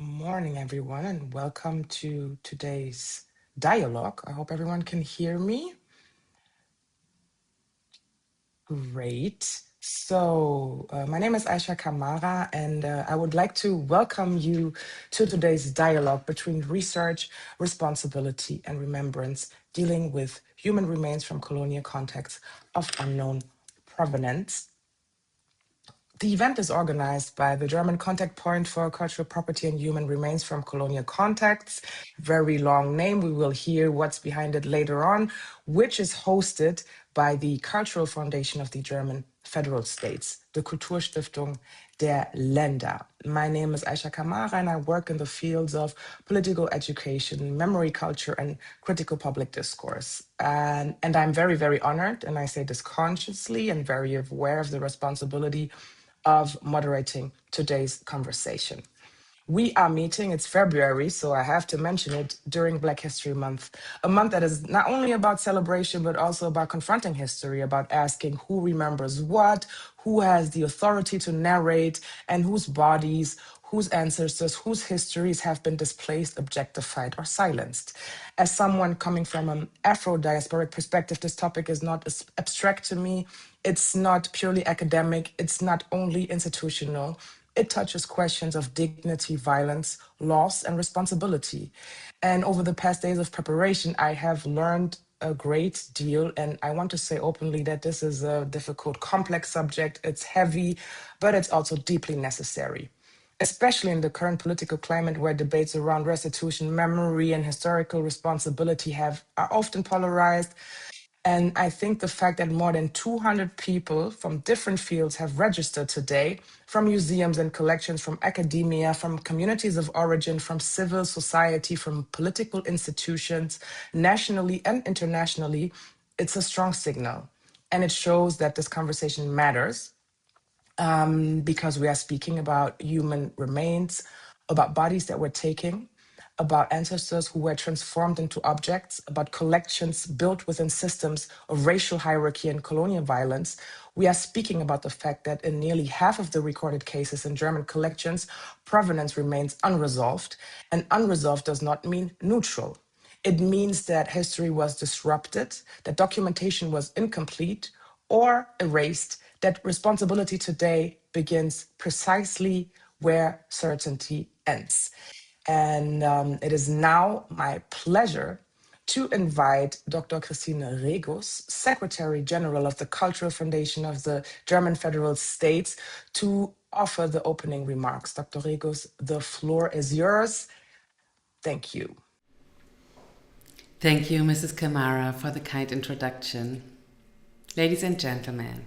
Morning, everyone, and welcome to today's dialogue. I hope everyone can hear me. Great. My name is Aisha Kamara, and I would like to welcome you to today's dialogue between research, responsibility, and remembrance, dealing with human remains from colonial contexts of unknown provenance. The event is organized by the German Contact Point for Cultural Property and Human Remains from Colonial Contexts. Very long name. We will hear what's behind it later on, which is hosted by the Cultural Foundation of the German Federal States, the Kulturstiftung der Länder. My name is Aisha Kamara, and I work in the fields of political education, memory culture, and critical public discourse. And I'm very, very honored, and I say this consciously and very aware of the responsibility of moderating today's conversation. We are meeting, it's February, so I have to mention it, during Black History Month, a month that is not only about celebration, but also about confronting history, about asking who remembers what, who has the authority to narrate, and whose bodies, whose ancestors, whose histories have been displaced, objectified, or silenced. As someone coming from an Afro-diasporic perspective, this topic is not abstract to me. It's not purely academic. It's not only institutional. It touches questions of dignity, violence, loss, and responsibility. And over the past days of preparation, I have learned a great deal. And I want to say openly that this is a difficult, complex subject. It's heavy, but it's also deeply necessary, especially in the current political climate where debates around restitution, memory, and historical responsibility are often polarized. And I think the fact that more than 200 people from different fields have registered today, from museums and collections, from academia, from communities of origin, from civil society, from political institutions, nationally and internationally, it's a strong signal. And it shows that this conversation matters, because we are speaking about human remains, about bodies that we're taking, about ancestors who were transformed into objects, about collections built within systems of racial hierarchy and colonial violence. We are speaking about the fact that in nearly half of the recorded cases in German collections, provenance remains unresolved, and unresolved does not mean neutral. It means that history was disrupted, that documentation was incomplete or erased, that responsibility today begins precisely where certainty ends. And it is now my pleasure to invite Dr. Christine Regus, Secretary General of the Cultural Foundation of the German Federal States, to offer the opening remarks. Dr. Regus, the floor is yours. Thank you. Thank you, Mrs. Kamara, for the kind introduction. Ladies and gentlemen,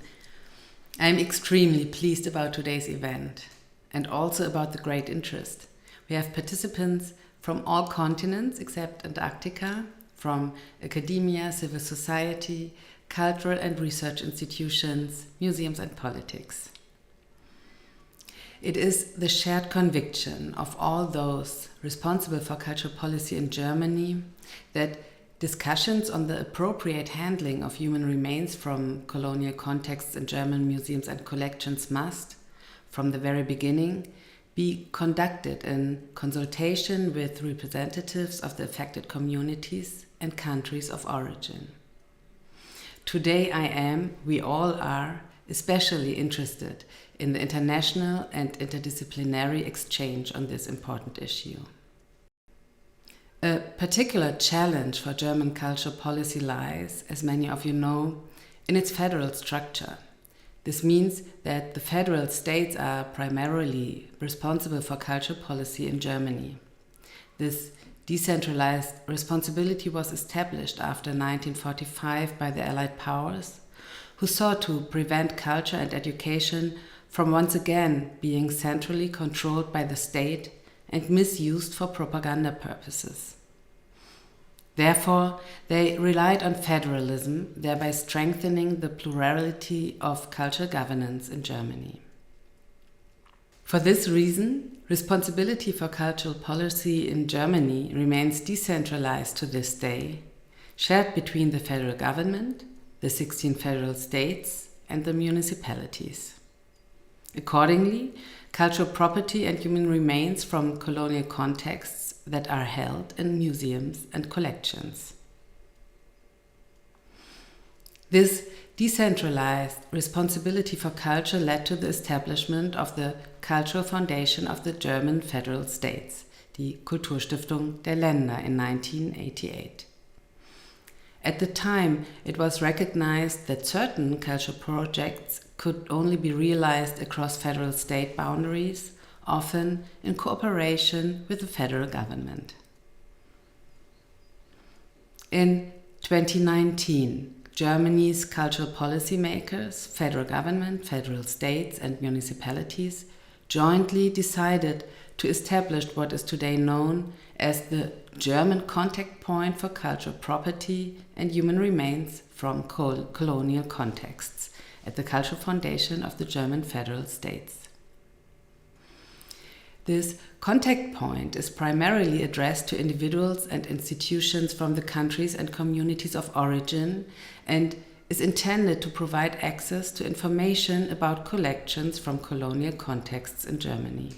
I am extremely pleased about today's event and also about the great interest. We have participants from all continents except Antarctica, from academia, civil society, cultural and research institutions, museums and politics. It is the shared conviction of all those responsible for cultural policy in Germany that discussions on the appropriate handling of human remains from colonial contexts in German museums and collections must, from the very beginning, be conducted in consultation with representatives of the affected communities and countries of origin. Today we all are, especially interested in the international and interdisciplinary exchange on this important issue. A particular challenge for German cultural policy lies, as many of you know, in its federal structure. This means that the federal states are primarily responsible for cultural policy in Germany. This decentralized responsibility was established after 1945 by the Allied powers, who sought to prevent culture and education from once again being centrally controlled by the state and misused for propaganda purposes. Therefore, they relied on federalism, thereby strengthening the plurality of cultural governance in Germany. For this reason, responsibility for cultural policy in Germany remains decentralized to this day, shared between the federal government, the 16 federal states, and the municipalities. Accordingly, cultural property and human remains from colonial contexts that are held in museums and collections. This decentralized responsibility for culture led to the establishment of the Cultural Foundation of the German Federal States, die Kulturstiftung der Länder, in 1988. At the time, it was recognized that certain cultural projects could only be realized across federal state boundaries, often in cooperation with the federal government. In 2019, Germany's cultural policymakers, federal government, federal states, and municipalities jointly decided to establish what is today known as the German contact point for cultural property and human remains from colonial contexts at the Cultural Foundation of the German Federal States. This contact point is primarily addressed to individuals and institutions from the countries and communities of origin and is intended to provide access to information about collections from colonial contexts in Germany.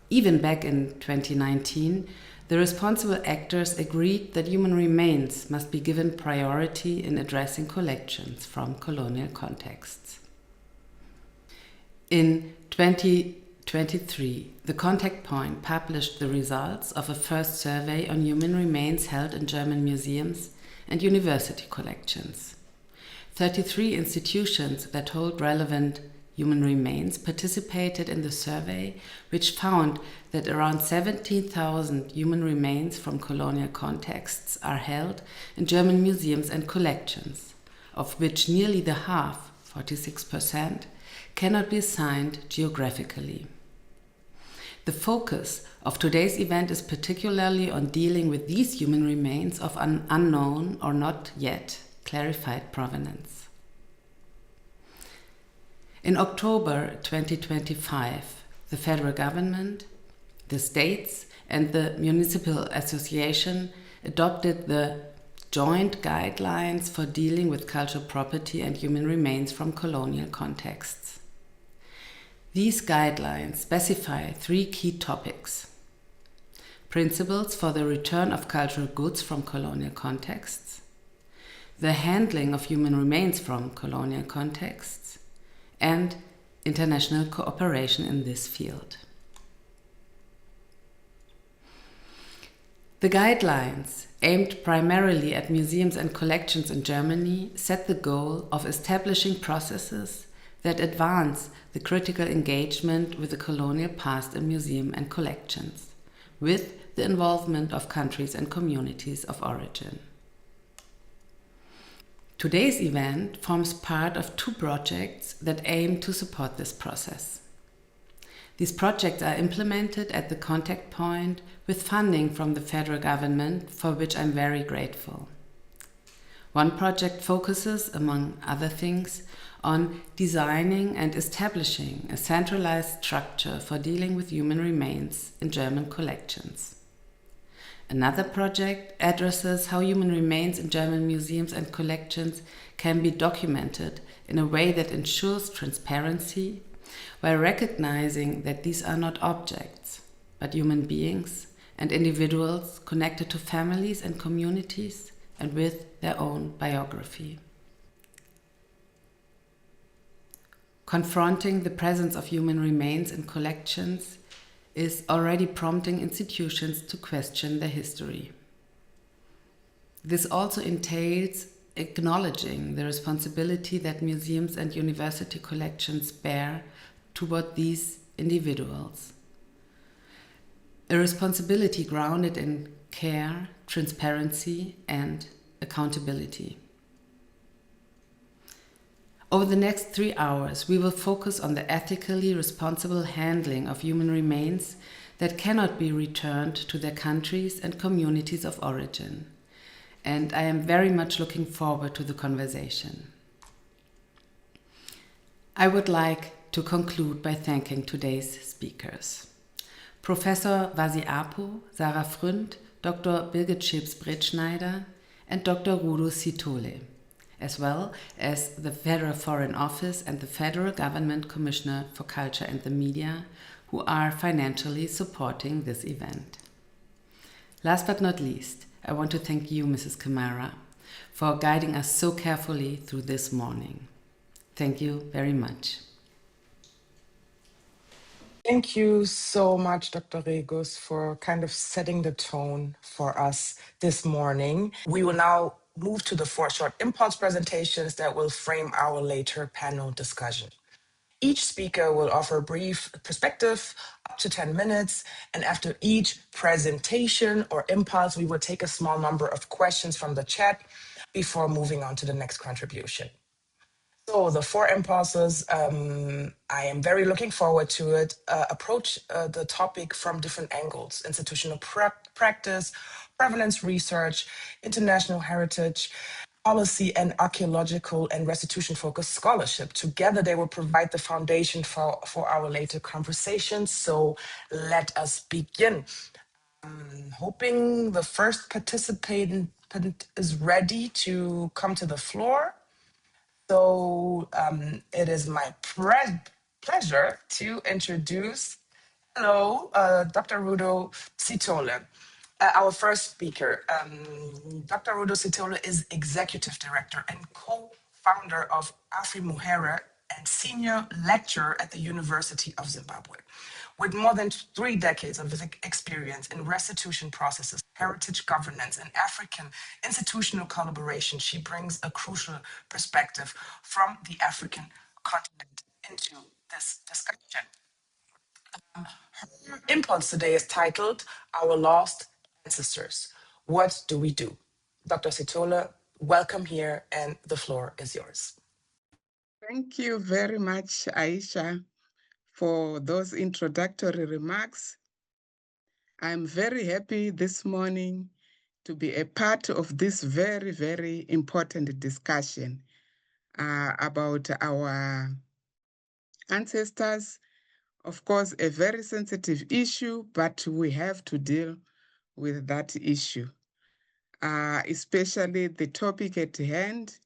Even back in 2019, the responsible actors agreed that human remains must be given priority in addressing collections from colonial contexts. In 2023, the Contact Point published the results of a first survey on human remains held in German museums and university collections. 33 institutions that hold relevant human remains participated in the survey, which found that around 17,000 human remains from colonial contexts are held in German museums and collections, of which nearly the half, 46%, cannot be assigned geographically. The focus of today's event is particularly on dealing with these human remains of an unknown or not yet clarified provenance. In October 2025, the federal government, the states, and the municipal association adopted the joint guidelines for dealing with cultural property and human remains from colonial contexts. These guidelines specify 3 key topics: principles for the return of cultural goods from colonial contexts, the handling of human remains from colonial contexts, and international cooperation in this field. The guidelines, aimed primarily at museums and collections in Germany, set the goal of establishing processes that advance the critical engagement with the colonial past in museum and collections, with the involvement of countries and communities of origin. Today's event forms part of 2 projects that aim to support this process. These projects are implemented at the Contact Point with funding from the federal government, for which I'm very grateful. One project focuses, among other things, on designing and establishing a centralized structure for dealing with human remains in German collections. Another project addresses how human remains in German museums and collections can be documented in a way that ensures transparency, while recognizing that these are not objects, but human beings and individuals connected to families and communities and with their own biography. Confronting the presence of human remains in collections is already prompting institutions to question their history. This also entails acknowledging the responsibility that museums and university collections bear toward these individuals. A responsibility grounded in care, transparency, and accountability. Over the next 3 hours, we will focus on the ethically responsible handling of human remains that cannot be returned to their countries and communities of origin. And I am very much looking forward to the conversation. I would like to conclude by thanking today's speakers. Professor Wazi Apoh, Sarah Fründt, Dr. Birgit Scheps-Bretschneider, and Dr. Rudo Sithole, as well as the Federal Foreign Office and the Federal Government Commissioner for Culture and the Media, who are financially supporting this event. Last but not least, I want to thank you, Mrs. Camara, for guiding us so carefully through this morning. Thank you very much. Thank you so much, Dr. Regus, for kind of setting the tone for us this morning. We will now move to the 4 short impulse presentations that will frame our later panel discussion. Each speaker will offer a brief perspective, up to 10 minutes, and after each presentation or impulse, we will take a small number of questions from the chat before moving on to the next contribution. So the 4 impulses, I am very looking forward to it, approach the topic from different angles: institutional practice, prevalence research, international heritage, policy, and archaeological and restitution-focused scholarship. Together, they will provide the foundation for our later conversations. So let us begin. Hoping the first participant is ready to come to the floor. So it is my pleasure to introduce, hello, Dr. Rudo Sithole, our first speaker. Dr. Rudo Sithole is Executive Director and co-founder of AfriMuhere and Senior Lecturer at the University of Zimbabwe. With more than 3 decades of experience in restitution processes, heritage governance, and African institutional collaboration, she brings a crucial perspective from the African continent into this discussion. Her impulse today is titled Our Lost Ancestors. What do we do? Dr. Sithole, welcome here, and the floor is yours. Thank you very much, Aisha, for those introductory remarks. I'm very happy this morning to be a part of this very, very important discussion about our ancestors. Of course, a very sensitive issue, but we have to deal with that issue, especially the topic at hand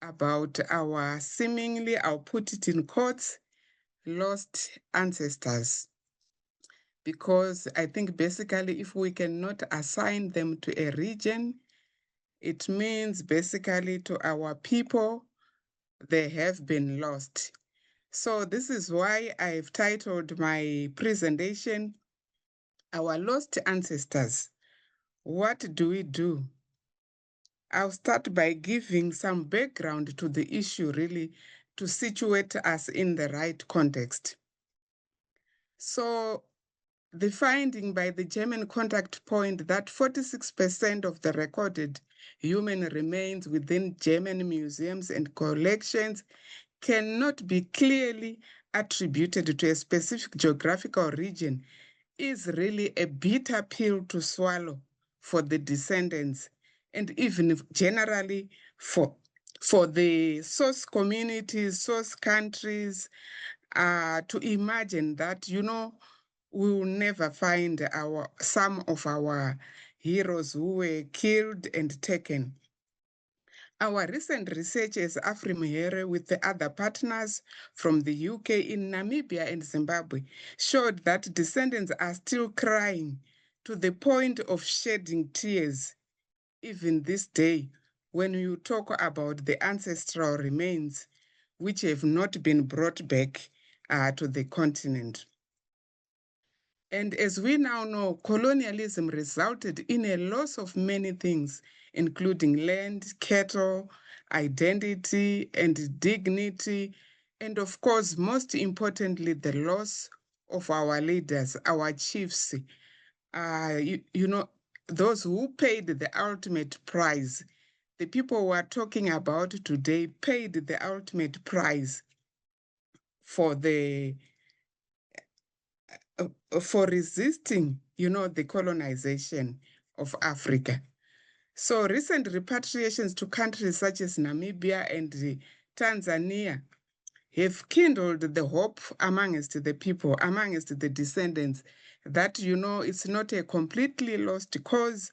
about our seemingly, I'll put it in quotes, lost ancestors. Because I think basically if we cannot assign them to a region, it means basically to our people, they have been lost. So this is why I've titled my presentation, Our Lost Ancestors. What do we do? I'll start by giving some background to the issue, really, to situate us in the right context. So the finding by the German contact point that 46% of the recorded human remains within German museums and collections cannot be clearly attributed to a specific geographical region is really a bitter pill to swallow for the descendants, and even generally for the source communities, source countries, to imagine that, we will never find some of our heroes who were killed and taken. Our recent research as AfriMuhere with the other partners from the UK in Namibia and Zimbabwe showed that descendants are still crying to the point of shedding tears, even this day, when you talk about the ancestral remains which have not been brought back to the continent. And as we now know, colonialism resulted in a loss of many things, including land, cattle, identity, and dignity, and of course, most importantly, the loss of our leaders, our chiefs, those who paid the ultimate price. The people we are talking about today paid the ultimate price for resisting, the colonization of Africa. So recent repatriations to countries such as Namibia and Tanzania have kindled the hope amongst the people, amongst the descendants, that, it's not a completely lost cause.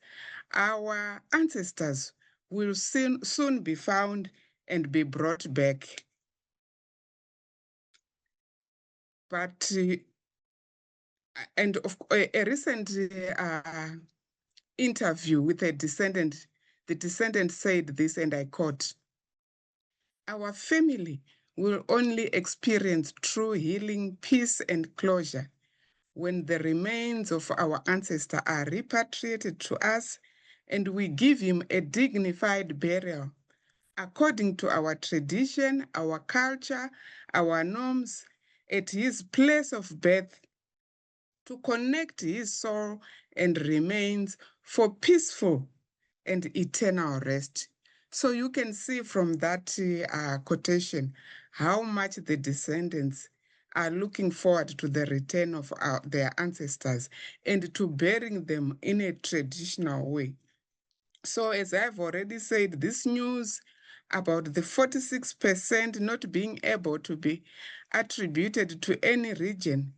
Our ancestors will soon be found and be brought back. But a recent interview with a descendant, the descendant said this, and I quote, "Our family will only experience true healing, peace, and closure when the remains of our ancestor are repatriated to us and we give him a dignified burial according to our tradition, our culture, our norms, at his place of birth, to connect his soul and remains for peaceful and eternal rest." So you can see from that quotation how much the descendants are looking forward to the return of their ancestors and to burying them in a traditional way. So as I've already said, this news about the 46% not being able to be attributed to any region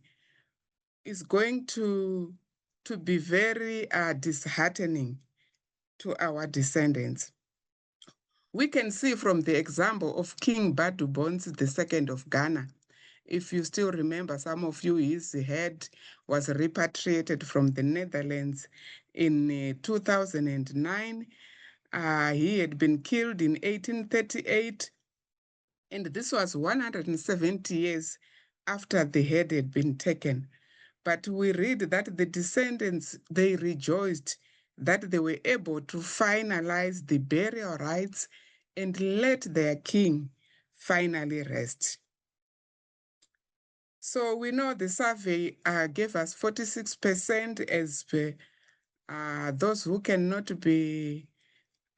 is going to be very disheartening to our descendants. We can see from the example of King Badu Bones II of Ghana. If you still remember, some of you, his head was repatriated from the Netherlands in 2009. He had been killed in 1838, and this was 170 years after the head had been taken. But we read that the descendants, they rejoiced that they were able to finalize the burial rites and let their king finally rest. So we know the survey gave us 46% as those who cannot be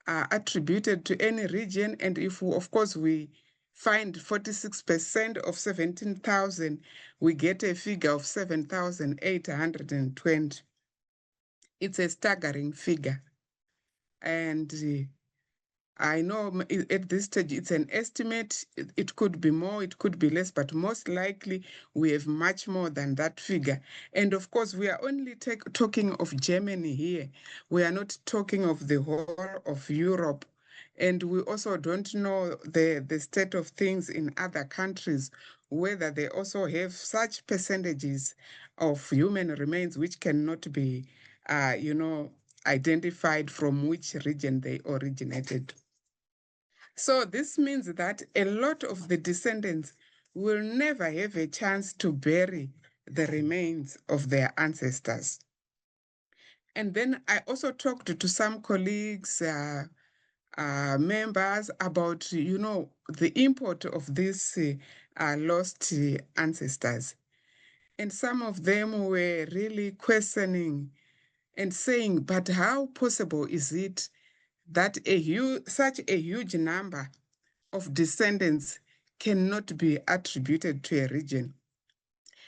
attributed to any region. And if, of course, we find 46% of 17,000, we get a figure of 7,820. It's a staggering figure. And I know at this stage it's an estimate. It could be more, it could be less, but most likely we have much more than that figure. And of course, we are only talking of Germany here. We are not talking of the whole of Europe. And we also don't know the state of things in other countries, whether they also have such percentages of human remains which cannot be, identified from which region they originated. So this means that a lot of the descendants will never have a chance to bury the remains of their ancestors. And then I also talked to some colleagues, members about, the import of these lost ancestors. And some of them were really questioning and saying, but how possible is it that such a huge number of descendants cannot be attributed to a region?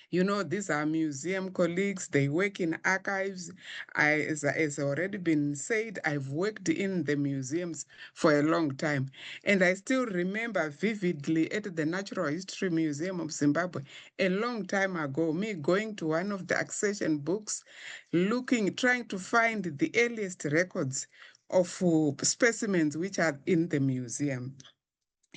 You know, these are museum colleagues, they work in archives. As already been said, I've worked in the museums for a long time. And I still remember vividly at the Natural History Museum of Zimbabwe, a long time ago, me going to one of the accession books, trying to find the earliest records of specimens which are in the museum.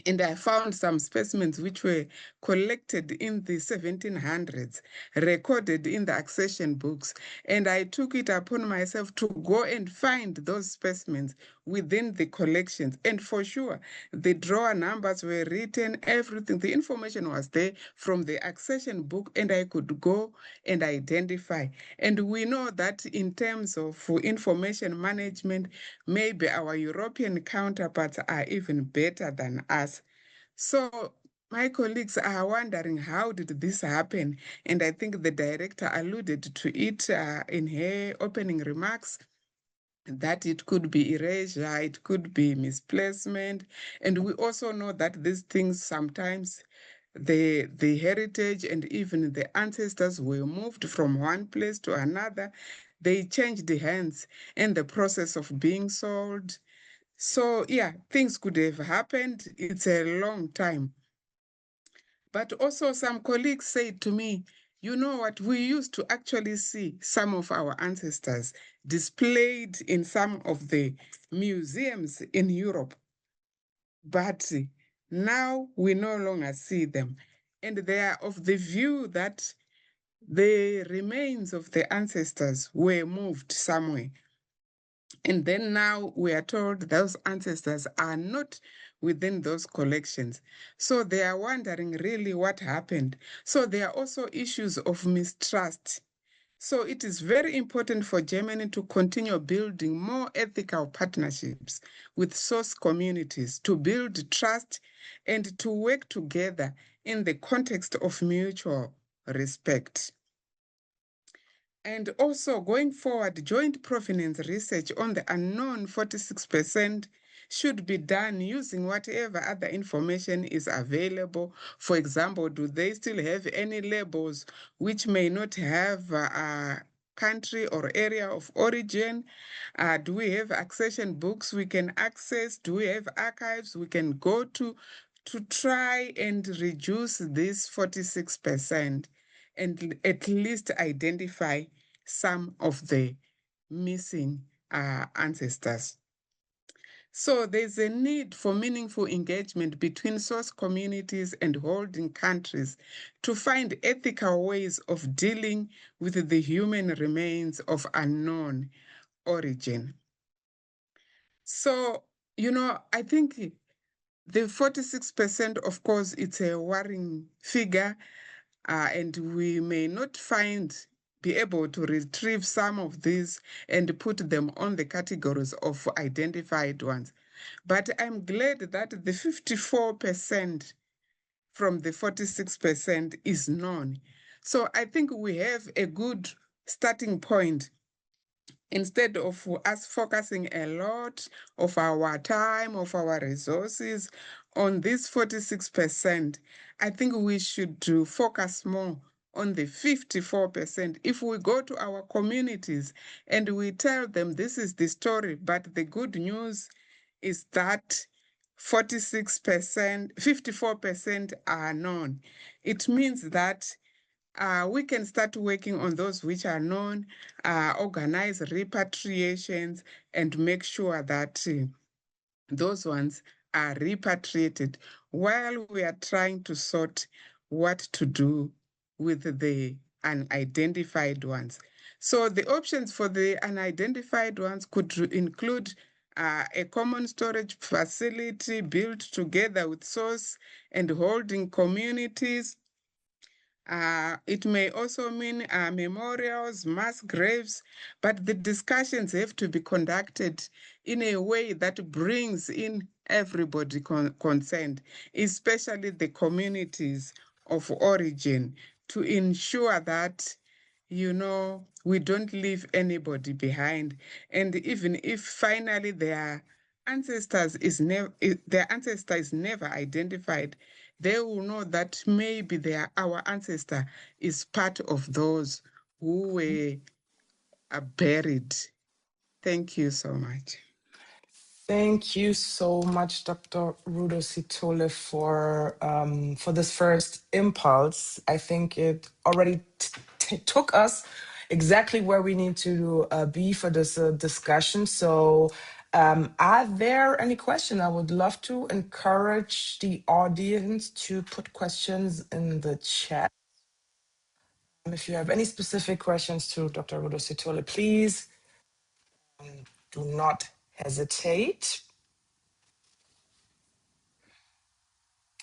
And I found some specimens which were collected in the 1700s, recorded in the accession books. And I took it upon myself to go and find those specimens within the collections. And for sure, the drawer numbers were written, everything, the information was there from the accession book, and I could go and identify. And we know that in terms of information management, maybe our European counterparts are even better than us. So my colleagues are wondering, how did this happen? And I think the director alluded to it in her opening remarks, that it could be erasure, it could be misplacement. And we also know that these things sometimes, the heritage and even the ancestors were moved from one place to another. They changed hands in the process of being sold. So yeah, things could have happened. It's a long time. But also some colleagues said to me, you know what, we used to actually see some of our ancestors displayed in some of the museums in Europe, but now we no longer see them. And they are of the view that the remains of the ancestors were moved somewhere. And then now we are told those ancestors are not within those collections. So they are wondering really what happened. So there are also issues of mistrust. So it is very important for Germany to continue building more ethical partnerships with source communities to build trust and to work together in the context of mutual respect. And also going forward, joint provenance research on the unknown 46% should be done using whatever other information is available. For example, do they still have any labels which may not have a country or area of origin? Do we have accession books we can access? Do we have archives we can go to try and reduce this 46%? And at least identify some of the missing ancestors. So there's a need for meaningful engagement between source communities and holding countries to find ethical ways of dealing with the human remains of unknown origin. So, I think the 46%, of course, it's a worrying figure. And we may not be able to retrieve some of these and put them on the categories of identified ones. But I'm glad that the 54% from the 46% is known. So I think we have a good starting point. Instead of us focusing a lot of our time, of our resources on this 46%, I think we should focus more on the 54%. If we go to our communities and we tell them this is the story, but the good news is that 46%, 54% are known. It means that we can start working on those which are known, organize repatriations, and make sure that those ones are repatriated while we are trying to sort what to do with the unidentified ones. So the options for the unidentified ones could include a common storage facility built together with source and holding communities. It may also mean memorials, mass graves, but the discussions have to be conducted in a way that brings in everybody concerned, especially the communities of origin, to ensure that, we don't leave anybody behind. And even if finally their ancestor is never identified, they will know that maybe our ancestor is part of those who were buried. Thank you so much. Thank you so much, Dr. Rudo Sithole, for this first impulse. I think it already took us exactly where we need to be for this discussion. So, are there any questions? I would love to encourage the audience to put questions in the chat. If you have any specific questions to Dr. Rudo Sithole, please do not hesitate.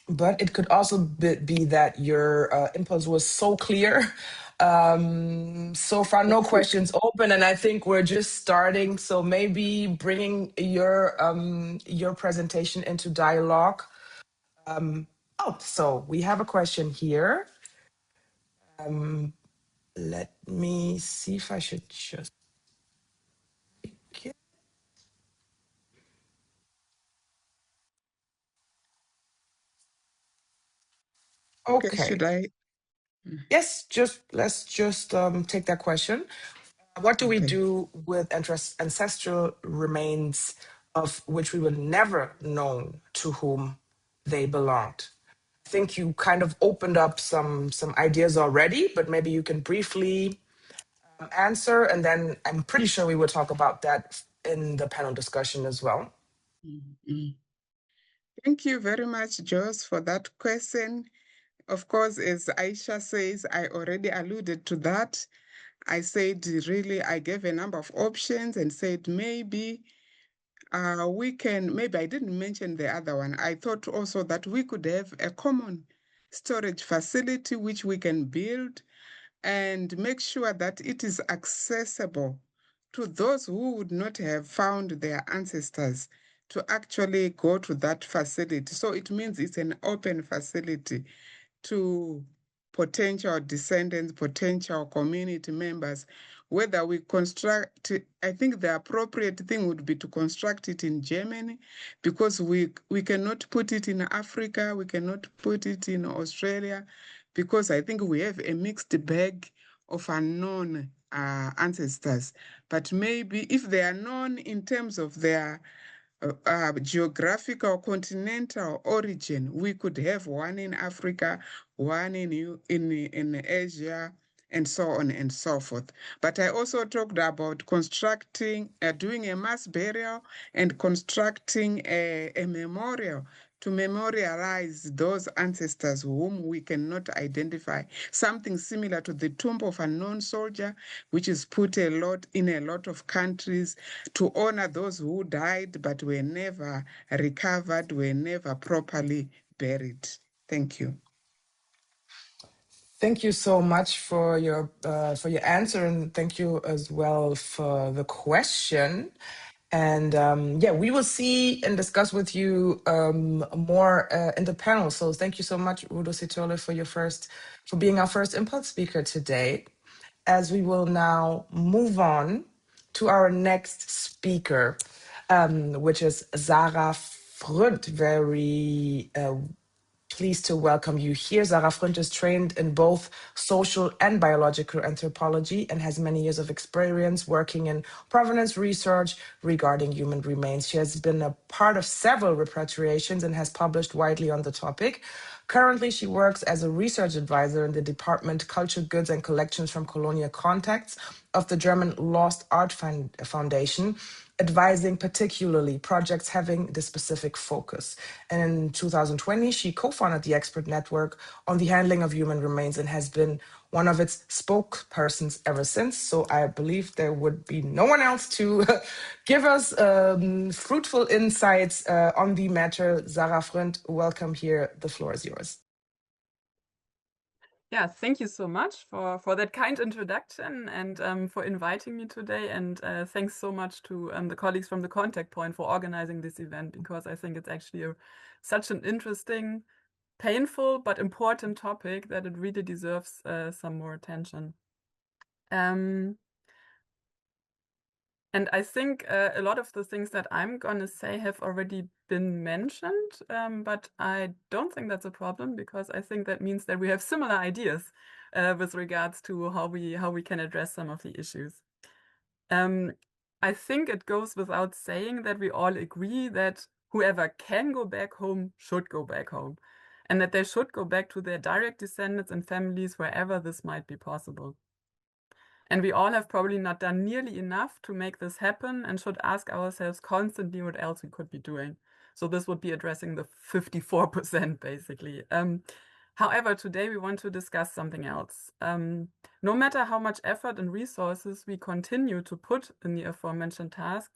But it could also be that your impulse was so clear. So far, no questions open, and I think we're just starting. So maybe bringing your presentation into dialogue. So we have a question here. Let me see if I should just. Okay. Should I? Yes, let's just take that question. What do we do with ancestral remains of which we will never know to whom they belonged? think you kind of opened up some ideas already, but maybe you can briefly answer, and then I'm pretty sure we will talk about that in the panel discussion as well. Mm-hmm. Thank you very much, Jos, for that question. Of course, as Aisha says, I already alluded to that. I said, really, I gave a number of options and said maybe we can, maybe I didn't mention the other one. I thought also that we could have a common storage facility which we can build and make sure that it is accessible to those who would not have found their ancestors to actually go to that facility. So it means it's an open facility to potential descendants, potential community members. Whether we construct, I think the appropriate thing would be to construct it in Germany, because we cannot put it in Africa, we cannot put it in Australia, because I think we have a mixed bag of unknown ancestors. But maybe if they are known in terms of their geographical continental origin, we could have one in Africa, one in Asia, and so on and so forth. But I also talked about constructing, doing a mass burial and constructing a memorial to memorialize those ancestors whom we cannot identify. Something similar to the Tomb of Unknown Soldier, which is put in a lot of countries to honor those who died but were never recovered, were never properly buried. Thank you. Thank you so much for your answer, and thank you as well for the question. And yeah, we will see and discuss with you more in the panel. So thank you so much, Rudo Sithole, for being our first impulse speaker today. As we will now move on to our next speaker, which is Sarah Fründt. Very pleased to welcome you here. Sarah Fründt is trained in both social and biological anthropology and has many years of experience working in provenance research regarding human remains. She has been a part of several repatriations and has published widely on the topic. Currently, she works as a research advisor in the Department Culture Goods and Collections from Colonial Contexts of the German Lost Art Foundation, advising particularly projects having this specific focus. And in 2020, she co-founded the Expert Network on the Handling of Human Remains and has been one of its spokespersons ever since. So I believe there would be no one else to give us fruitful insights on the matter. Sarah Fründt, welcome here. The floor is yours. Yeah, thank you so much for that kind introduction and for inviting me today. And thanks so much to the colleagues from the Contact Point for organizing this event, because I think it's actually such an interesting, painful, but important topic that it really deserves some more attention. And I think a lot of the things that I'm going to say have already been mentioned, but I don't think that's a problem, because I think that means that we have similar ideas with regards to how we can address some of the issues. I think it goes without saying that we all agree that whoever can go back home should go back home, and that they should go back to their direct descendants and families wherever this might be possible. And we all have probably not done nearly enough to make this happen, and should ask ourselves constantly what else we could be doing. So this would be addressing the 54% basically. However, today we want to discuss something else. No matter how much effort and resources we continue to put in the aforementioned task,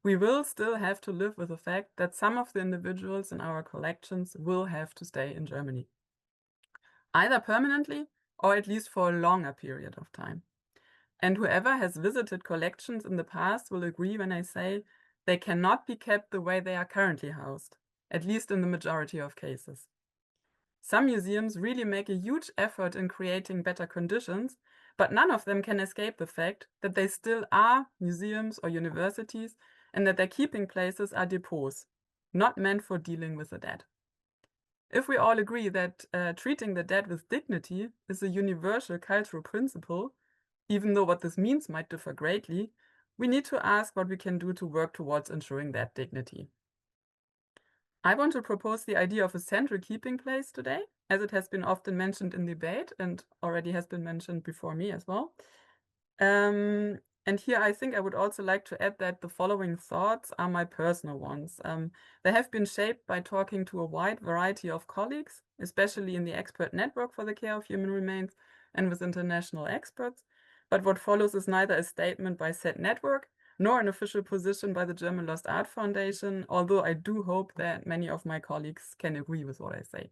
we will still have to live with the fact that some of the individuals in our collections will have to stay in Germany, either permanently or at least for a longer period of time. And whoever has visited collections in the past will agree when I say they cannot be kept the way they are currently housed, at least in the majority of cases. Some museums really make a huge effort in creating better conditions, but none of them can escape the fact that they still are museums or universities, and that their keeping places are depots, not meant for dealing with the dead. If we all agree that treating the dead with dignity is a universal cultural principle, even though what this means might differ greatly, we need to ask what we can do to work towards ensuring that dignity. I want to propose the idea of a central keeping place today, as it has been often mentioned in debate and already has been mentioned before me as well. And here I think I would also like to add that the following thoughts are my personal ones. They have been shaped by talking to a wide variety of colleagues, especially in the expert network for the care of human remains and with international experts. But what follows is neither a statement by said network nor an official position by the German Lost Art Foundation, although I do hope that many of my colleagues can agree with what I say.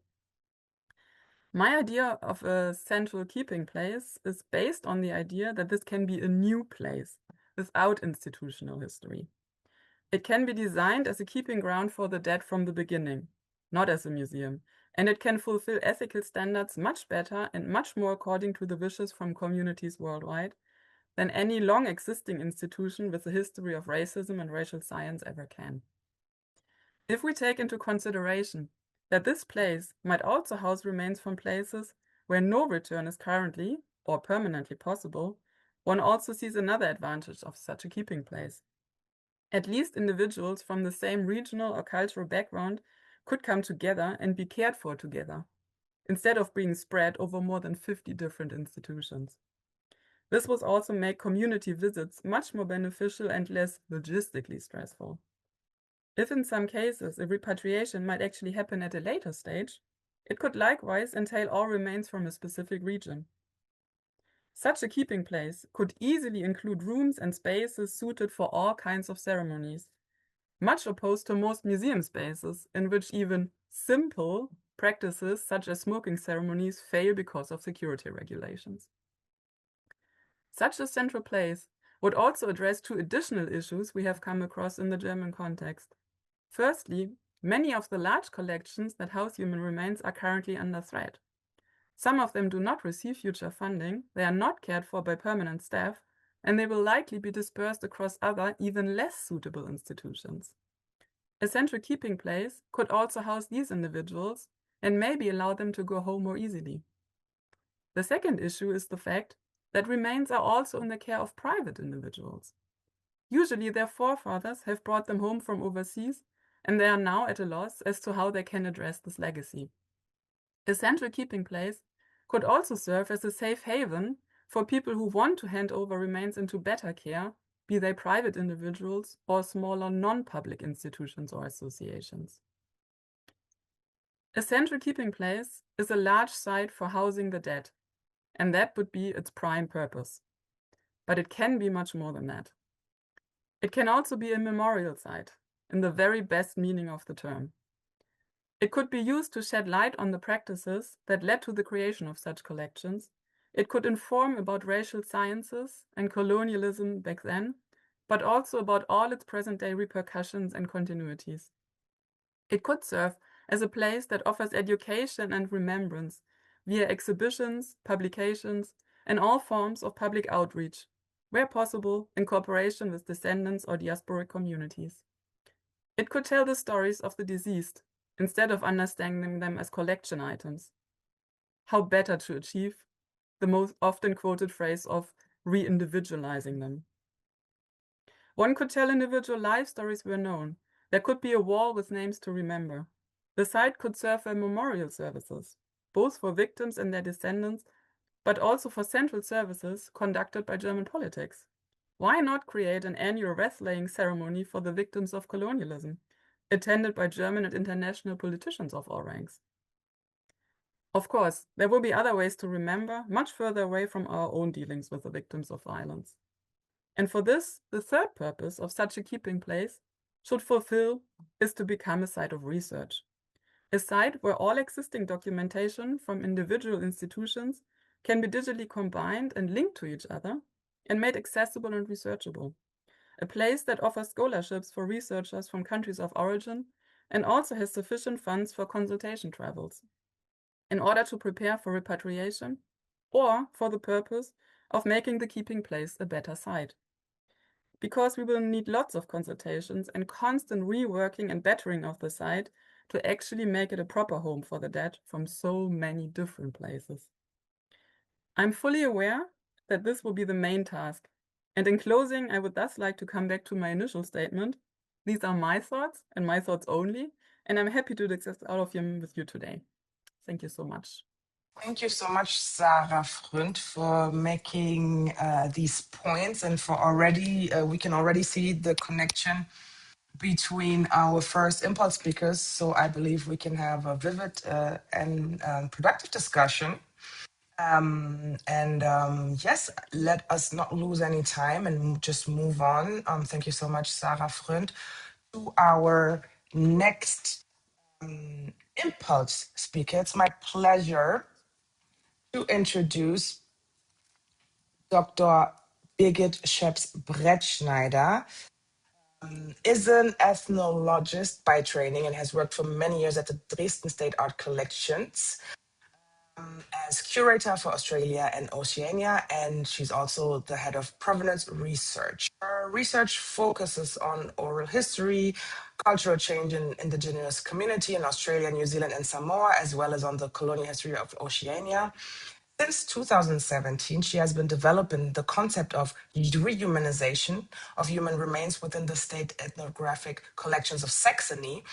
My idea of a central keeping place is based on the idea that this can be a new place without institutional history. It can be designed as a keeping ground for the dead from the beginning, not as a museum, and it can fulfill ethical standards much better and much more according to the wishes from communities worldwide than any long existing institution with a history of racism and racial science ever can. If we take into consideration that this place might also house remains from places where no return is currently or permanently possible, one also sees another advantage of such a keeping place. At least individuals from the same regional or cultural background could come together and be cared for together, instead of being spread over more than 50 different institutions. This would also make community visits much more beneficial and less logistically stressful. If in some cases a repatriation might actually happen at a later stage, it could likewise entail all remains from a specific region. Such a keeping place could easily include rooms and spaces suited for all kinds of ceremonies, much opposed to most museum spaces in which even simple practices such as smoking ceremonies fail because of security regulations. Such a central place would also address two additional issues we have come across in the German context. Firstly, many of the large collections that house human remains are currently under threat. Some of them do not receive future funding, they are not cared for by permanent staff, and they will likely be dispersed across other, even less suitable institutions. A central keeping place could also house these individuals and maybe allow them to go home more easily. The second issue is the fact that remains are also in the care of private individuals. Usually their forefathers have brought them home from overseas, and they are now at a loss as to how they can address this legacy. A central keeping place could also serve as a safe haven for people who want to hand over remains into better care, be they private individuals or smaller non-public institutions or associations. A central keeping place is a large site for housing the dead, and that would be its prime purpose. But it can be much more than that. It can also be a memorial site, in the very best meaning of the term. It could be used to shed light on the practices that led to the creation of such collections. It could inform about racial sciences and colonialism back then, but also about all its present-day repercussions and continuities. It could serve as a place that offers education and remembrance via exhibitions, publications, and all forms of public outreach, where possible in cooperation with descendants or diasporic communities. It could tell the stories of the deceased, instead of understanding them as collection items. How better to achieve the most often quoted phrase of re-individualizing them. One could tell individual life stories were known. There could be a wall with names to remember. The site could serve for memorial services, both for victims and their descendants, but also for central services conducted by German politics. Why not create an annual wreath-laying ceremony for the victims of colonialism, attended by German and international politicians of all ranks? Of course, there will be other ways to remember, much further away from our own dealings with the victims of violence. And for this, the third purpose of such a keeping place should fulfill is to become a site of research. A site where all existing documentation from individual institutions can be digitally combined and linked to each other and made accessible and researchable. A place that offers scholarships for researchers from countries of origin and also has sufficient funds for consultation travels in order to prepare for repatriation or for the purpose of making the keeping place a better site. Because we will need lots of consultations and constant reworking and bettering of the site to actually make it a proper home for the dead from so many different places. I'm fully aware that this will be the main task. And in closing, I would thus like to come back to my initial statement. These are my thoughts and my thoughts only, and I'm happy to discuss all of them with you today. Thank you so much. Thank you so much, Sarah Fründt, for making these points, and for already we can already see the connection between our first impulse speakers. So I believe we can have a vivid and productive discussion. Yes, let us not lose any time and just move on. Thank you so much, Sarah Fründt, to our next impulse speaker. It's my pleasure to introduce Dr. Birgit Scheps-Bretschneider. Is an ethnologist by training and has worked for many years at the Dresden State Art Collections as curator for Australia and Oceania, and she's also the head of Provenance Research. Her research focuses on oral history, cultural change in indigenous community in Australia, New Zealand, and Samoa, as well as on the colonial history of Oceania. Since 2017, she has been developing the concept of rehumanization of human remains within the state ethnographic collections of Saxony,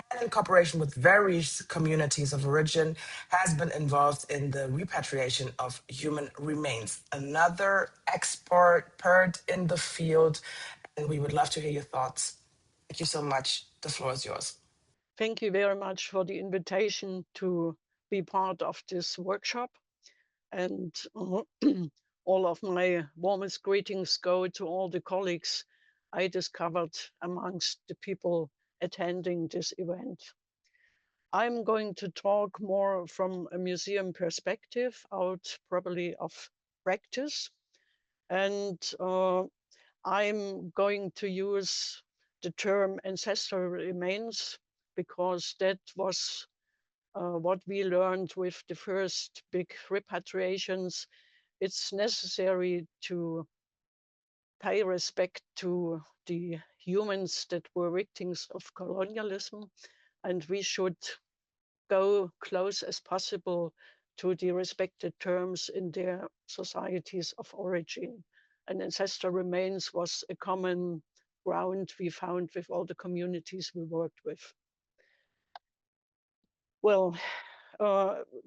and in cooperation with various communities of origin, has been involved in the repatriation of human remains. Another expert in the field, and we would love to hear your thoughts. Thank you so much. The floor is yours. Thank you very much for the invitation to be part of this workshop. And all of my warmest greetings go to all the colleagues I discovered amongst the people attending this event. I'm going to talk more from a museum perspective, out probably of practice. And I'm going to use the term ancestral remains because that was what we learned with the first big repatriations. It's necessary to pay respect to the humans that were victims of colonialism, and we should go close as possible to the respected terms in their societies of origin. And ancestral remains was a common ground we found with all the communities we worked with. Well,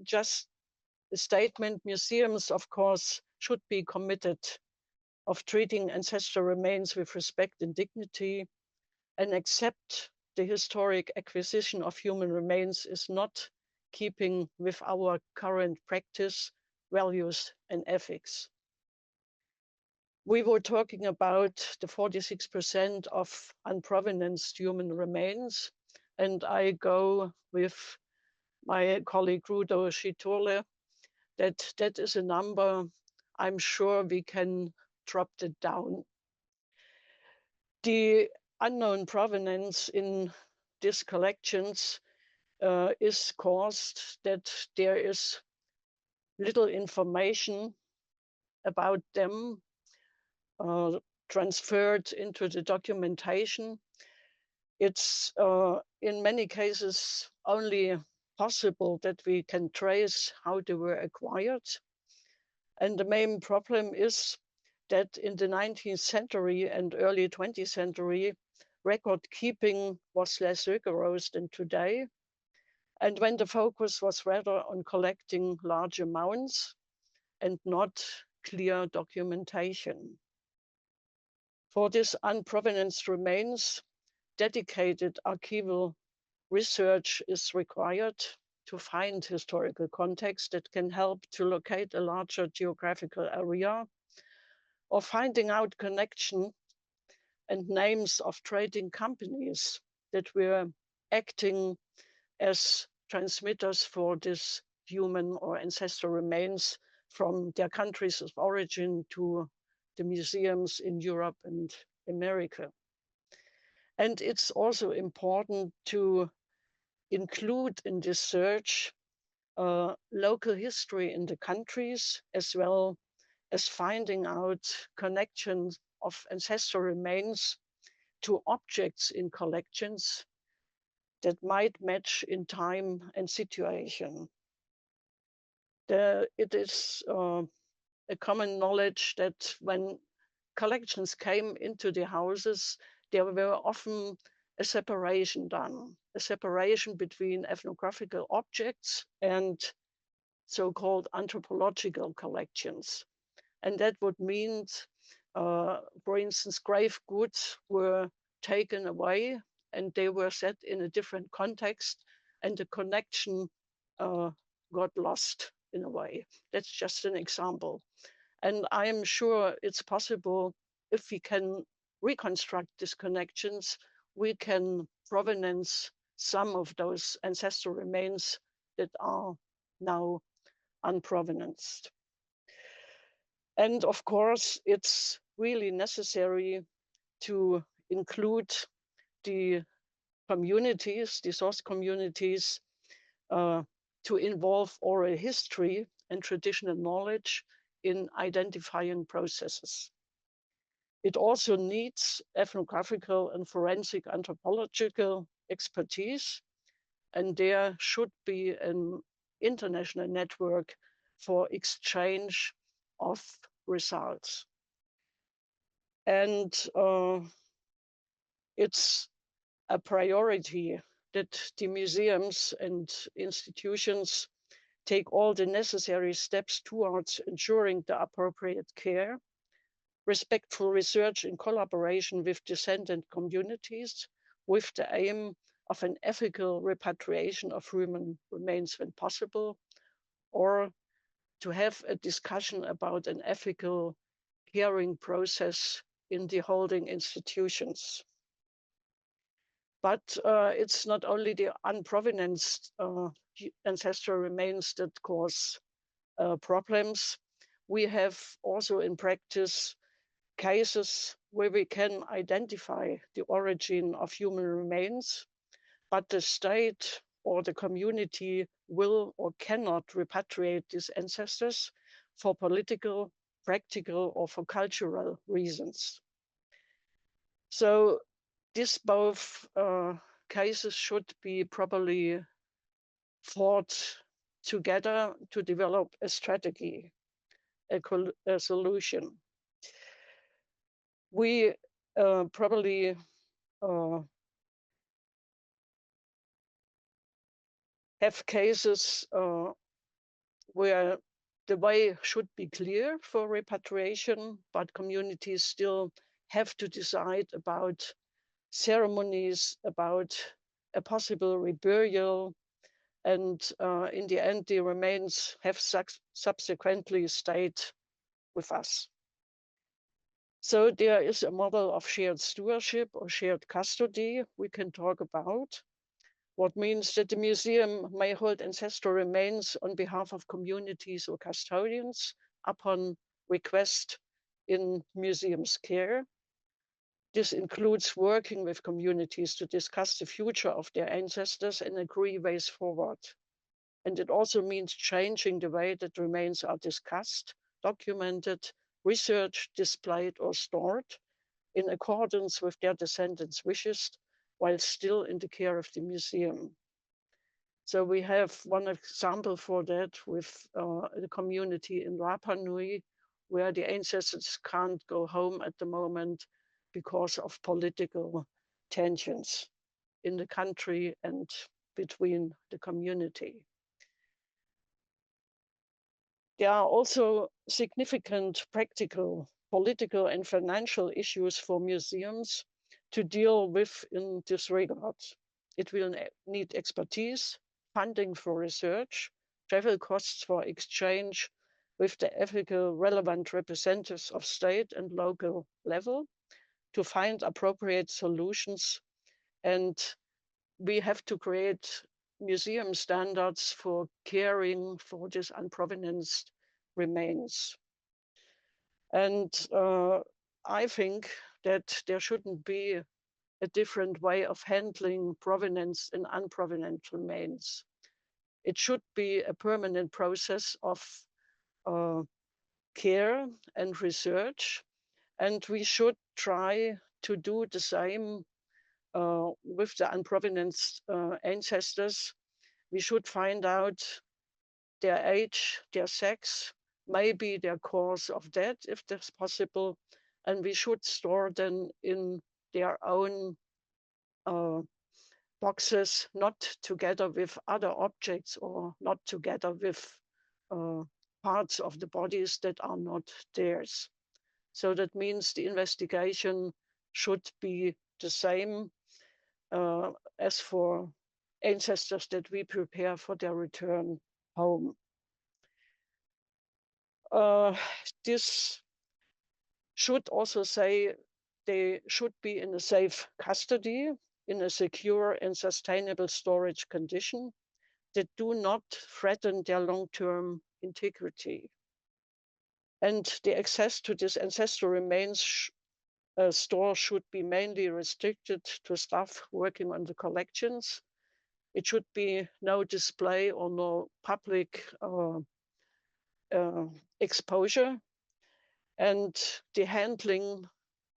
just a statement, museums, of course, should be committed of treating ancestral remains with respect and dignity, and accept the historic acquisition of human remains is not keeping with our current practice, values, and ethics. We were talking about the 46% of unprovenanced human remains, and I go with my colleague Rudo Sithole that is a number I'm sure we can drop it down. The unknown provenance in these collections is caused that there is little information about them transferred into the documentation. It's in many cases only possible that we can trace how they were acquired. And the main problem is that in the 19th century and early 20th century, record keeping was less rigorous than today. And when the focus was rather on collecting large amounts and not clear documentation. For this unprovenanced remains, dedicated archival research is required to find historical context that can help to locate a larger geographical area, or finding out connection and names of trading companies that were acting as transmitters for this human or ancestral remains from their countries of origin to the museums in Europe and America. And it's also important to include in this search local history in the countries, as well as finding out connections of ancestral remains to objects in collections that might match in time and situation. It is a common knowledge that when collections came into the houses, there were often a separation done, a separation between ethnographical objects and so-called anthropological collections. And that would mean, for instance, grave goods were taken away and they were set in a different context, and the connection got lost in a way. That's just an example. And I am sure it's possible, if we can reconstruct these connections, we can provenance some of those ancestral remains that are now unprovenanced. And of course, it's really necessary to include the communities, the source communities, to involve oral history and traditional knowledge in identifying processes. It also needs ethnographical and forensic anthropological expertise, and there should be an international network for exchange of results. And it's a priority that the museums and institutions take all the necessary steps towards ensuring the appropriate care, respectful research in collaboration with descendant communities, with the aim of an ethical repatriation of human remains when possible, or to have a discussion about an ethical caring process in the holding institutions. But it's not only the unprovenanced ancestral remains that cause problems. We have also in practice cases where we can identify the origin of human remains, but the state or the community will or cannot repatriate these ancestors for political, practical, or for cultural reasons. So these both cases should be properly fought together to develop a strategy, a solution. We probably have cases where the way should be clear for repatriation, but communities still have to decide about ceremonies, about a possible reburial, and in the end, the remains have subsequently stayed with us. So there is a model of shared stewardship or shared custody we can talk about, what means that the museum may hold ancestral remains on behalf of communities or custodians upon request in museum's care. This includes working with communities to discuss the future of their ancestors and agree ways forward. And it also means changing the way that remains are discussed, documented, researched, displayed, or stored in accordance with their descendants' wishes, while still in the care of the museum. So we have one example for that with the community in Rapa Nui, where the ancestors can't go home at the moment because of political tensions in the country and between the community. There are also significant practical, political, and financial issues for museums to deal with in this regard. It will need expertise, funding for research, travel costs for exchange with the ethical relevant representatives of state and local level to find appropriate solutions. And we have to create museum standards for caring for this unprovenanced remains. And I think that there shouldn't be a different way of handling provenance and unprovenant remains. It should be a permanent process of care and research, and we should try to do the same with the unprovenanced ancestors. We should find out their age, their sex, maybe their cause of death, if that's possible, and we should store them in their own boxes, not together with other objects or not together with parts of the bodies that are not theirs. So that means the investigation should be the same as for ancestors that we prepare for their return home. This should also say they should be in a safe custody, in a secure and sustainable storage condition that do not threaten their long-term integrity. And the access to this ancestral remains store should be mainly restricted to staff working on the collections. It should be no display or no public exposure. And the handling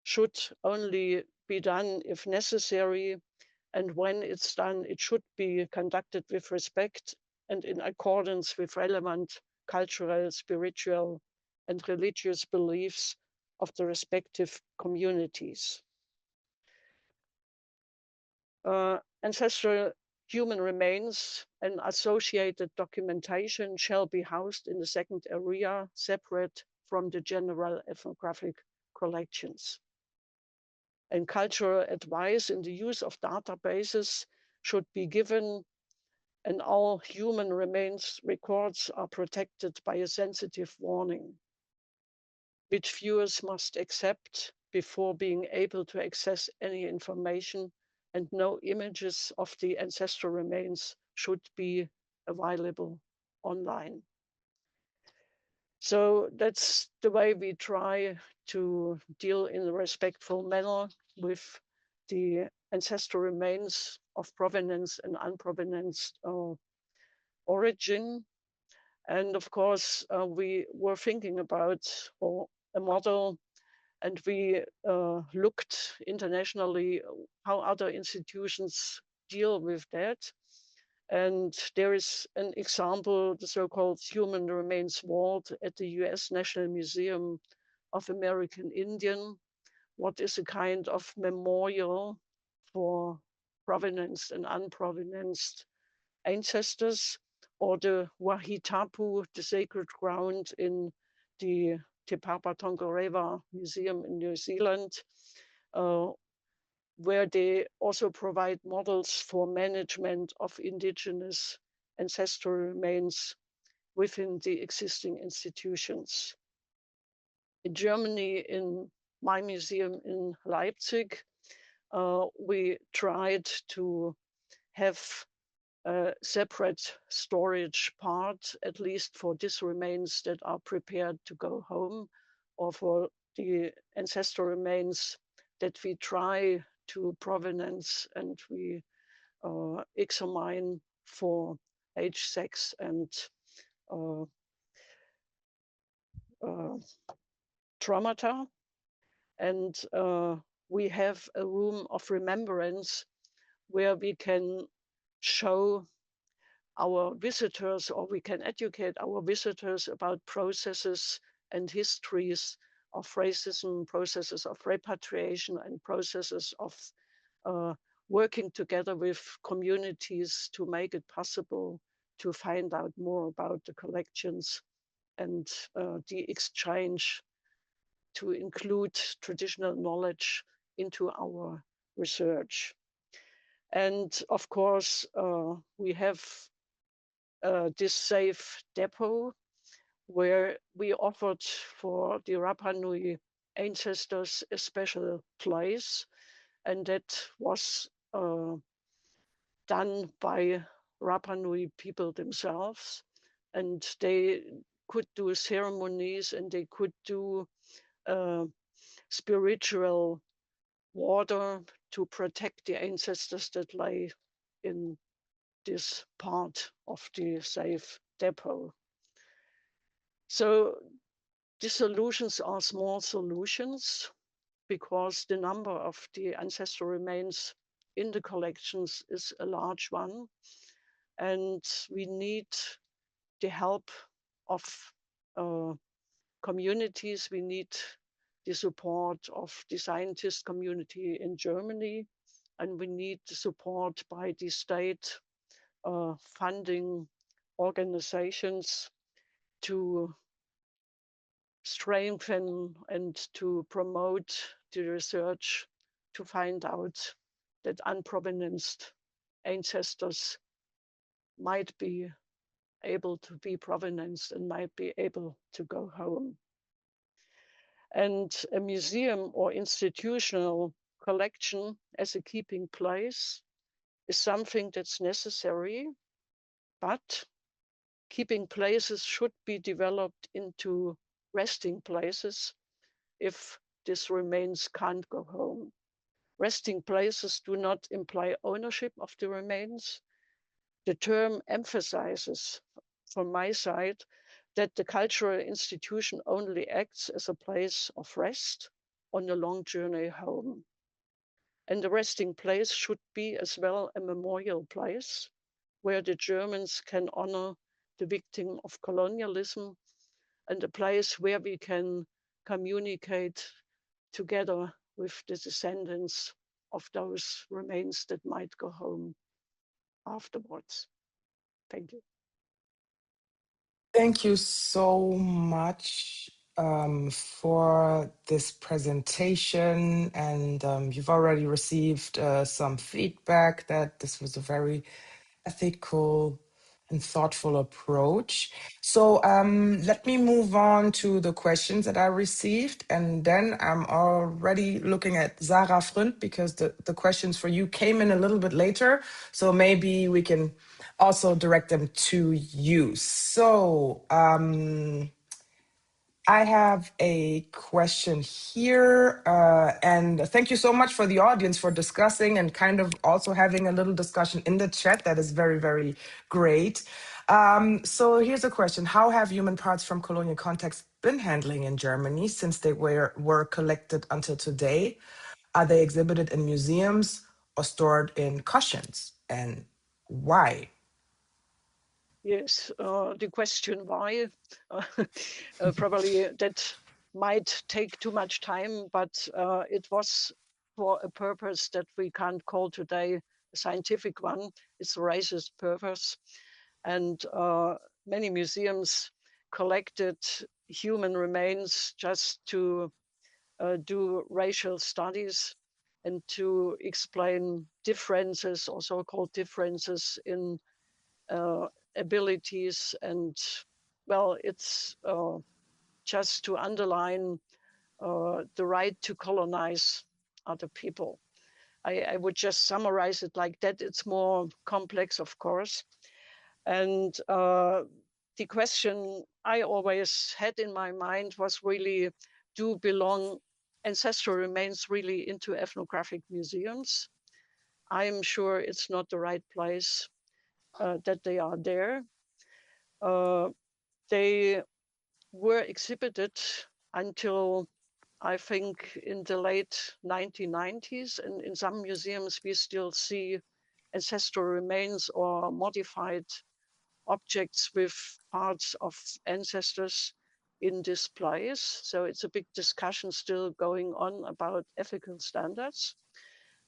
should only be done if necessary. And when it's done, it should be conducted with respect and in accordance with relevant cultural, spiritual, and religious beliefs of the respective communities. Ancestral human remains and associated documentation shall be housed in the second area, separate from the general ethnographic collections. And cultural advice in the use of databases should be given, and all human remains records are protected by a sensitive warning, which viewers must accept before being able to access any information, and no images of the ancestral remains should be available online. So that's the way we try to deal in a respectful manner with the ancestral remains of provenance and unprovenance origin. And of course, we were thinking about a model, and we looked internationally how other institutions deal with that. And there is an example, the so-called Human Remains Vault at the US National Museum of American Indian, what is a kind of memorial for provenance and unprovenanced ancestors, or the Wahitapu, the sacred ground in the Te Papa Tongarewa Museum in New Zealand, where they also provide models for management of indigenous ancestral remains within the existing institutions. In Germany, in my museum in Leipzig, we tried to have a separate storage part, at least for these remains that are prepared to go home, or for the ancestral remains that we try to provenance and we examine for age, sex, and traumata. And we have a room of remembrance where we can show our visitors, or we can educate our visitors about processes and histories of racism, processes of repatriation, and processes of working together with communities to make it possible to find out more about the collections and the exchange to include traditional knowledge into our research. And of course, we have this safe depot where we offered for the Rapa Nui ancestors a special place, and that was done by Rapa Nui people themselves, and they could do ceremonies and they could do spiritual water to protect the ancestors that lay in this part of the safe depot. So the solutions are small solutions because the number of the ancestral remains in the collections is a large one, and we need the help of communities. We need the support of the scientist community in Germany, and we need support by the state funding organizations to strengthen and to promote the research to find out that unprovenanced ancestors might be able to be provenanced and might be able to go home. And a museum or institutional collection as a keeping place is something that's necessary, but keeping places should be developed into resting places if these remains can't go home. Resting places do not imply ownership of the remains. The term emphasizes, from my side, that the cultural institution only acts as a place of rest on the long journey home. And the resting place should be as well a memorial place where the Germans can honor the victim of colonialism, and a place where we can communicate together with the descendants of those remains that might go home afterwards. Thank you. Thank you so much for this presentation. And you've already received some feedback that this was a very ethical and thoughtful approach. So let me move on to the questions that I received. And then I'm already looking at Sarah Fründt because the questions for you came in a little bit later. So maybe we can also direct them to you. So I have a question here, and thank you so much for the audience for discussing and kind of also having a little discussion in the chat. That is very, very great. So here's a question. How have human parts from colonial contexts been handling in Germany since they were collected until today? Are they exhibited in museums or stored in cushions? And why? Yes, the question why, probably that might take too much time, but it was for a purpose that we can't call today a scientific one. It's a racist purpose. And many museums collected human remains just to do racial studies and to explain differences or so-called differences in abilities. And well, it's just to underline the right to colonize other people. I would just summarize it like that. It's more complex, of course. And the question I always had in my mind was really, do belong ancestral remains really into ethnographic museums? I'm sure it's not the right place that they are there. They were exhibited until I think in the late 1990s, and in some museums we still see ancestral remains or modified objects with parts of ancestors in displays. So it's a big discussion still going on about ethical standards,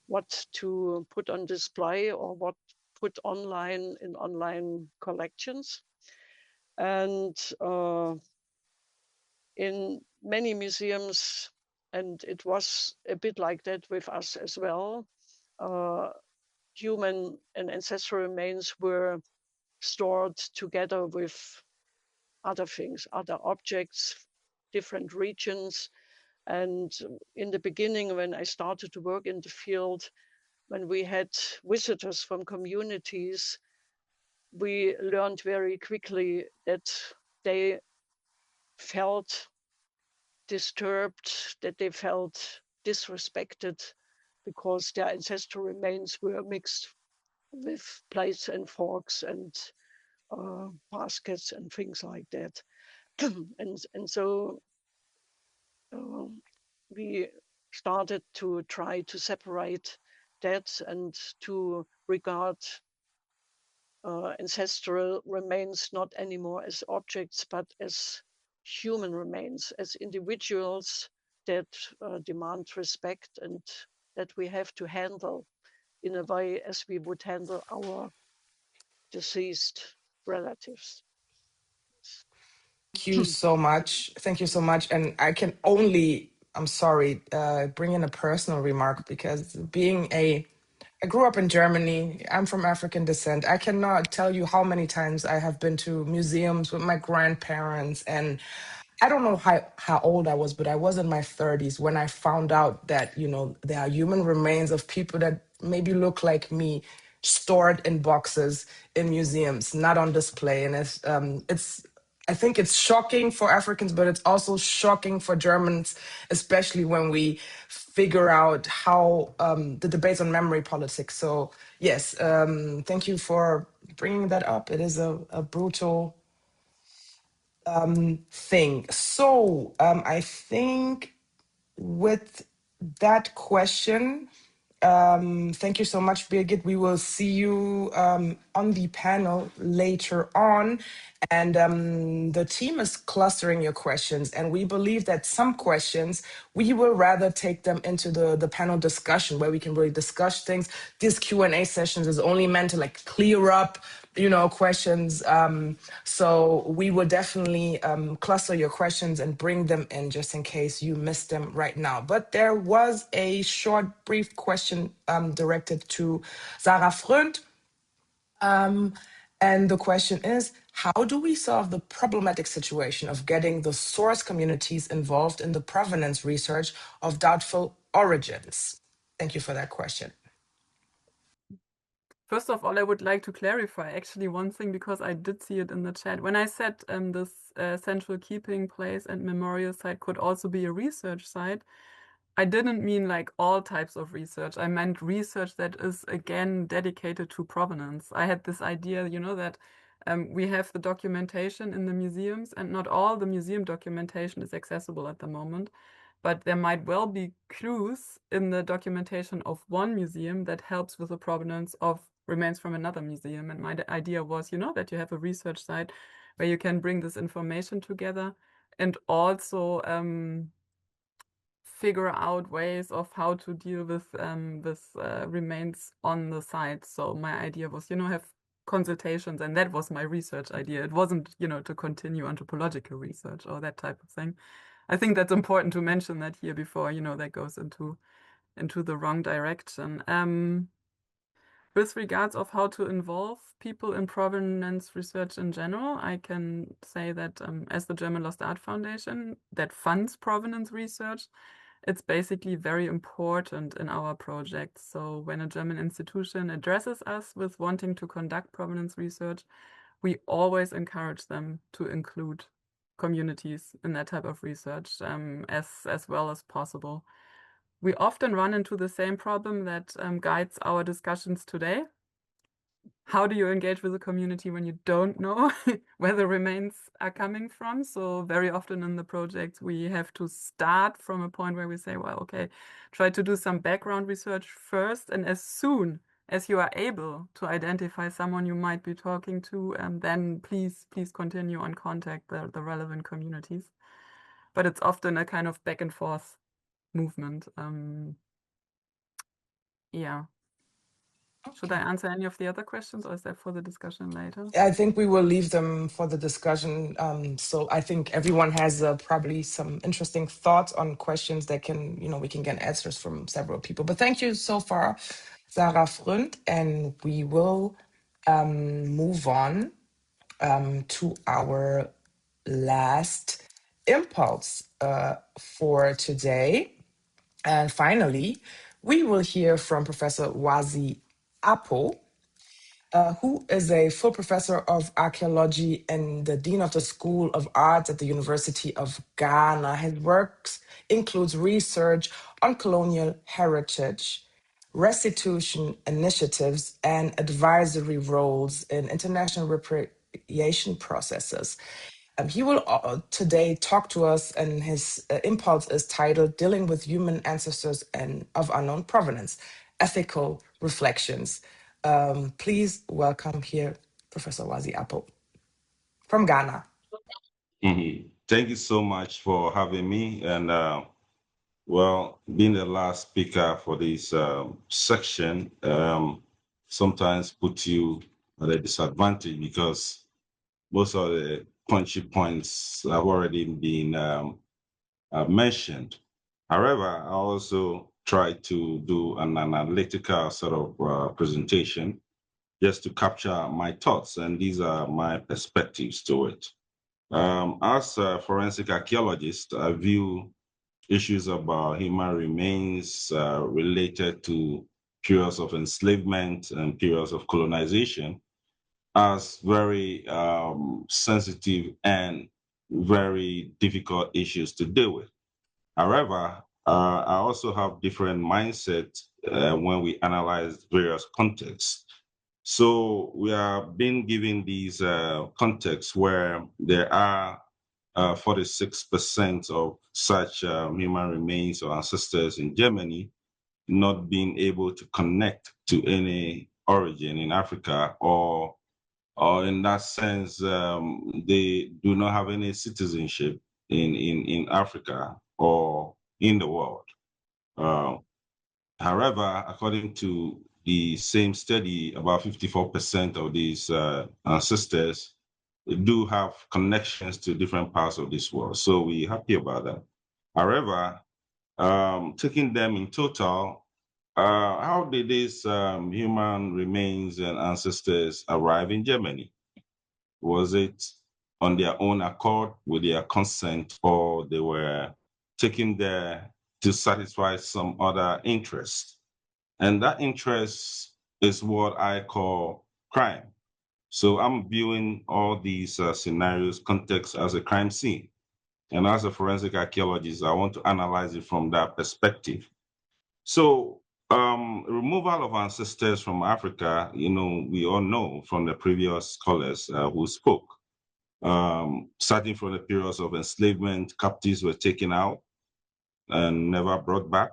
what to put on display or what put online in online collections. And in many museums, and it was a bit like that with us as well, human and ancestral remains were stored together with other things, other objects, different regions. And in the beginning, when I started to work in the field, when we had visitors from communities, we learned very quickly that they felt disturbed, that they felt disrespected because their ancestral remains were mixed with plates and forks and baskets and things like that. and so we started to try to separate that and to regard ancestral remains not anymore as objects, but as human remains, as individuals that demand respect and that we have to handle in a way as we would handle our deceased relatives. Thank you so much. Thank you so much. And I can only, I'm sorry, bring in a personal remark because I grew up in Germany. I'm from African descent. I cannot tell you how many times I have been to museums with my grandparents. And I don't know how old I was, but I was in my 30s when I found out that, there are human remains of people that maybe look like me stored in boxes in museums, not on display. And I think it's shocking for Africans, but it's also shocking for Germans, especially when we figure out how the debates on memory politics. So yes, thank you for bringing that up. It is a brutal thing. So I think with that question, thank you so much, Birgit. We will see you on the panel later on. And the team is clustering your questions. And we believe that some questions, we will rather take them into the panel discussion where we can really discuss things. This Q&A sessions is only meant to clear up questions. So we will definitely cluster your questions and bring them in just in case you missed them right now. But there was a short, brief question directed to Sarah Fründt. And the question is, how do we solve the problematic situation of getting the source communities involved in the provenance research of doubtful origins? Thank you for that question. First of all, I would like to clarify actually one thing, because I did see it in the chat. When I said this central keeping place and memorial site could also be a research site, I didn't mean all types of research. I meant research that is, again, dedicated to provenance. I had this idea, that we have the documentation in the museums, and not all the museum documentation is accessible at the moment. But there might well be clues in the documentation of one museum that helps with the provenance of remains from another museum. And my idea was, that you have a research site where you can bring this information together and also figure out ways of how to deal with remains on the site. So my idea was, have consultations, and that was my research idea. It wasn't, to continue anthropological research or that type of thing. I think that's important to mention that here before, that goes into the wrong direction. With regards of how to involve people in provenance research in general, I can say that as the German Lost Art Foundation that funds provenance research, it's basically very important in our project. So when a German institution addresses us with wanting to conduct provenance research, we always encourage them to include communities in that type of research as well as possible. We often run into the same problem that guides our discussions today. How do you engage with the community when you don't know where the remains are coming from? So very often in the projects, we have to start from a point where we say, well, okay, try to do some background research first. And as soon as you are able to identify someone you might be talking to, then please continue and contact the relevant communities. But it's often a kind of back and forth movement. Yeah. Should I answer any of the other questions, or is that for the discussion later? I think we will leave them for the discussion. So I think everyone has probably some interesting thoughts on questions that can, we can get answers from several people. But thank you so far, Sarah Fründt, and we will move on to our last impulse for today. And finally, we will hear from Professor Wazi Apoh, who is a full professor of archaeology and the dean of the School of Arts at the University of Ghana. His works includes research on colonial heritage, restitution initiatives, and advisory roles in international repatriation processes. He will today talk to us, and his impulse is titled Dealing with Human Ancestors and of Unknown Provenance, Ethical Reflections. Please welcome here Professor Wazi Apoh from Ghana. Thank you so much for having me. And Well, being the last speaker for this section sometimes puts you at a disadvantage because most of the punchy points have already been mentioned. However, I also try to do an analytical sort of presentation just to capture my thoughts, and these are my perspectives to it. As a forensic archaeologist, I view issues about human remains related to periods of enslavement and periods of colonization as very sensitive and very difficult issues to deal with. However, I also have different mindsets when we analyze various contexts. So we are being given these contexts where there are 46% of such human remains or ancestors in Germany not being able to connect to any origin in Africa, or in that sense, they do not have any citizenship in Africa or in the world. Uh, However, according to the same study, about 54% of these ancestors do have connections to different parts of this world. So we're happy about that. However, taking them in total, how did these human remains and ancestors arrive in Germany? Was it on their own accord with their consent, or they were taken there to satisfy some other interest? And that interest is what I call crime. So I'm viewing all these scenarios, context as a crime scene. And as a forensic archaeologist, I want to analyze it from that perspective. So removal of ancestors from Africa, we all know from the previous scholars who spoke, starting from the periods of enslavement, captives were taken out and never brought back.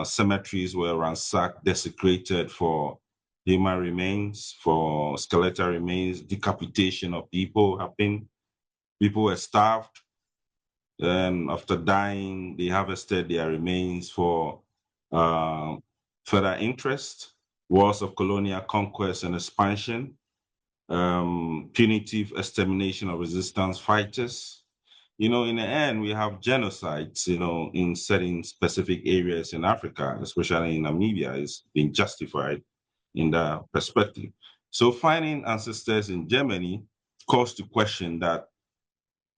Cemeteries were ransacked, desecrated for human remains, for skeletal remains. Decapitation of people happened. People were starved. And after dying, they harvested their remains for further interest. Wars of colonial conquest and expansion. Punitive extermination of resistance fighters. In the end, we have genocides, in certain specific areas in Africa, especially in Namibia, is being justified in that perspective. So finding ancestors in Germany calls to question that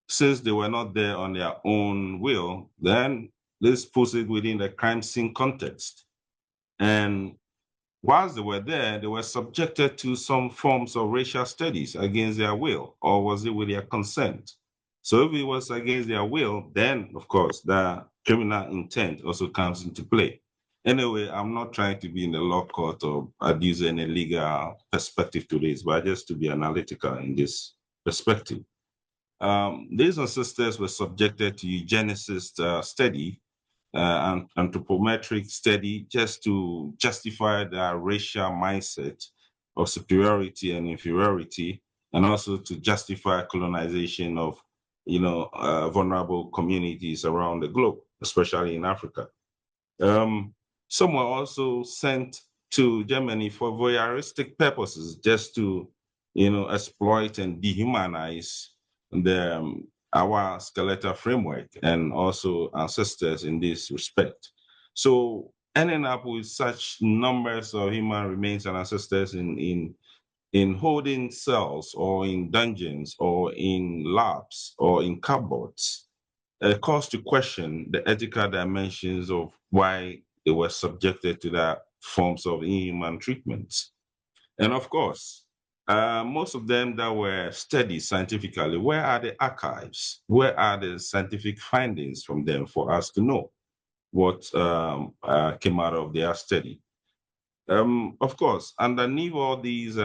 since they were not there on their own will, then this puts it within the crime scene context. And whilst they were there, they were subjected to some forms of racial studies against their will, or was it with their consent? So if it was against their will, then of course the criminal intent also comes into play. Anyway, I'm not trying to be in the law court or abuse any legal perspective to this, but just to be analytical in this perspective. These ancestors were subjected to eugenicist study and anthropometric study just to justify their racial mindset of superiority and inferiority, and also to justify colonization of vulnerable communities around the globe, especially in Africa. Some were also sent to Germany for voyeuristic purposes, just to exploit and dehumanize our skeletal framework and also ancestors in this respect. So ending up with such numbers of human remains and ancestors in holding cells or in dungeons or in labs or in cupboards calls to question the ethical dimensions of why they were subjected to that forms of inhuman treatments. And of course, most of them that were studied scientifically, where are the archives? Where are the scientific findings from them for us to know what came out of their study? Of course, underneath all these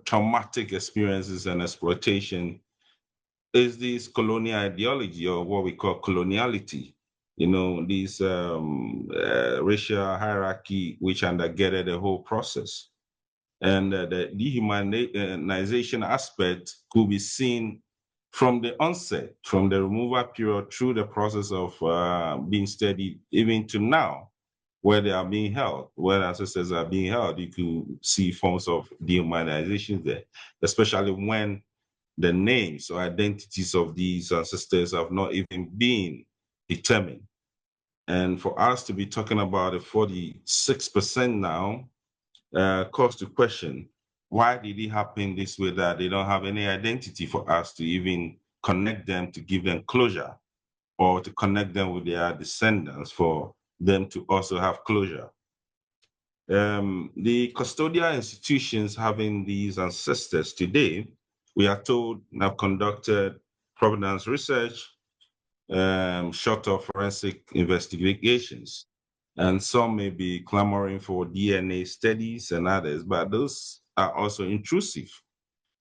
traumatic experiences and exploitation is this colonial ideology, or what we call coloniality. This racial hierarchy which undergirded the whole process. And the dehumanization aspect could be seen from the onset, from the removal period through the process of being studied, even to now, where they are being held, where ancestors are being held, you can see forms of dehumanization there, especially when the names or identities of these ancestors have not even been determined. And for us to be talking about the 46% now, calls to question, why did it happen this way, that they don't have any identity for us to even connect them, to give them closure, or to connect them with their descendants for them to also have closure. The custodial institutions having these ancestors today, we are told, have conducted provenance research, short of forensic investigations. And some may be clamoring for DNA studies and others, but those are also intrusive.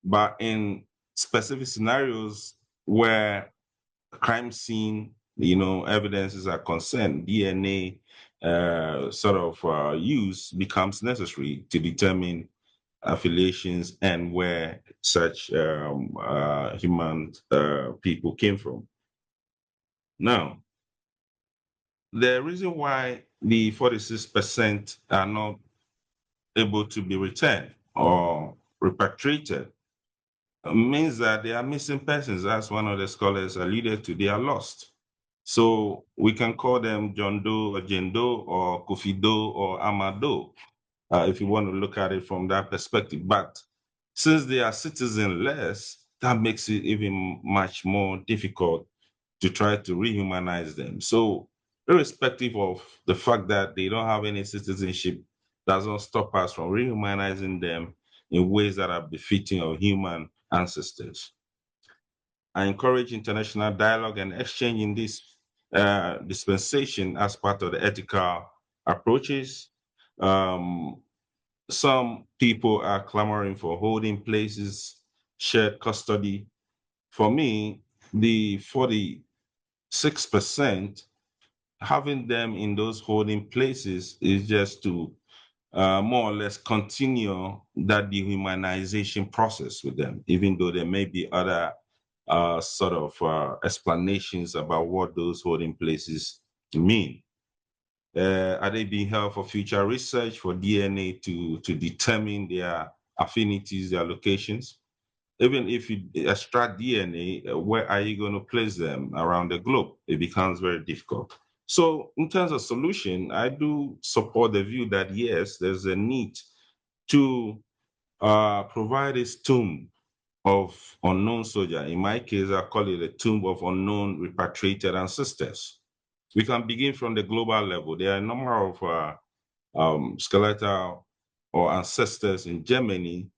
But in specific scenarios where crime scene, evidences are concerned, DNA use becomes necessary to determine affiliations and where such human people came from. Now, the reason why the 46% are not able to be returned or repatriated means that they are missing persons. As one of the scholars alluded to, they are lost. So we can call them John Doe or Jane Doe or Kofi Doe or Amado, if you want to look at it from that perspective. But since they are citizenless, that makes it even much more difficult to try to rehumanize them. So irrespective of the fact that they don't have any citizenship, doesn't stop us from rehumanizing them in ways that are befitting of human ancestors. I encourage international dialogue and exchange in this dispensation as part of the ethical approaches. Some people are clamoring for holding places, shared custody. For me, the 46%, having them in those holding places is just to more or less continue that dehumanization process with them, even though there may be other explanations about what those holding places mean. Are they being held for future research, for DNA to determine their affinities, their locations? Even if you extract DNA, where are you going to place them around the globe? It becomes very difficult. So in terms of solution, I do support the view that yes, there's a need to provide this tomb of unknown soldier. In my case, I call it a tomb of unknown repatriated ancestors. We can begin from the global level. There are a number of skeletal or ancestors in Germany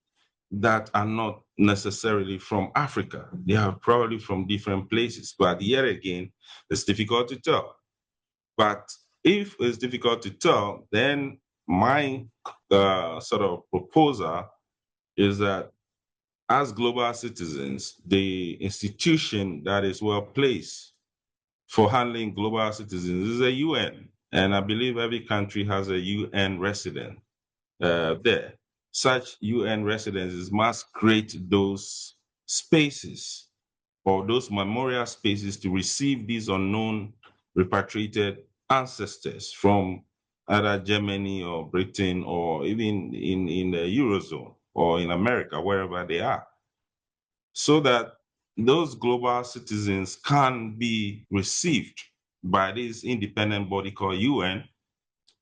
that are not necessarily from Africa. They are probably from different places, but yet again, it's difficult to tell. But if it's difficult to tell, then my proposal is that as global citizens, the institution that is well placed for handling global citizens is the UN. And I believe every country has a UN resident there. Such UN residences must create those spaces or those memorial spaces to receive these unknown repatriated ancestors from either Germany or Britain or even in the Eurozone or in America, wherever they are, so that those global citizens can be received by this independent body called UN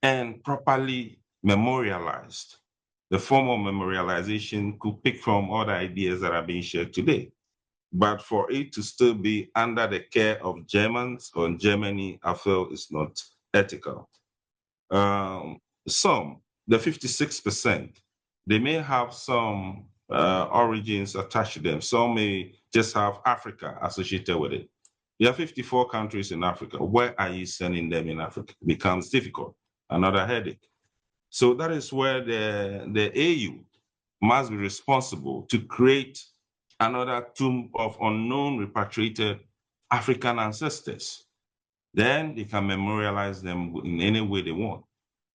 and properly memorialized. The form of memorialization could pick from other ideas that are being shared today. But for it to still be under the care of Germans or Germany, I feel is not ethical. The 56%, they may have some origins attached to them. Some may just have Africa associated with it. There are 54 countries in Africa. Where are you sending them in Africa? It becomes difficult, another headache. So that is where the AU must be responsible to create another tomb of unknown repatriated African ancestors. Then they can memorialize them in any way they want.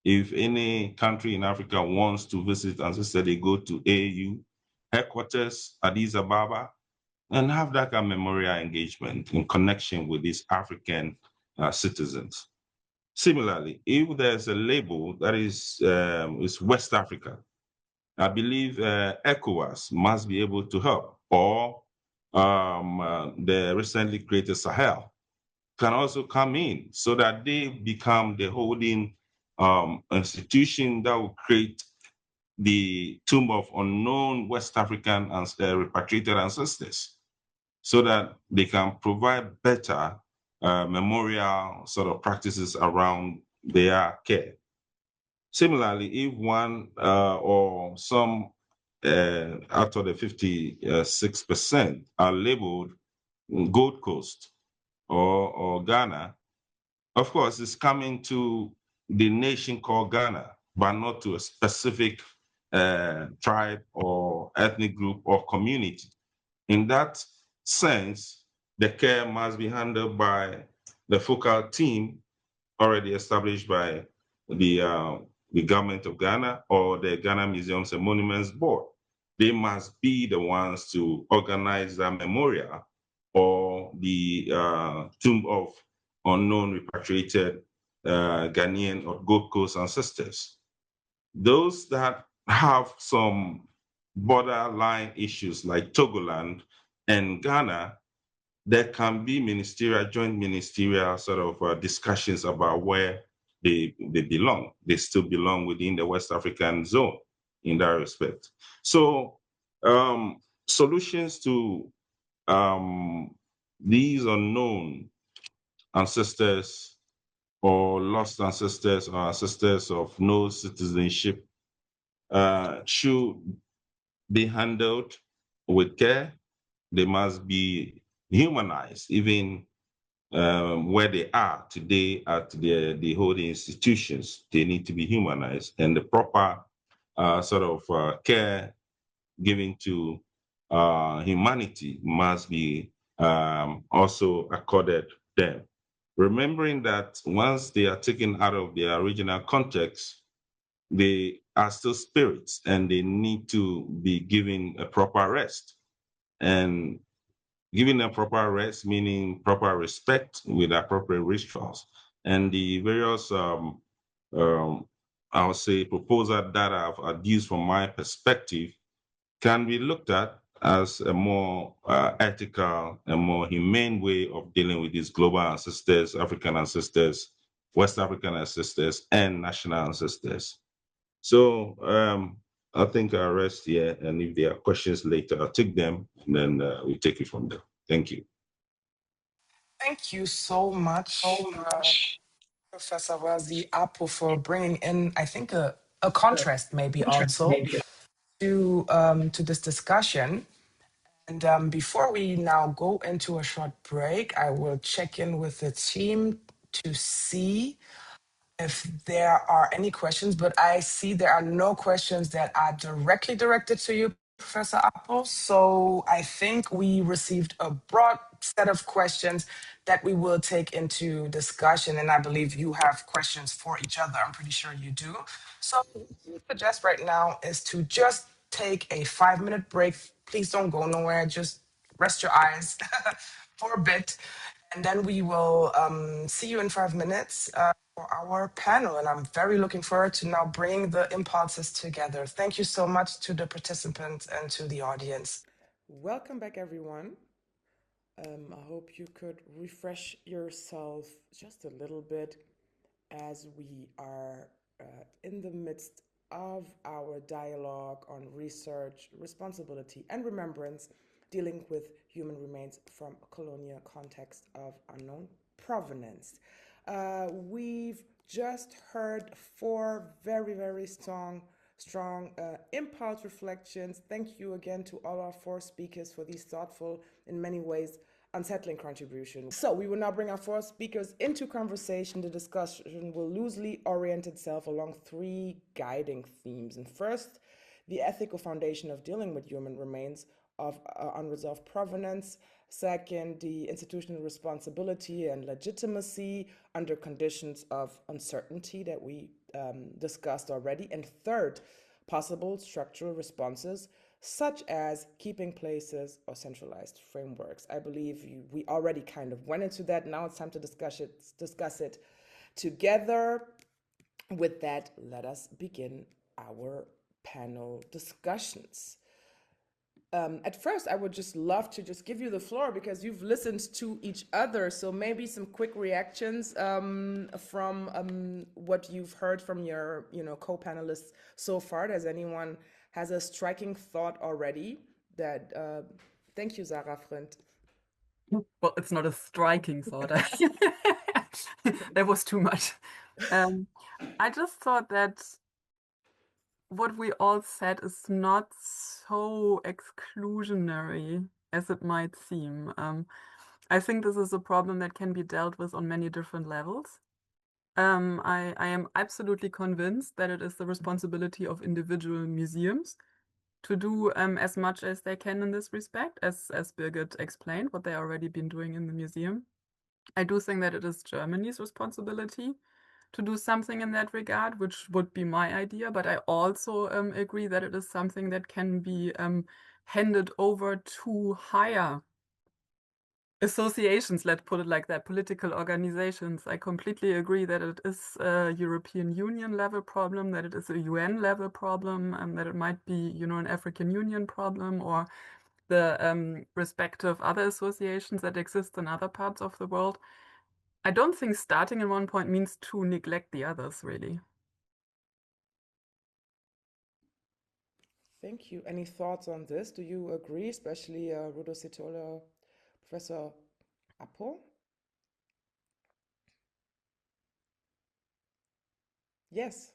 If any country in Africa wants to visit ancestors, they go to AU headquarters, Addis Ababa, and have that kind of memorial engagement in connection with these African citizens. Similarly, if there's a label that is West Africa, I believe ECOWAS must be able to help, or the recently created Sahel can also come in so that they become the holding institution that will create the tomb of unknown West African repatriated ancestors, so that they can provide better memorial sort of practices around their care. Similarly, if one or some out of the 56% are labeled Gold Coast or Ghana, of course, it's coming to the nation called Ghana, but not to a specific tribe or ethnic group or community. In that sense, the care must be handled by the focal team already established by the government of Ghana or the Ghana Museums and Monuments Board. They must be the ones to organize that memorial or the tomb of unknown repatriated Ghanaian or Gold Coast ancestors. Those that have some borderline issues like Togoland and Ghana, there can be joint ministerial sort of discussions about where they belong. They still belong within the West African zone in that respect. So solutions to these unknown ancestors or lost ancestors or ancestors of no citizenship should be handled with care. They must be humanized, even where they are today at the holding institutions. They need to be humanized, and the proper sort of care given to humanity must be also accorded them. Remembering that once they are taken out of their original context, they are still spirits and they need to be given a proper rest. And giving a proper rest, meaning proper respect with appropriate rituals. And the various, I would say, proposals that I've adduced from my perspective can be looked at as a more ethical and more humane way of dealing with these global ancestors, African ancestors, West African ancestors, and national ancestors. So I think I'll rest here, and if there are questions later, I'll take them, and then we take it from there. Thank you. Thank you so much, Professor Wazi Apoh, for bringing in, I think, a contrast maybe also to this discussion. And before we now go into a short break, I will check in with the team to see if there are any questions, but I see there are no questions that are directly directed to you, Professor Apoh. So I think we received a broad set of questions that we will take into discussion. And I believe you have questions for each other. I'm pretty sure you do. So what I suggest right now is to just take a 5-minute break. Please don't go nowhere. Just rest your eyes for a bit. And then we will see you in 5 minutes for our panel. And I'm very looking forward to now bring the impulses together. Thank you so much to the participants and to the audience. Welcome back, everyone. I hope you could refresh yourself just a little bit as we are in the midst of our dialogue on research, responsibility, and remembrance, dealing with human remains from a colonial context of unknown provenance. We've just heard 4 very, very strong impulse reflections. Thank you again to all our 4 speakers for these thoughtful, in many ways, unsettling contributions. So we will now bring our 4 speakers into conversation. The discussion will loosely orient itself along 3 guiding themes. And first, the ethical foundation of dealing with human remains of unresolved provenance. Second, the institutional responsibility and legitimacy under conditions of uncertainty that we discussed already. And third, possible structural responses such as keeping places or centralized frameworks. I believe we already kind of went into that. Now it's time to discuss it together. With that, let us begin our panel discussions. At first, I would just love to just give you the floor because you've listened to each other. So maybe some quick reactions from what you've heard from your, co-panelists so far. Does anyone has a striking thought already? That thank you, Sarah Fründt. Well, it's not a striking thought. That was too much. I just thought that what we all said is not so exclusionary as it might seem. I think this is a problem that can be dealt with on many different levels. I am absolutely convinced that it is the responsibility of individual museums to do as much as they can in this respect, as Birgit explained, what they already been doing in the museum. I do think that it is Germany's responsibility to do something in that regard, which would be my idea. But I also agree that it is something that can be handed over to higher associations, let's put it like that, political organizations. I completely agree that it is a European Union level problem, that it is a UN level problem, and that it might be, an African Union problem or the respective other associations that exist in other parts of the world. I don't think starting at one point means to neglect the others, really. Thank you. Any thoughts on this? Do you agree, especially Rudo Sithole, Professor Apoh? Yes.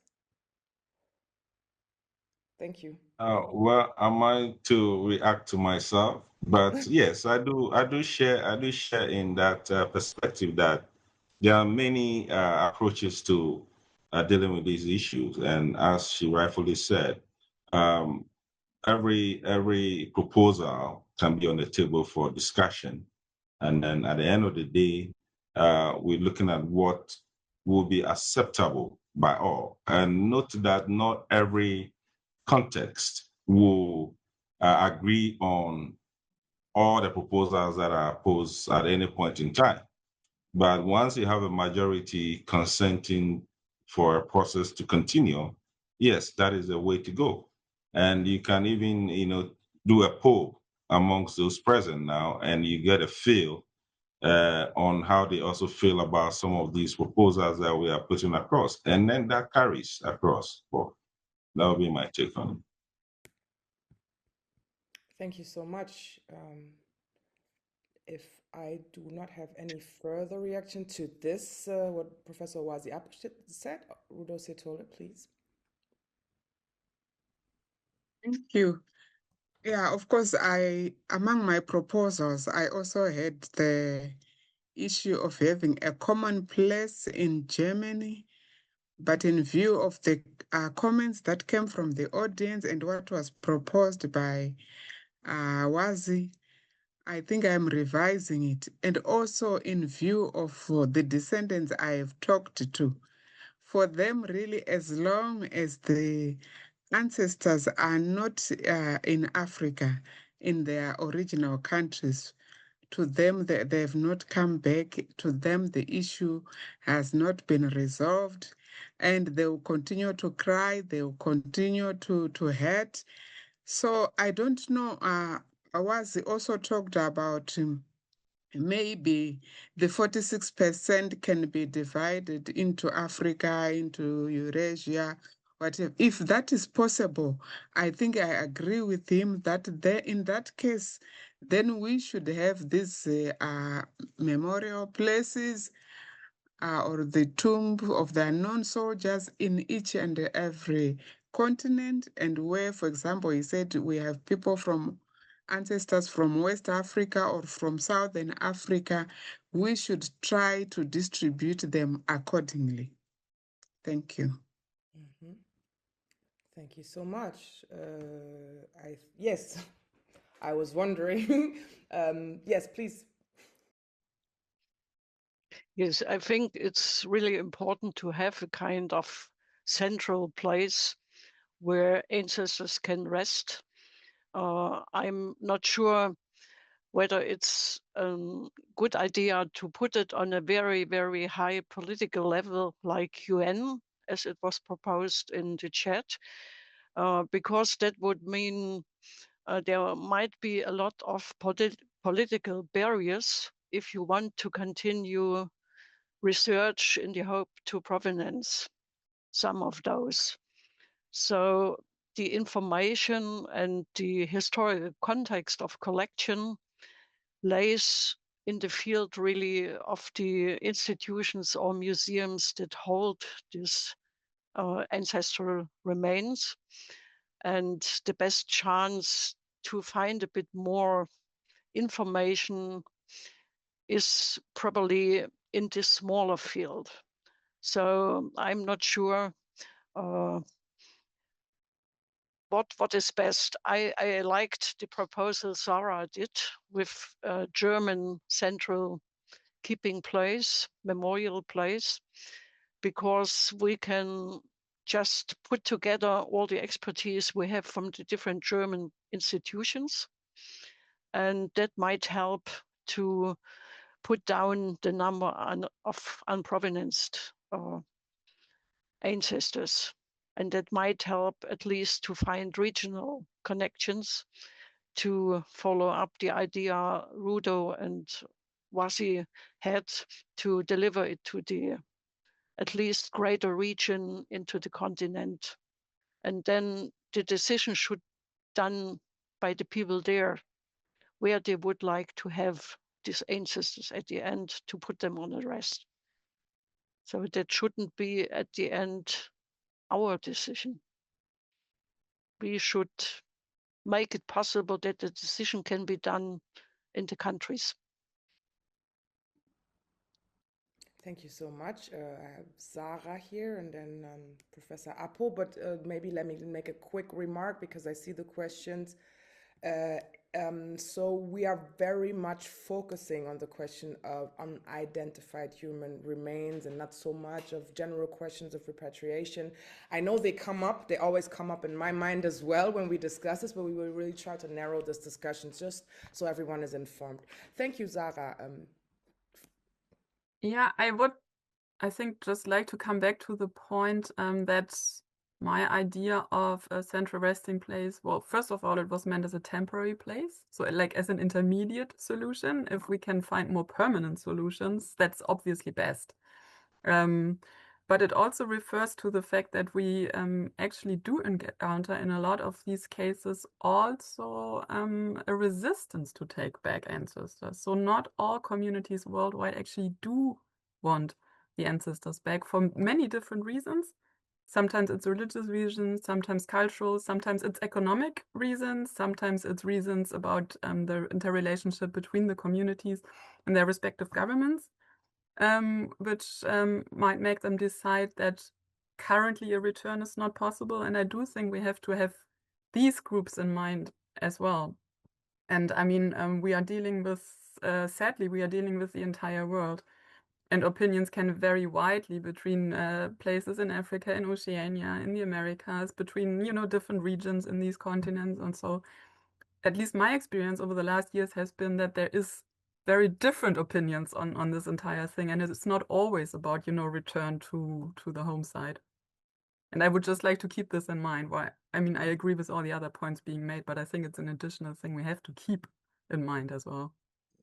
Thank you. Well, I might to react to myself, but yes, I do share in that perspective that there are many approaches to dealing with these issues, and as she rightfully said, um, every proposal can be on the table for discussion, and then at the end of the day, we're looking at what will be acceptable by all, and note that not every context will agree on all the proposals that are posed at any point in time. But once you have a majority consenting for a process to continue, yes, that is the way to go. And you can even, do a poll amongst those present now, and you get a feel on how they also feel about some of these proposals that we are putting across. And then that carries across. Well, that would be my take on it. Thank you so much. If I do not have any further reaction to this, what Professor Wazi Apoh said, Rudo Sithole, please. Thank you. Yeah, of course, among my proposals, I also had the issue of having a common place in Germany, but in view of the comments that came from the audience and what was proposed by Wazi, I think I'm revising it. And also in view of the descendants I have talked to, for them really, as long as the ancestors are not in Africa, in their original countries, to them, they have not come back. To them, the issue has not been resolved, and they will continue to cry. They will continue to hurt. So I don't know. Awazi also talked about maybe the 46% can be divided into Africa, into Eurasia, whatever. If that is possible, I think I agree with him that there, in that case, then we should have these memorial places or the tomb of the unknown soldiers in each and every continent, and where, for example, he said we have people from ancestors from West Africa or from Southern Africa, we should try to distribute them accordingly. Thank you. Mm-hmm. Thank you so much. Yes, I was wondering. Yes, please. Yes, I think it's really important to have a kind of central place where ancestors can rest, I'm not sure whether it's a good idea to put it on a very, very high political level like UN, as it was proposed in the chat, because that would mean there might be a lot of political barriers if you want to continue research in the hope to provenance some of those. So the information and the historical context of collection lays in the field really of the institutions or museums that hold these ancestral remains. And the best chance to find a bit more information is probably in this smaller field. So I'm not sure what is best. I liked the proposal Sarah did with a German central keeping place, memorial place, because we can just put together all the expertise we have from the different German institutions. And that might help to put down the number of unprovenanced ancestors. And that might help at least to find regional connections to follow up the idea Rudo and Wazi had to deliver it to the at least greater region into the continent. And then the decision should be done by the people there, where they would like to have these ancestors at the end to put them on a rest. So that shouldn't be at the end our decision. We should make it possible that the decision can be done in the countries. Thank you so much. I have Sarah here and then Professor Apoh, but maybe let me make a quick remark because I see the questions. So we are very much focusing on the question of unidentified human remains and not so much of general questions of repatriation. I know they always come up in my mind as well when we discuss this, but we will really try to narrow this discussion just so everyone is informed. Thank you, Sarah. Yeah, I think, just like to come back to the point that my idea of a central resting place, well, first of all, it was meant as a temporary place. So like as an intermediate solution, if we can find more permanent solutions, that's obviously best. But it also refers to the fact that we actually do encounter in a lot of these cases also a resistance to take back ancestors. So not all communities worldwide actually do want the ancestors back for many different reasons. Sometimes it's religious reasons, sometimes cultural, sometimes it's economic reasons, sometimes it's reasons about the interrelationship between the communities and their respective governments. Which might make them decide that currently a return is not possible. And I do think we have to have these groups in mind as well. And I mean, we are dealing with, sadly, we are dealing with the entire world. And opinions can vary widely between places in Africa, in Oceania, in the Americas, between, different regions in these continents. And so at least my experience over the last years has been that there is very different opinions on this entire thing, and it's not always about return to the home side. And I would just like to keep this in mind. I agree with all the other points being made, but I think it's an additional thing we have to keep in mind as well.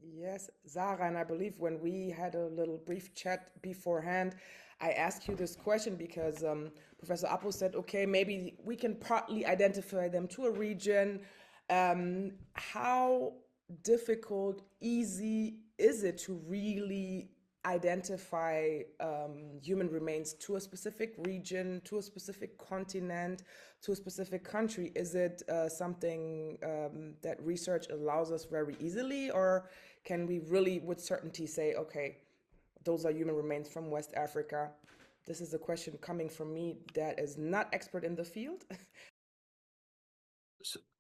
Yes, Sarah, and I believe when we had a little brief chat beforehand, I asked you this question because Professor Apoh said, okay, maybe we can partly identify them to a region. How difficult, easy is it to really identify human remains to a specific region, to a specific continent, to a specific country? Is it something that research allows us very easily, or can we really with certainty say, okay, those are human remains from West Africa? This is a question coming from me that is not expert in the field.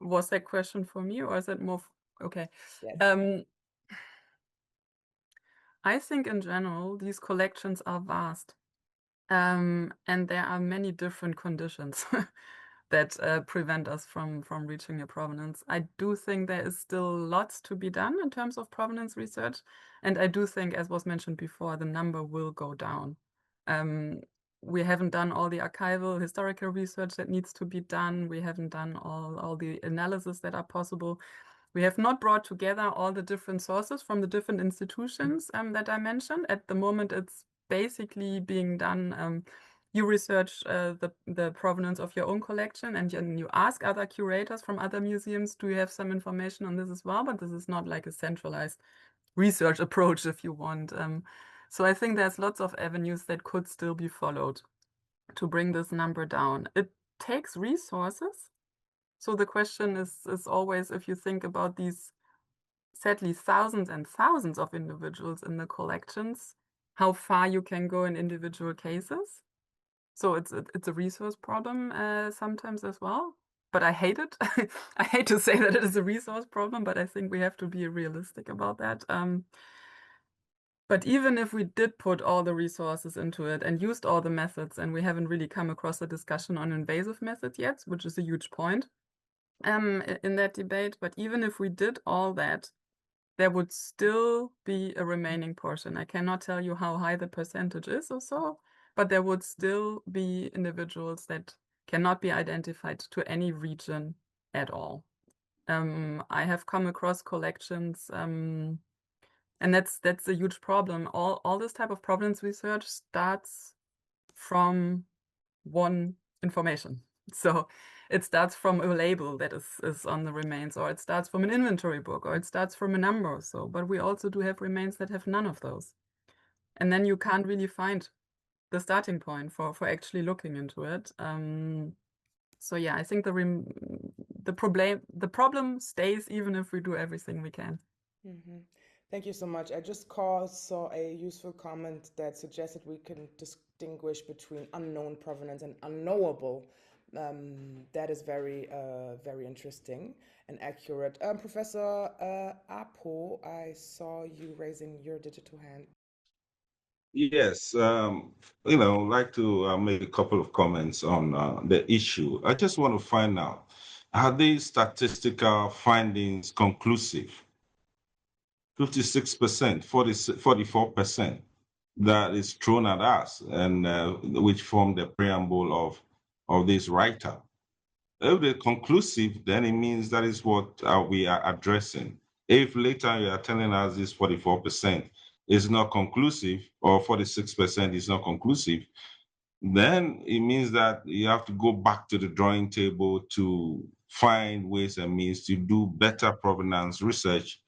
Was that question for me, or is it more? Okay. Yes. I think in general, these collections are vast. And there are many different conditions that prevent us from reaching a provenance. I do think there is still lots to be done in terms of provenance research. And I do think, as was mentioned before, the number will go down. We haven't done all the archival historical research that needs to be done. We haven't done all the analysis that are possible. We have not brought together all the different sources from the different institutions that I mentioned. At the moment, it's basically being done. You research the provenance of your own collection, and you ask other curators from other museums, do you have some information on this as well? But this is not like a centralized research approach, if you want. So I think there's lots of avenues that could still be followed to bring this number down. It takes resources. So the question is always, if you think about these, sadly, thousands and thousands of individuals in the collections, how far you can go in individual cases. So it's a resource problem sometimes as well. But I hate it. I hate to say that it is a resource problem, but I think we have to be realistic about that. But even if we did put all the resources into it and used all the methods, and we haven't really come across a discussion on invasive methods yet, which is a huge point in that debate, but even if we did all that, there would still be a remaining portion. I cannot tell you how high the percentage is or so, but there would still be individuals that cannot be identified to any region at all. I have come across collections, and that's a huge problem. All this type of provenance research starts from one information. So it starts from a label that is on the remains, or it starts from an inventory book, or it starts from a number or so. But we also do have remains that have none of those. And then you can't really find the starting point for actually looking into it. So yeah, I think the problem stays even if we do everything we can. Mm-hmm. Thank you so much. I just saw a useful comment that suggested we can distinguish between unknown provenance and unknowable. That is very, very interesting and accurate. Professor Apoh, I saw you raising your digital hand. Yes, I'd like to make a couple of comments on the issue. I just want to find out, are these statistical findings conclusive? 56%, 44% that is thrown at us, and which form the preamble of this writer. If they're conclusive, then it means that is what we are addressing. If later you are telling us this 44% is not conclusive, or 46% is not conclusive, then it means that you have to go back to the drawing table to find ways and means to do better provenance research.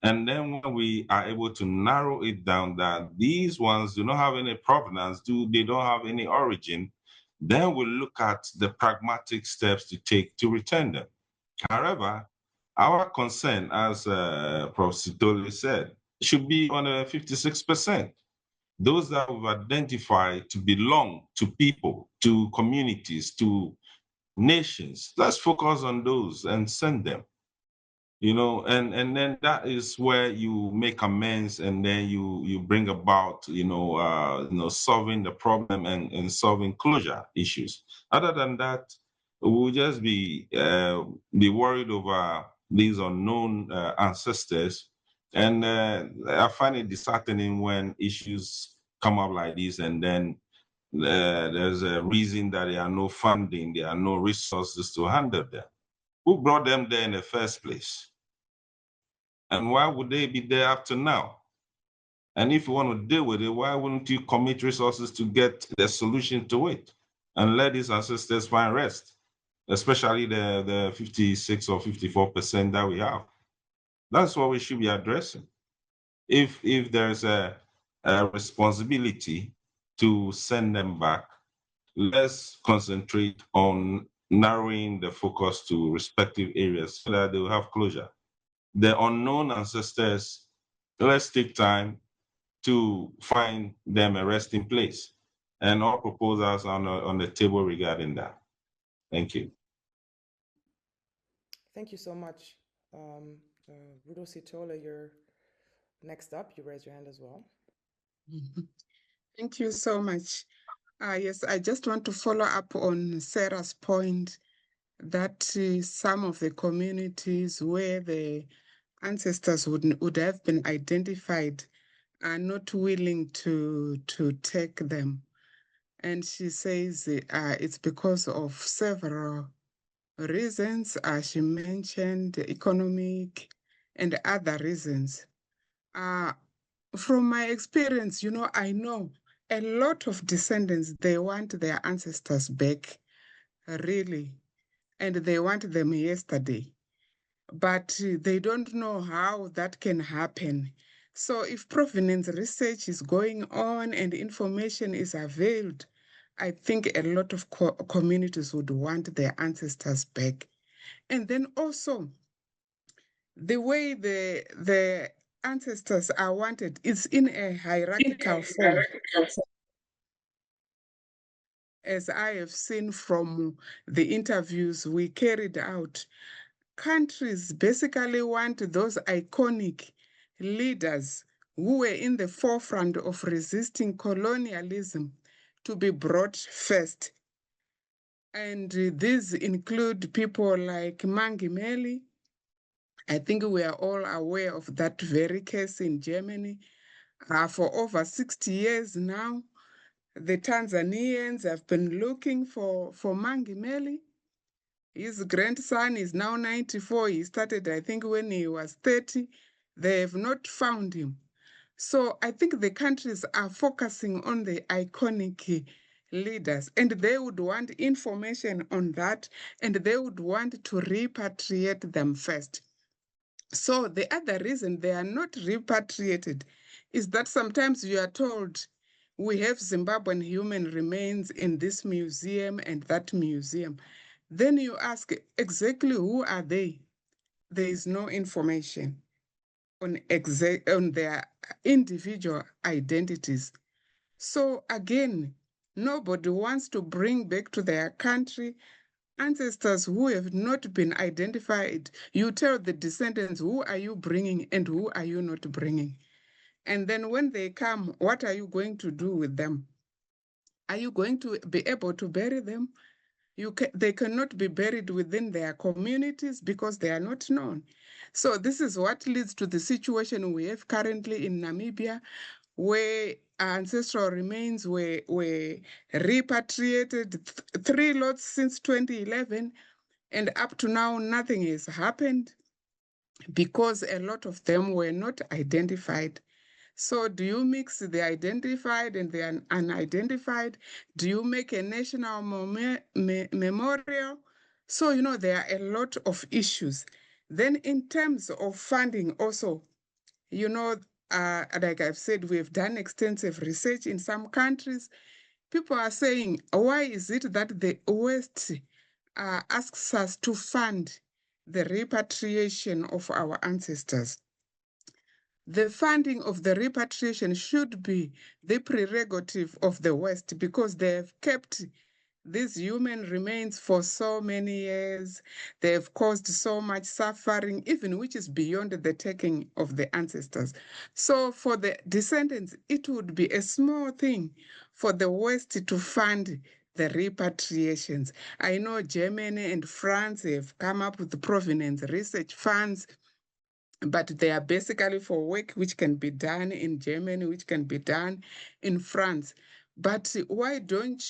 And then when we are able to narrow it down that these ones do not have any provenance, they don't have any origin, then we'll look at the pragmatic steps to take to return them. However, our concern, as Prof. Sithole said, should be on 56%. Those that we've identified to belong to people, to communities, to nations. Let's focus on those and send them. And then that is where you make amends, and then you bring about solving the problem and solving closure issues. Other than that, we'll just be worried over these unknown ancestors, and I find it disheartening when issues come up like this, and then there's a reason that there are no funding, there are no resources to handle them. Who brought them there in the first place? And why would they be there after now? And if you want to deal with it, why wouldn't you commit resources to get the solution to it and let these ancestors find rest, especially the 56 or 54% that we have? That's what we should be addressing. If there's a responsibility to send them back, let's concentrate on narrowing the focus to respective areas so that they will have closure. The unknown ancestors, let's take time to find them a resting place. And all proposals on the table regarding that. Thank you. Thank you so much. Rudo Sithole, you're next up. You raise your hand as well. Thank you so much. Yes, I just want to follow up on Sarah's point that some of the communities where the ancestors would have been identified are not willing to take them. And she says it's because of several reasons. She mentioned economic and other reasons. From my experience, I know a lot of descendants, they want their ancestors back, really, and they want them yesterday. But they don't know how that can happen. So if provenance research is going on and information is availed, I think a lot of communities would want their ancestors back. And then also, the way the ancestors are wanted is in a hierarchical form. As I have seen from the interviews we carried out, countries basically want those iconic leaders who were in the forefront of resisting colonialism to be brought first. And these include people like Mangi Meli. I think we are all aware of that very case in Germany. For over 60 years now, the Tanzanians have been looking for Mangi Meli. His grandson is now 94. He started, I think, when he was 30. They have not found him. So I think the countries are focusing on the iconic leaders, and they would want information on that, and they would want to repatriate them first. So the other reason they are not repatriated is that sometimes you are told we have Zimbabwean human remains in this museum and that museum. Then you ask exactly who are they? There is no information on their individual identities. So again, nobody wants to bring back to their country ancestors who have not been identified. You tell the descendants, who are you bringing and who are you not bringing? And then when they come, what are you going to do with them? Are you going to be able to bury them? They cannot be buried within their communities because they are not known. So this is what leads to the situation we have currently in Namibia, where ancestral remains were repatriated, 3 lots since 2011, and up to now, nothing has happened because a lot of them were not identified. So do you mix the identified and the unidentified? Do you make a national memorial? So, there are a lot of issues. Then in terms of funding also, like I've said, we've done extensive research in some countries. People are saying, why is it that the West asks us to fund the repatriation of our ancestors? The funding of the repatriation should be the prerogative of the West because they have kept these human remains for so many years. They have caused so much suffering, even which is beyond the taking of the ancestors. So for the descendants, it would be a small thing for the West to fund the repatriations. I know Germany and France have come up with the provenance research funds, but they are basically for work which can be done in Germany, which can be done in France. But why don't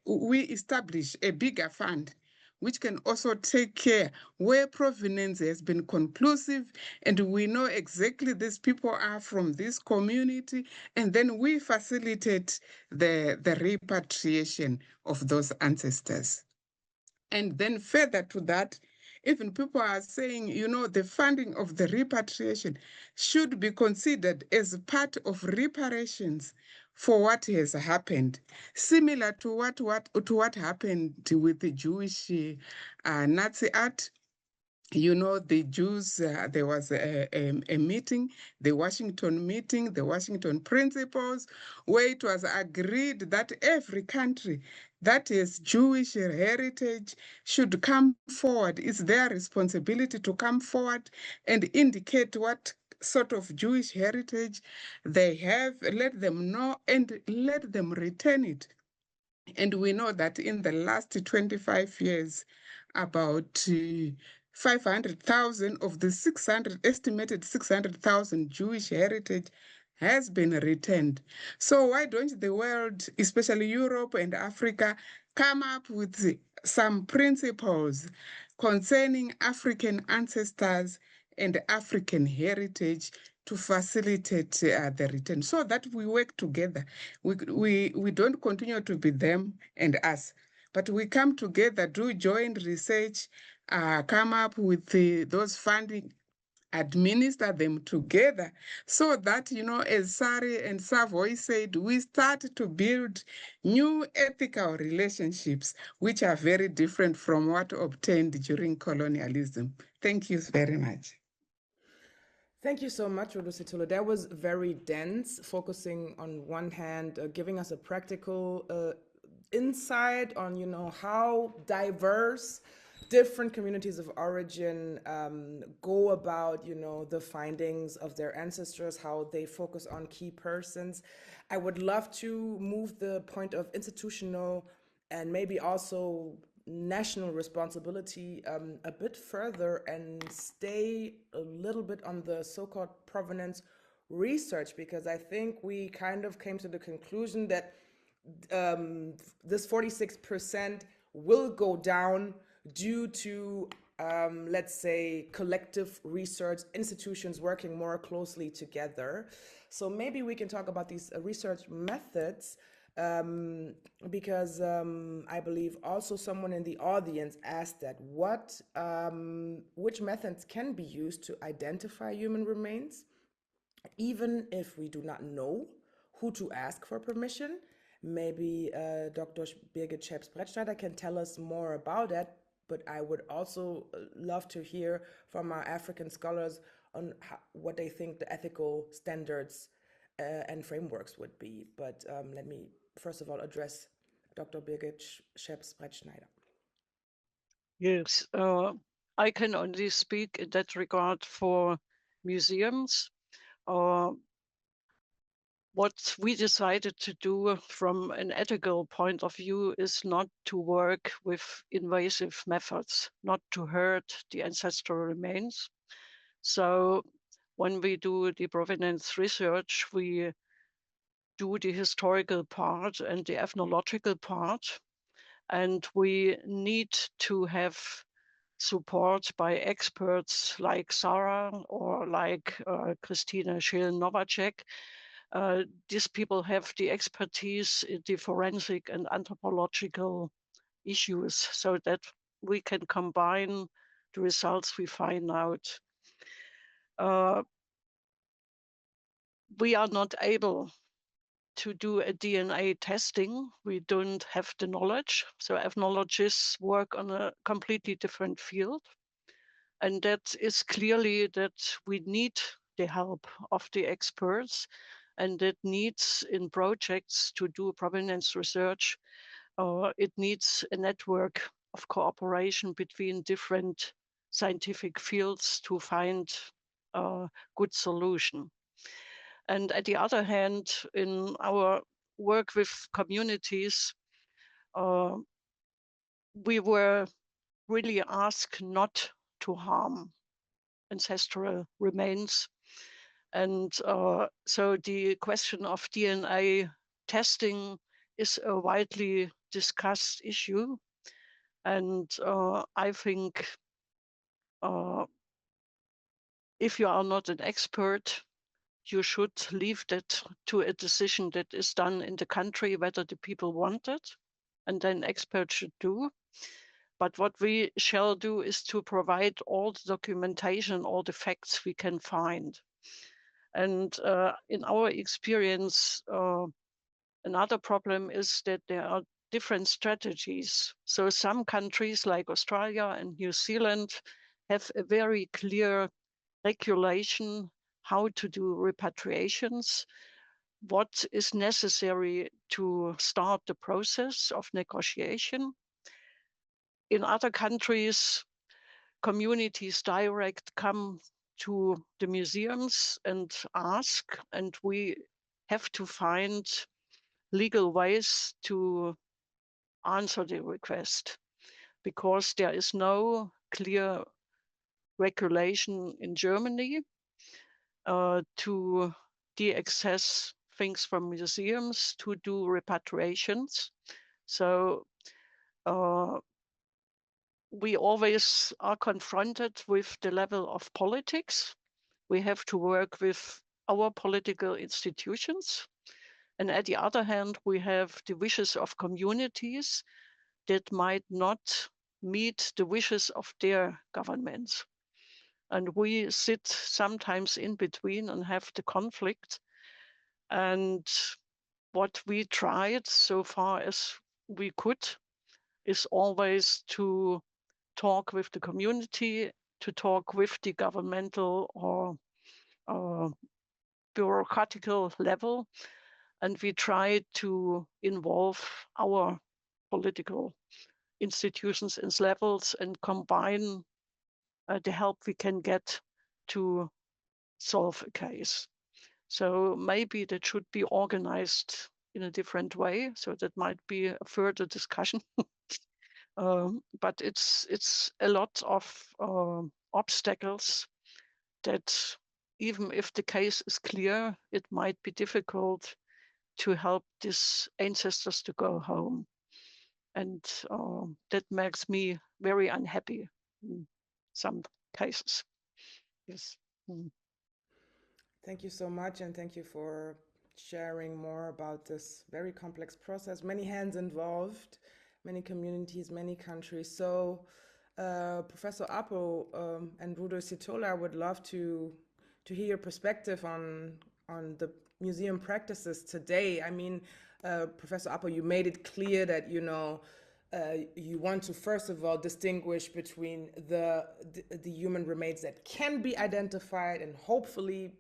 we establish a bigger fund which can also take care where provenance has been conclusive and we know exactly these people are from this community, and then we facilitate the repatriation of those ancestors. And then further to that, even people are saying, the funding of the repatriation should be considered as part of reparations for what has happened, similar to what happened with the Jewish Nazi art. The Jews, there was a meeting, the Washington Principles, where it was agreed that every country that has Jewish heritage should come forward. It's their responsibility to come forward and indicate what sort of Jewish heritage they have, let them know and let them return it And we know that in the last 25 years, about 500,000 of the estimated 600,000 Jewish heritage has been returned. So why don't the world, especially Europe and Africa, come up with some principles concerning African ancestors and African heritage to facilitate the return, so that we work together. We don't continue to be them and us, but we come together, do joint research, come up with those funding, administer them together, so that, as Sari and Savoy said, we start to build new ethical relationships, which are very different from what obtained during colonialism. Thank you very much. Thank you so much, Rudo Sithole. That was very dense, focusing on one hand, giving us a practical insight on, how diverse different communities of origin go about, the findings of their ancestors, how they focus on key persons. I would love to move the point of institutional and maybe also national responsibility a bit further and stay a little bit on the so-called provenance research, because I think we kind of came to the conclusion that this 46% will go down due to, let's say, collective research institutions working more closely together. So maybe we can talk about these research methods, because I believe also someone in the audience asked that which methods can be used to identify human remains, even if we do not know who to ask for permission. Maybe Dr. Birgit Scheps-Bretschneider can tell us more about that, but I would also love to hear from our African scholars on what they think the ethical standards and frameworks would be. But let me first of all address Dr. Birgit Scheps-Bretschneider. Yes, I can only speak in that regard for museums. What we decided to do from an ethical point of view is not to work with invasive methods, not to hurt the ancestral remains. So when we do the provenance research, we do the historical part and the ethnological part, and we need to have support by experts like Sarah or like Christina Scheel-Nowacek. These people have the expertise in the forensic and anthropological issues, so that we can combine the results we find out. We are not able to do a DNA testing. We don't have the knowledge. So ethnologists work on a completely different field. And that is clearly that we need the help of the experts, and that needs in projects to do provenance research, it needs a network of cooperation between different scientific fields to find a good solution. And at the other hand, in our work with communities, we were really asked not to harm ancestral remains. And so the question of DNA testing is a widely discussed issue. And I think if you are not an expert, you should leave that to a decision that is done in the country, whether the people want it, and then experts should do. But what we shall do is to provide all the documentation, all the facts we can find. And in our experience, another problem is that there are different strategies. So some countries like Australia and New Zealand have a very clear regulation how to do repatriations, what is necessary to start the process of negotiation. In other countries, communities direct come to the museums and ask, and we have to find legal ways to answer the request, because there is no clear regulation in Germany to de-access things from museums, to do repatriations. So we always are confronted with the level of politics. We have to work with our political institutions. And at the other hand, we have the wishes of communities that might not meet the wishes of their governments. And we sit sometimes in between and have the conflict. And what we tried so far as we could is always to talk with the community, to talk with the governmental or bureaucratical level. And we try to involve our political institutions and levels and combine the help we can get to solve a case. So maybe that should be organized in a different way. So that might be a further discussion. But it's a lot of obstacles that even if the case is clear, it might be difficult to help these ancestors to go home. And that makes me very unhappy in some cases. Yes. Thank you so much, and thank you for sharing more about this very complex process. Many hands involved, many communities, many countries. So, Professor Apoh and Rudo Sithole, I would love to hear your perspective on the museum practices today. I mean, Professor Apoh, you made it clear that you want to first of all distinguish between the human remains that can be identified and hopefully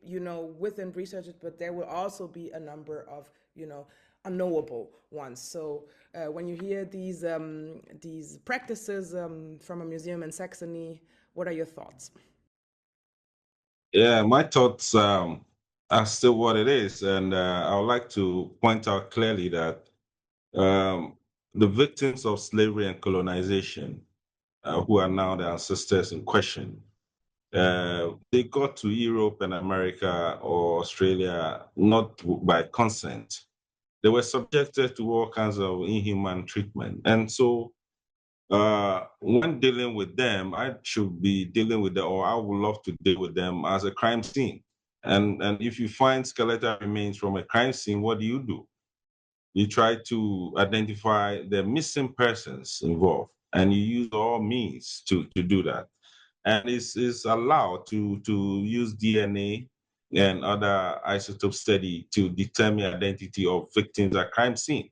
within researchers, but there will also be a number of unknowable ones. So when you hear these practices from a museum in Saxony, what are your thoughts? Yeah, my thoughts are still what it is, and I would like to point out clearly that the victims of slavery and colonization, who are now the ancestors in question, they got to Europe and America or Australia not by consent. They were subjected to all kinds of inhuman treatment. And so when dealing with them, I should be dealing with them, or I would love to deal with them as a crime scene. And if you find skeletal remains from a crime scene, what do? You try to identify the missing persons involved, and you use all means to do that. And it's allowed to use DNA and other isotope study to determine identity of victims at crime scene.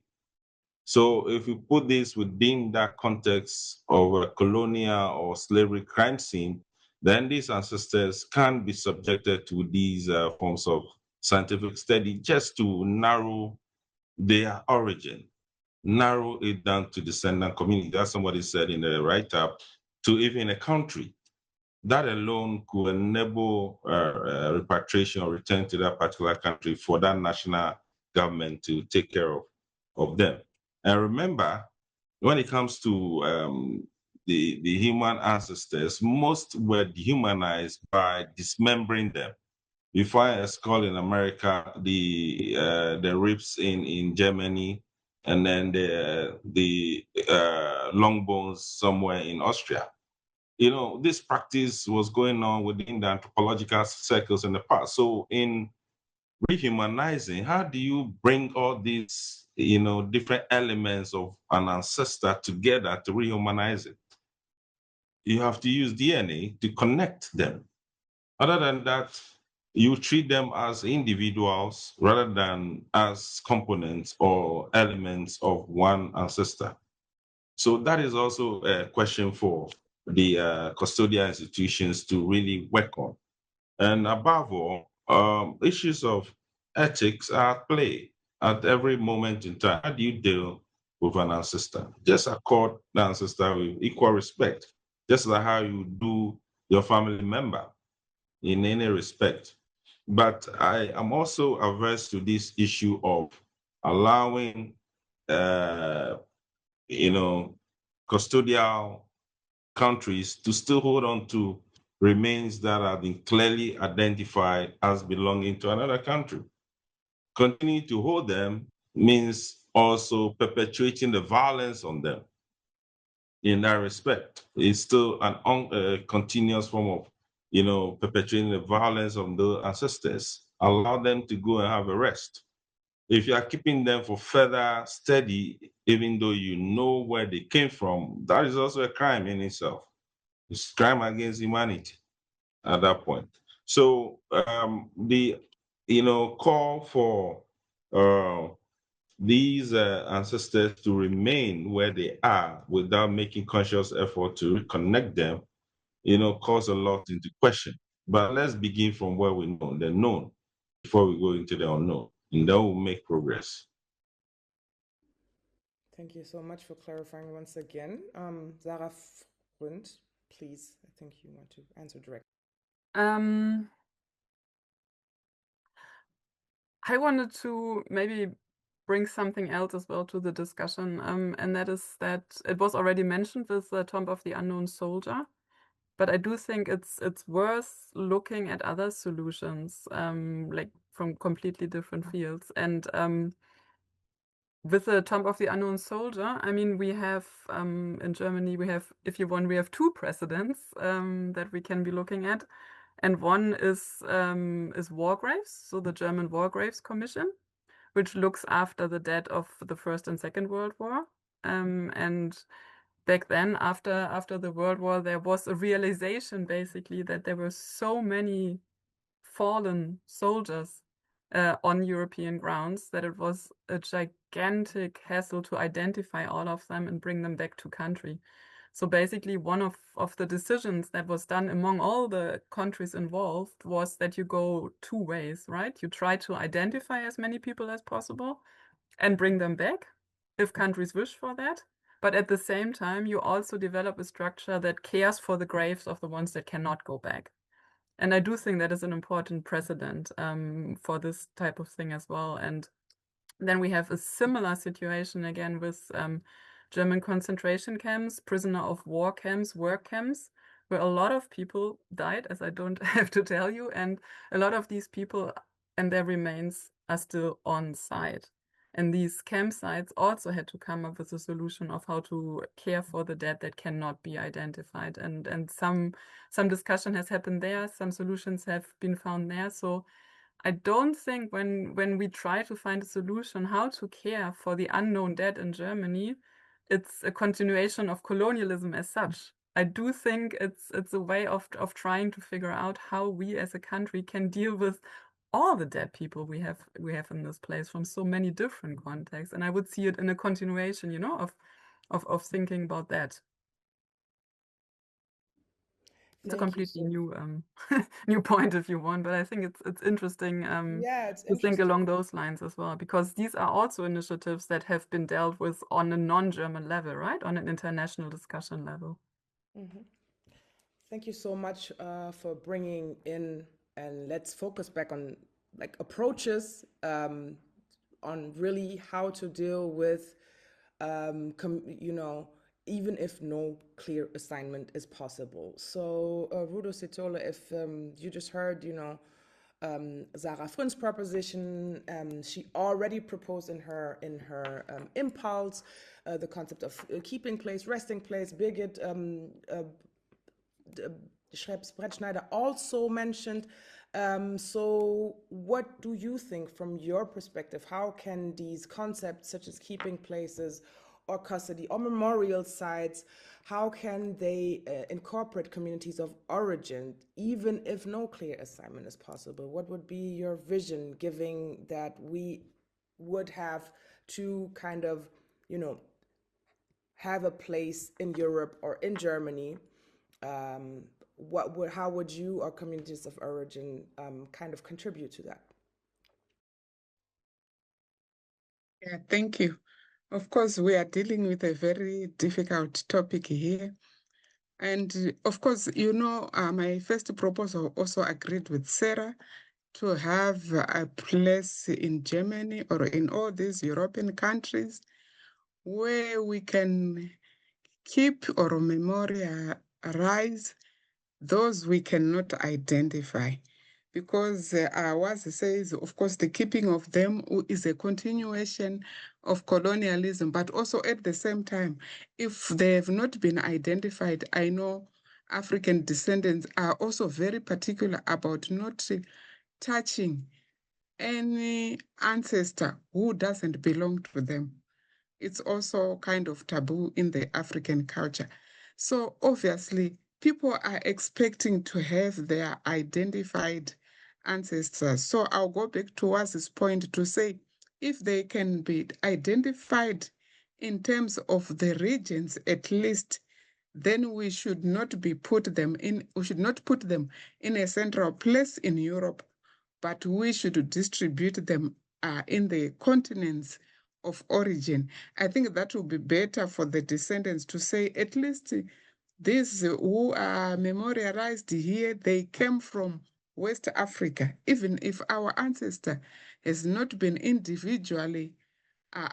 So if you put this within that context of a colonial or slavery crime scene, then these ancestors can be subjected to these forms of scientific study just to narrow their origin, narrow it down to descendant community. As somebody said in the write-up, to even a country. That alone could enable repatriation or return to that particular country for that national government to take care of them. And remember, when it comes to the human ancestors, most were dehumanized by dismembering them. You find a skull in America, the ribs in Germany, and then the long bones somewhere in Austria. This practice was going on within the anthropological circles in the past. So in rehumanizing, how do you bring all these, different elements of an ancestor together to rehumanize it? You have to use DNA to connect them. Other than that, you treat them as individuals rather than as components or elements of one ancestor. So that is also a question for the custodial institutions to really work on. And above all, issues of ethics are at play at every moment in time. How do you deal with an ancestor? Just accord the ancestor with equal respect, just like how you do your family member in any respect. But I am also averse to this issue of allowing custodial countries to still hold on to remains that have been clearly identified as belonging to another country. Continuing to hold them means also perpetuating the violence on them. In that respect, it's still a continuous form of, perpetuating the violence of the ancestors. Allow them to go and have a rest. If you are keeping them for further study, even though you know where they came from, that is also a crime in itself. It's crime against humanity at that point. So the call for these ancestors to remain where they are without making conscious effort to reconnect them, calls a lot into question. But let's begin from where we know, the known, before we go into the unknown, and then we'll make progress. Thank you so much for clarifying once again. Sarah Fründt, please, I think you want to answer directly. I wanted to maybe bring something else as well to the discussion, and that is that it was already mentioned with the Tomb of the Unknown Soldier, but I do think it's worth looking at other solutions, like from completely different fields. And with the Tomb of the Unknown Soldier, I mean, we have in Germany, we have, if you want, we have two precedents that we can be looking at. And one is War Graves, so the German War Graves Commission, which looks after the dead of the First and Second World War. And back then, after the World War, there was a realization basically that there were so many fallen soldiers on European grounds that it was a gigantic hassle to identify all of them and bring them back to country. So basically, one of the decisions that was done among all the countries involved was that you go two ways, right? You try to identify as many people as possible and bring them back if countries wish for that. But at the same time, you also develop a structure that cares for the graves of the ones that cannot go back. And I do think that is an important precedent for this type of thing as well. And then we have a similar situation again with German concentration camps, prisoner of war camps, work camps, where a lot of people died, as I don't have to tell you, and a lot of these people and their remains are still on site. And these campsites also had to come up with a solution of how to care for the dead that cannot be identified. And some discussion has happened there, some solutions have been found there. So I don't think when we try to find a solution how to care for the unknown dead in Germany, it's a continuation of colonialism as such. I do think it's a way of trying to figure out how we as a country can deal with all the dead people we have in this place from so many different contexts. And I would see it in a continuation, of thinking about that. It's a completely new new point if you want, but I think it's interesting to think along those lines as well, because these are also initiatives that have been dealt with on a non-German level, right? On an international discussion level. Mm-hmm. Thank you so much for bringing in, and let's focus back on like approaches on really how to deal with even if no clear assignment is possible. So Rudo Sithole, if you just heard, Sarah Fründt's proposition, she already proposed in her impulse the concept of keeping place, resting place. Birgit Scheps-Bretschneider also mentioned. So what do you think from your perspective? How can these concepts such as keeping places or custody or memorial sites, how can they incorporate communities of origin, even if no clear assignment is possible? What would be your vision, given that we would have to kind of, have a place in Europe or in Germany? How would you or communities of origin kind of contribute to that? Yeah, thank you. Of course, we are dealing with a very difficult topic here. And of course, my first proposal also agreed with Sarah to have a place in Germany or in all these European countries where we can keep or memorialize those we cannot identify. Because Wazi says, of course, the keeping of them is a continuation of colonialism, but also at the same time, if they have not been identified, I know African descendants are also very particular about not touching any ancestor who doesn't belong to them. It's also kind of taboo in the African culture. So obviously, people are expecting to have their identified ancestors. So I'll go back to Wazi's point to say, if they can be identified in terms of the regions at least, then we should not put them in a central place in Europe, but we should distribute them in the continents of origin. I think that will be better for the descendants to say, at least these who are memorialized here, they came from West Africa. Even if our ancestor has not been individually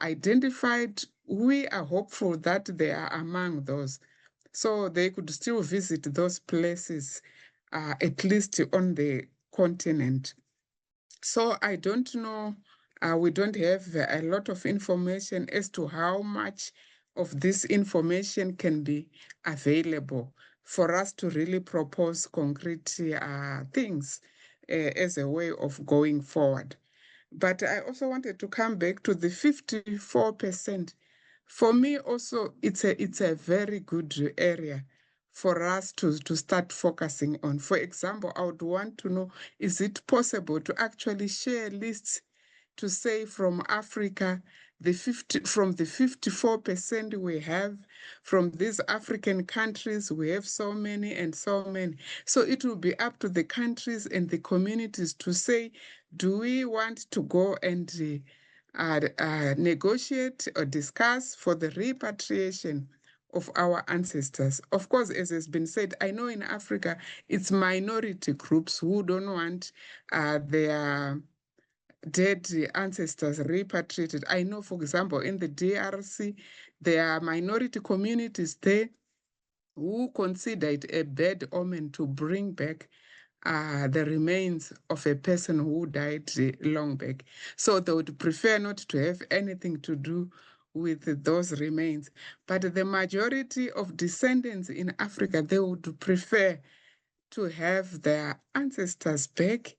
identified, we are hopeful that they are among those. So they could still visit those places, at least on the continent. So I don't know, we don't have a lot of information as to how much of this information can be available for us to really propose concrete things as a way of going forward. But I also wanted to come back to the 54%. For me also, it's a very good area for us to start focusing on. For example, I would want to know, is it possible to actually share lists to say from Africa, from the 54% we have, from these African countries, we have so many and so many. So it will be up to the countries and the communities to say, do we want to go and negotiate or discuss for the repatriation of our ancestors? Of course, as has been said, I know in Africa, it's minority groups who don't want their dead ancestors repatriated. I know, for example, in the DRC, there are minority communities there who consider it a bad omen to bring back the remains of a person who died long back. So they would prefer not to have anything to do with those remains. But the majority of descendants in Africa, they would prefer to have their ancestors back,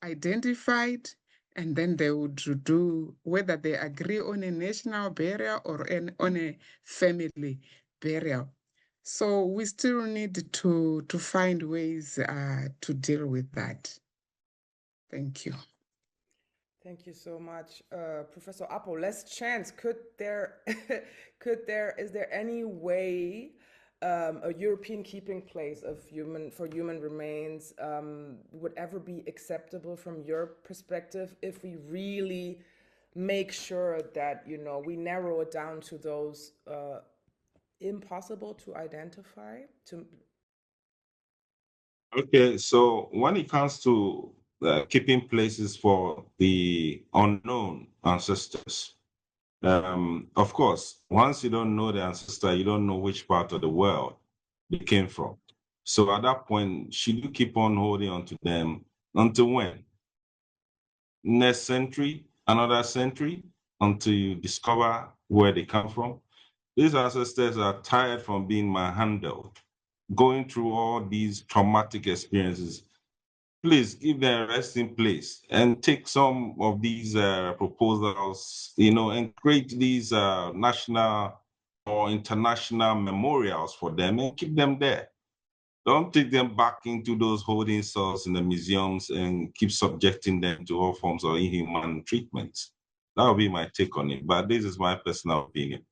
identified, and then they would do whether they agree on a national burial or on a family burial. So we still need to find ways to deal with that. Thank you. Thank you so much, Professor Apoh. Last chance. Is there any way a European keeping place of human remains would ever be acceptable from your perspective if we really make sure that we narrow it down to those impossible to identify? Okay, so when it comes to keeping places for the unknown ancestors, of course, once you don't know the ancestor, you don't know which part of the world they came from. So at that point, should you keep on holding on to them until when? Next century, another century, until you discover where they come from? These ancestors are tired from being manhandled, going through all these traumatic experiences. Please give them a resting place and take some of these proposals, and create these national or international memorials for them and keep them there. Don't take them back into those holding cells in the museums and keep subjecting them to all forms of inhuman treatments. That would be my take on it, but this is my personal opinion.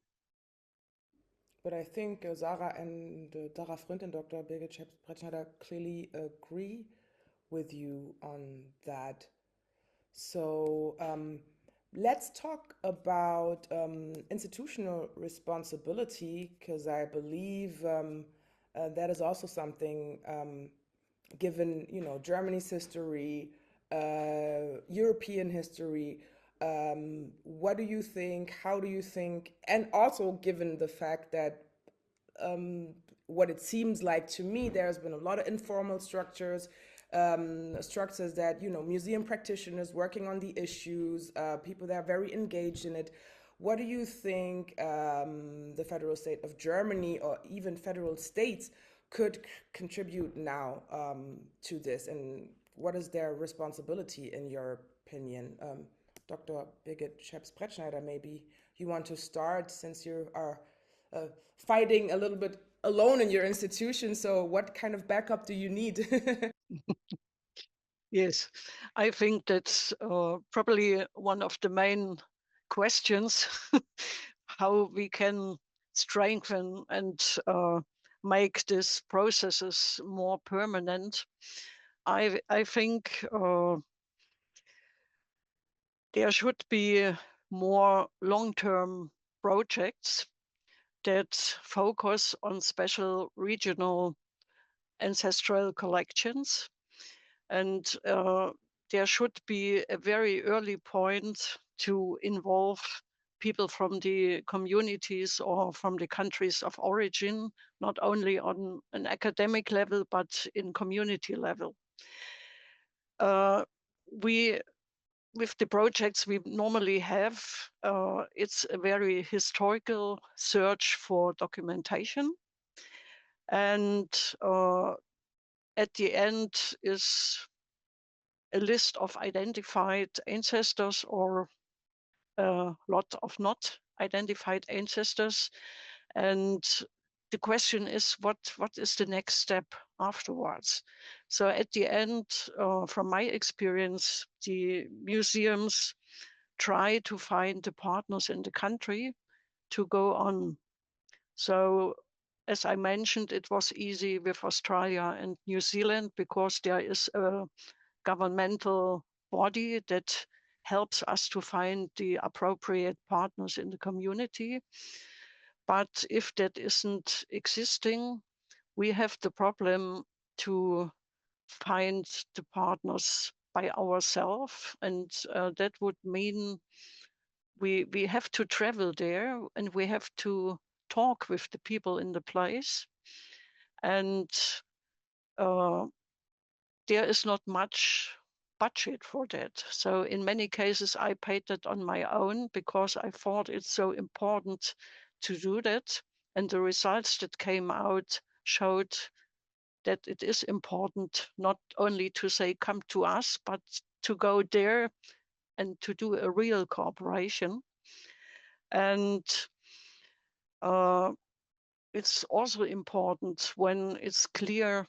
But I think Sarah and Dara Fründt and Dr. Birgit Scheps-Bretschneider clearly agree with you on that. So let's talk about institutional responsibility, because I believe that is also something, given Germany's history, European history, what do you think? How do you think? And also given the fact that what it seems like to me, there's been a lot of informal structures, structures that, museum practitioners working on the issues, people that are very engaged in it. What do you think the federal state of Germany or even federal states could contribute now to this? And what is their responsibility in your opinion? Dr. Birgit Scheps-Bretschneider, maybe you want to start since you are fighting a little bit alone in your institution. So what kind of backup do you need? Yes, I think that's probably one of the main questions, how we can strengthen and make these processes more permanent. I think there should be more long-term projects that focus on special regional ancestral collections. And there should be a very early point to involve people from the communities or from the countries of origin, not only on an academic level, but in community level. With the projects we normally have, it's a very historical search for documentation. And at the end is a list of identified ancestors or a lot of not identified ancestors. And the question is, what is the next step afterwards? So at the end, from my experience, the museums try to find the partners in the country to go on. So as I mentioned, it was easy with Australia and New Zealand because there is a governmental body that helps us to find the appropriate partners in the community. But if that isn't existing, we have the problem to find the partners by ourselves. And that would mean we have to travel there and we have to talk with the people in the place. And there is not much budget for that. So in many cases, I paid that on my own because I thought it's so important to do that. And the results that came out showed that it is important not only to say, come to us, but to go there and to do a real cooperation. And it's also important when it's clear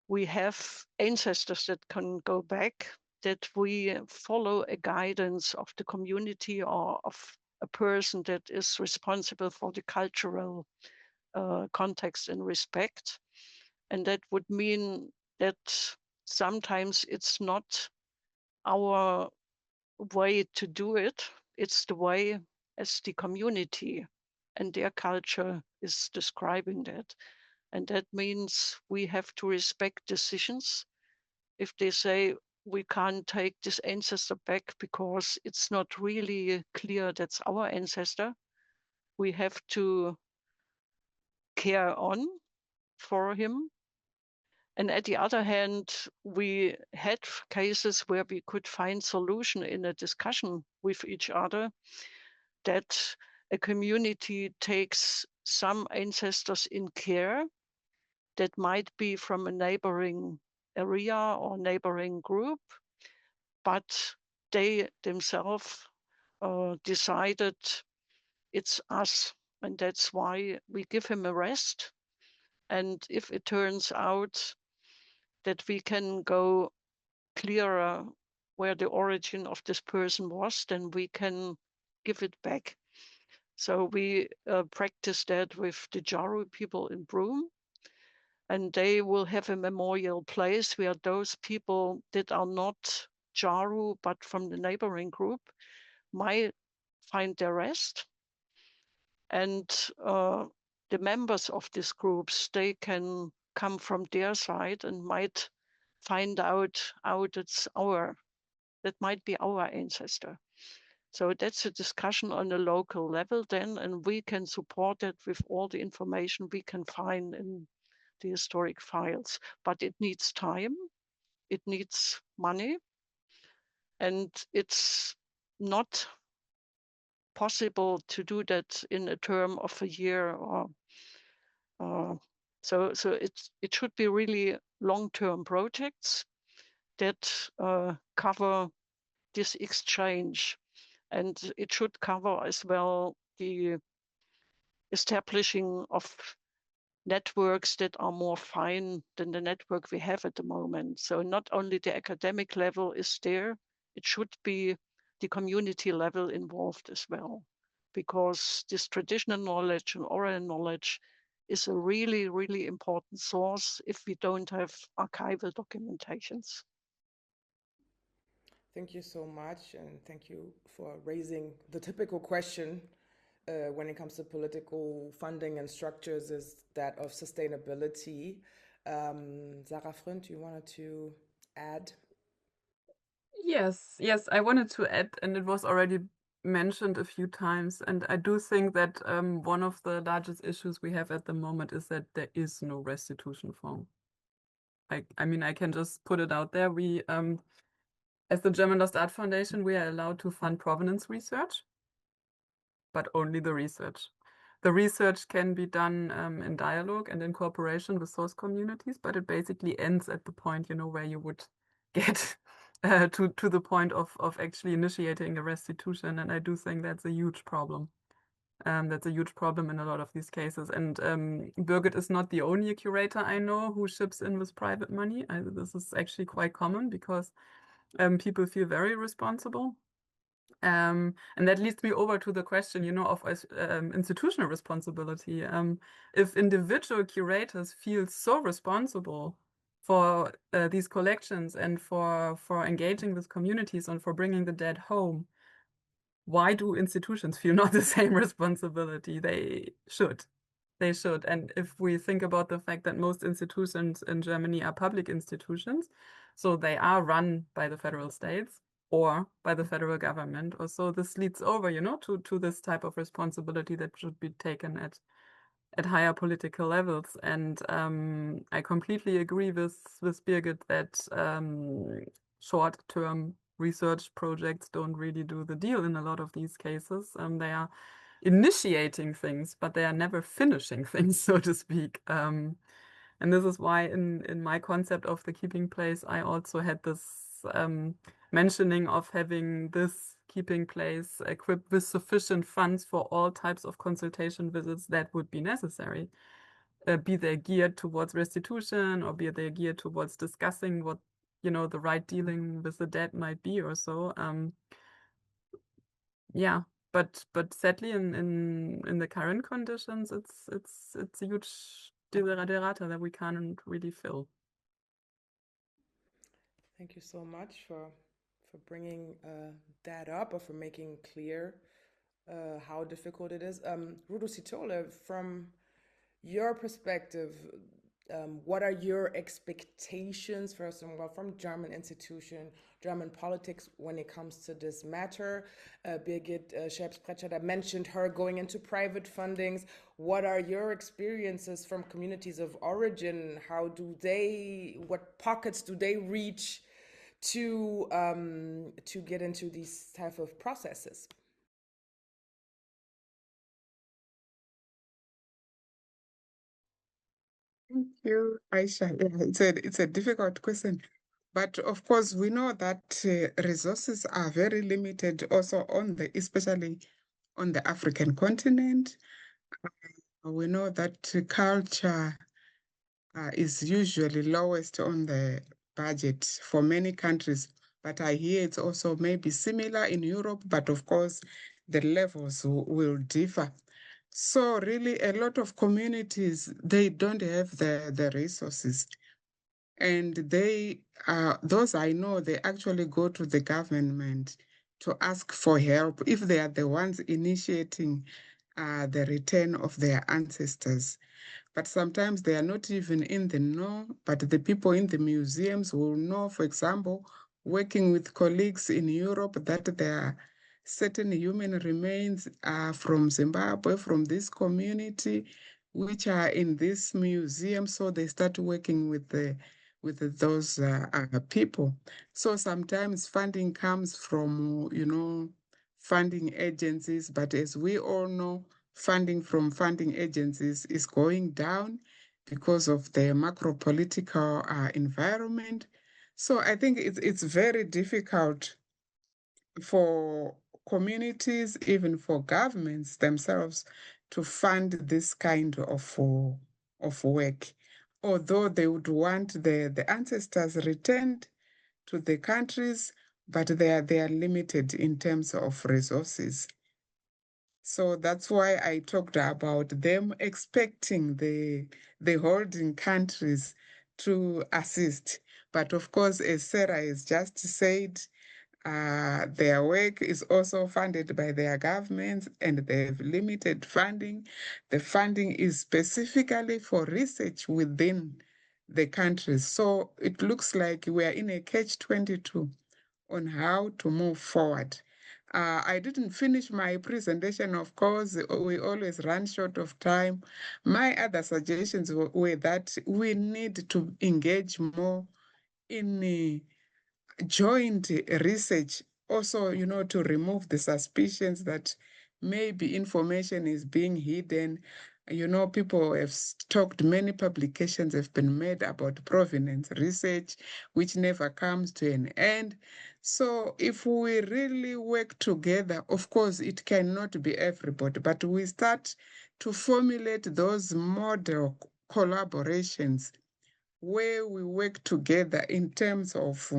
we have ancestors that can go back, that we follow a guidance of the community or of a person that is responsible for the cultural context and respect. And that would mean that sometimes it's not our way to do it, it's the way as the community and their culture is describing that. And that means we have to respect decisions. If they say we can't take this ancestor back because it's not really clear that's our ancestor, we have to care on for him. And at the other hand, we had cases where we could find solution in a discussion with each other, that a community takes some ancestors in care that might be from a neighboring area or neighboring group, but they themselves decided it's us, and that's why we give him a rest. And if it turns out that we can go clearer where the origin of this person was, then we can give it back. So we practice that with the Jaru people in Broome. And they will have a memorial place where those people that are not Jaru, but from the neighboring group, might find their rest. And the members of these groups, they can come from their side and might find out, that might be our ancestor. So that's a discussion on a local level then, and we can support it with all the information we can find in the historic files. But it needs time, it needs money, and it's not possible to do that in a term of a year. Or so it should be really long-term projects that cover this exchange. And it should cover as well the establishing of networks that are more fine than the network we have at the moment. So not only the academic level is there, it should be the community level involved as well, because this traditional knowledge and oral knowledge is a really, really important source if we don't have archival documentations. Thank you so much, and thank you for raising the typical question when it comes to political funding and structures, is that of sustainability. Sarah Fründt, you wanted to add? Yes, I wanted to add, and it was already mentioned a few times, and I do think that one of the largest issues we have at the moment is that there is no restitution fund. I mean, I can just put it out there. We, as the German Lost Art Foundation, we are allowed to fund provenance research, but only the research. The research can be done in dialogue and in cooperation with source communities, but it basically ends at the point, where you would get to the point of actually initiating a restitution. And I do think that's a huge problem. That's a huge problem in a lot of these cases. And Birgit is not the only curator I know who ships in with private money. This is actually quite common because people feel very responsible. And that leads me over to the question, of institutional responsibility. If individual curators feel so responsible for these collections and for engaging with communities and for bringing the dead home, why do institutions feel not the same responsibility? They should. And if we think about the fact that most institutions in Germany are public institutions, so they are run by the federal states or by the federal government, or so this leads over, to this type of responsibility that should be taken at higher political levels. And I completely agree with Birgit that short-term research projects don't really do the deal in a lot of these cases. They are initiating things, but they are never finishing things, so to speak. And this is why in my concept of the keeping place, I also had this mentioning of having this keeping place equipped with sufficient funds for all types of consultation visits that would be necessary, be they geared towards restitution or be they geared towards discussing what the right dealing with the dead might be or so. Yeah, but sadly in the current conditions, it's a huge desiderata that we can't really fill. Thank you so much for bringing that up, or for making clear how difficult it is. Rudo Sithole, from your perspective, what are your expectations, first of all, from German institution, German politics when it comes to this matter? Birgit Scheps-Bretschneider mentioned her going into private fundings. What are your experiences from communities of origin? What pockets do they reach to get into these type of processes? Thank you, Aisha. Yeah, it's a difficult question. But of course, we know that resources are very limited also especially on the African continent. We know that culture is usually lowest on the budget for many countries. But I hear it's also maybe similar in Europe, but of course, the levels will differ. So really, a lot of communities, they don't have the resources. And those I know, they actually go to the government to ask for help if they are the ones initiating the return of their ancestors. But sometimes they are not even in the know, but the people in the museums will know, for example, working with colleagues in Europe, that certain human remains are from Zimbabwe, from this community, which are in this museum. So they start working with those people. So sometimes funding comes from, funding agencies, but as we all know, funding from funding agencies is going down because of the macro political environment. So I think it's very difficult for communities, even for governments themselves, to fund this kind of work. Although they would want the ancestors returned to the countries, but they are limited in terms of resources. So that's why I talked about them expecting the holding countries to assist. But of course, as Sarah has just said, their work is also funded by their governments and they have limited funding. The funding is specifically for research within the countries. So it looks like we are in a catch-22 on how to move forward. I didn't finish my presentation, of course, we always run short of time. My other suggestions were that we need to engage more in joint research, also, to remove the suspicions that maybe information is being hidden. People have talked, many publications have been made about provenance research, which never comes to an end. So if we really work together, of course, it cannot be everybody, but we start to formulate those model collaborations where we work together in terms of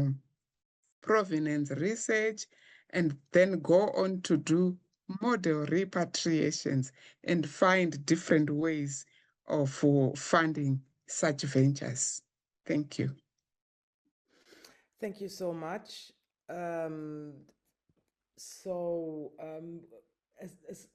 provenance research, and then go on to do model repatriations and find different ways of funding such ventures. Thank you. Thank you so much. Um, so, as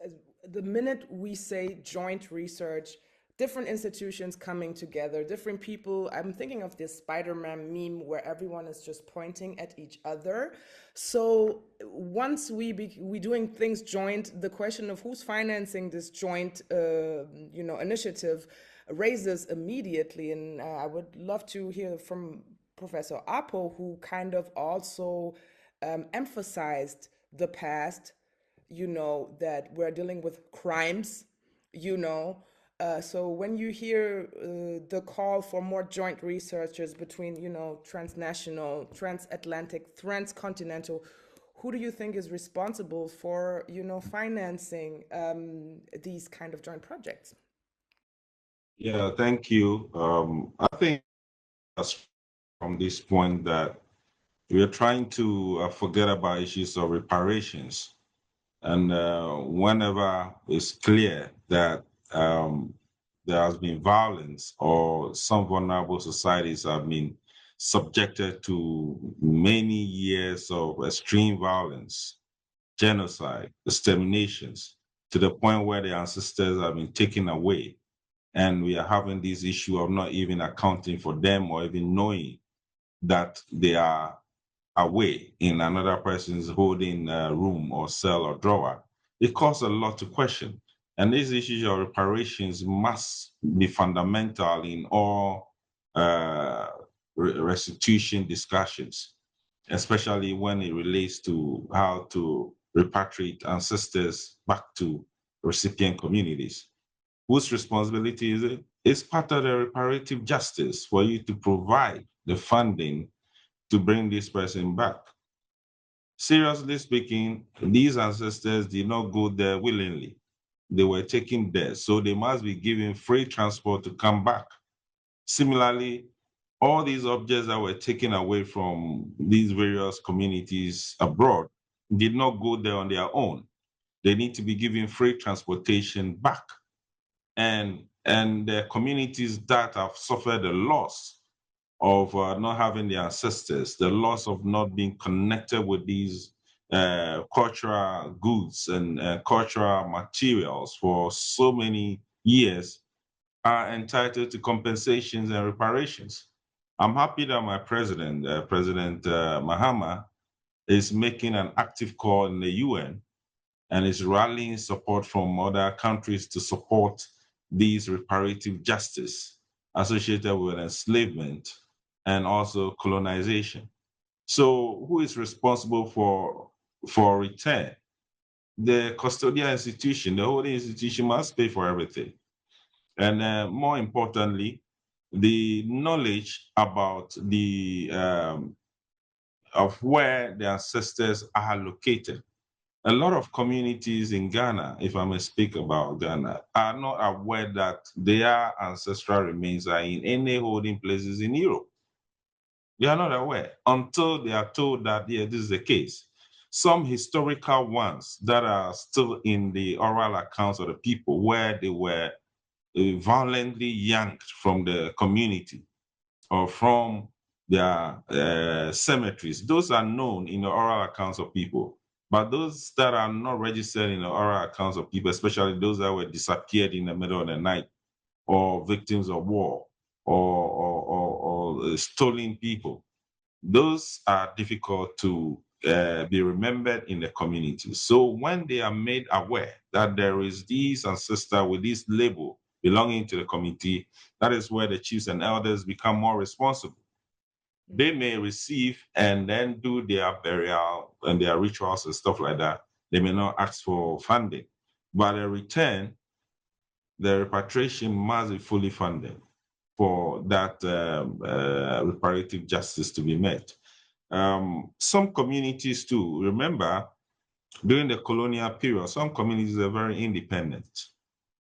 the minute we say joint research, different institutions coming together, different people. I'm thinking of this Spider-Man meme where everyone is just pointing at each other. So once we doing things joint, the question of who's financing this joint, initiative raises immediately. And I would love to hear from Professor Apoh, who kind of also emphasized the past, that we're dealing with crimes, so when you hear the call for more joint researchers between, transnational, transatlantic, transcontinental, who do you think is responsible for, financing these kind of joint projects? Yeah, thank you. I think from this point that we are trying to forget about issues of reparations. And whenever it's clear that there has been violence or some vulnerable societies have been subjected to many years of extreme violence, genocide, exterminations, to the point where their ancestors have been taken away. And we are having this issue of not even accounting for them or even knowing that they are away in another person's holding room or cell or drawer. It calls a lot to question. And these issues of reparations must be fundamental in all restitution discussions, especially when it relates to how to repatriate ancestors back to recipient communities. Whose responsibility is it? It's part of the reparative justice for you to provide the funding to bring this person back. Seriously speaking, these ancestors did not go there willingly. They were taken there, so they must be given free transport to come back. Similarly, all these objects that were taken away from these various communities abroad did not go there on their own. They need to be given free transportation back. And the communities that have suffered the loss of not having their ancestors, the loss of not being connected with these cultural goods and cultural materials for so many years, are entitled to compensations and reparations. I'm happy that my president, President Mahama, is making an active call in the UN and is rallying support from other countries to support these reparative justice associated with enslavement and also colonization. So who is responsible for return? The custodial institution, the holding institution must pay for everything. And more importantly, the knowledge about the of where the ancestors are located. A lot of communities in Ghana, if I may speak about Ghana, are not aware that their ancestral remains are in any holding places in Europe. They are not aware until they are told that, yeah, this is the case. Some historical ones that are still in the oral accounts of the people where they were violently yanked from the community or from their cemeteries. Those are known in the oral accounts of people. But those that are not registered in the oral accounts of people, especially those that were disappeared in the middle of the night, or victims of war, or stolen people, those are difficult to be remembered in the community. So when they are made aware that there is this ancestor with this label belonging to the community, that is where the chiefs and elders become more responsible. They may receive and then do their burial and their rituals and stuff like that. They may not ask for funding, but in return, the repatriation must be fully funded for that reparative justice to be met. Some communities too, remember, during the colonial period, some communities were very independent.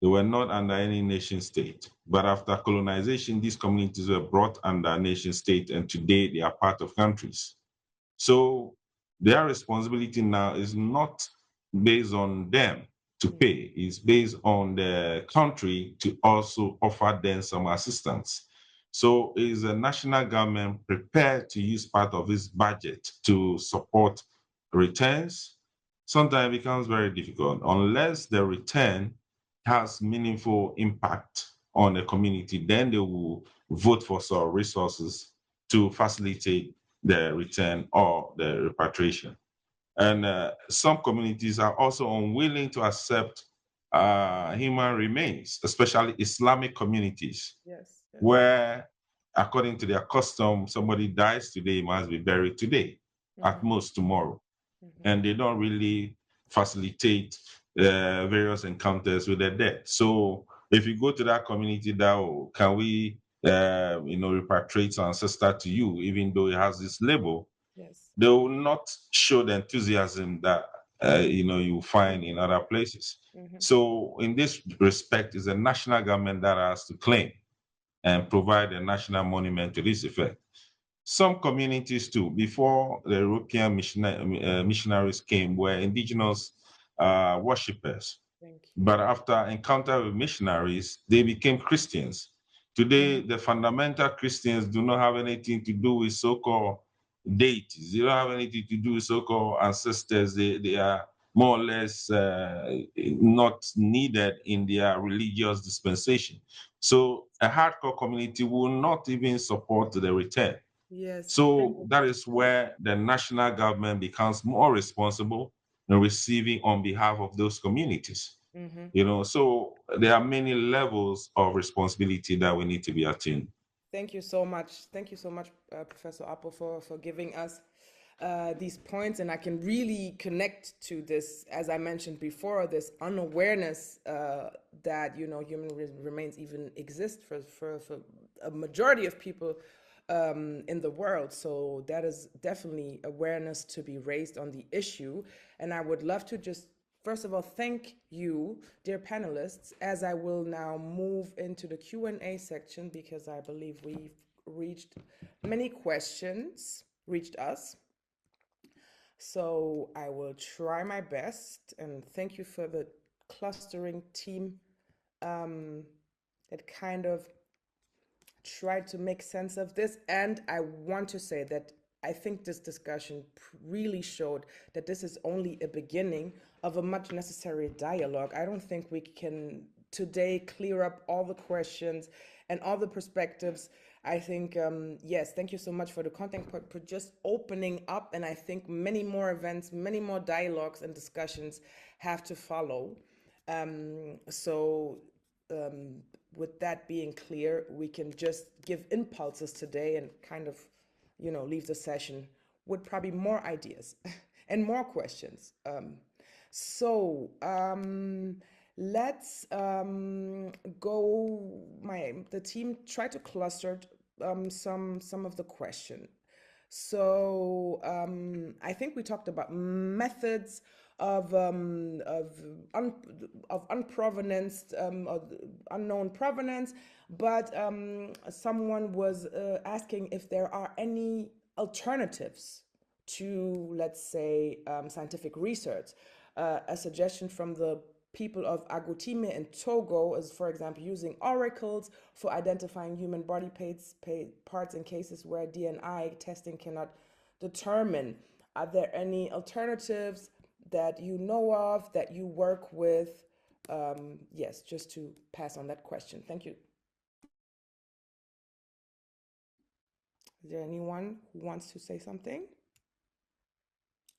They were not under any nation state. But after colonization, these communities were brought under a nation state, and today they are part of countries. So their responsibility now is not based on them to pay, it's based on the country to also offer them some assistance. So is the national government prepared to use part of its budget to support returns? Sometimes it becomes very difficult unless the return has meaningful impact on the community, then they will vote for some resources to facilitate the return or the repatriation. And some communities are also unwilling to accept human remains, especially Islamic communities, Yes. where, according to their custom, somebody dies today, must be buried today, at most tomorrow. And they don't really facilitate various encounters with the dead. So if you go to that community that, oh, can we, repatriate an ancestor to you, even though it has this label, Yes. they will not show the enthusiasm that, you find in other places. So in this respect, it's the national government that has to claim and provide a national monument to this effect. Some communities too, before the European missionaries came, were indigenous worshippers. But after encounter with missionaries, they became Christians. Today, the fundamental Christians do not have anything to do with so-called deities. They don't have anything to do with so-called ancestors. They are more or less not needed in their religious dispensation. So a hardcore community will not even support the return. Yes. So that is where the national government becomes more responsible in receiving on behalf of those communities. So there are many levels of responsibility that we need to be attuned. Thank you so much. Thank you so much, Professor Apoh, for giving us these points. And I can really connect to this, as I mentioned before, this unawareness that, human remains even exist for a majority of people in the world. So that is definitely awareness to be raised on the issue. And I would love to just, first of all, thank you, dear panelists, as I will now move into the Q&A section, because I believe we've reached many questions, reached us. So I will try my best, and thank you for the clustering team that kind of tried to make sense of this. And I want to say that I think this discussion really showed that this is only a beginning of a much necessary dialogue. I don't think we can today clear up all the questions and all the perspectives. I think, yes, thank you so much for the content, for just opening up. And I think many more events, many more dialogues and discussions have to follow. With that being clear, we can just give impulses today and kind of, leave the session with probably more ideas and more questions. Let's go. The team try to cluster some of the question. So I think we talked about methods of unprovenance, or unknown provenance, but someone was asking if there are any alternatives to, let's say, scientific research. A suggestion from the people of Agotime in Togo is, for example, using oracles for identifying human body parts in cases where DNA testing cannot determine. Are there any alternatives that you know of, that you work with? Yes, just to pass on that question. Thank you. Is there anyone who wants to say something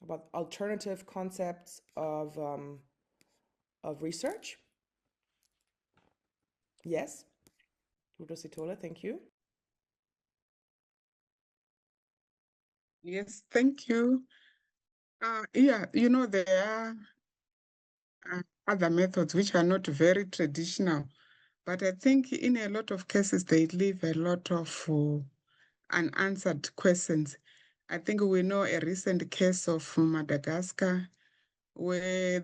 about alternative concepts of research? Yes, Rudo Sithole, thank you. Yes, thank you. Yeah, there are other methods which are not very traditional, but I think in a lot of cases they leave a lot of unanswered questions. I think we know a recent case of Madagascar where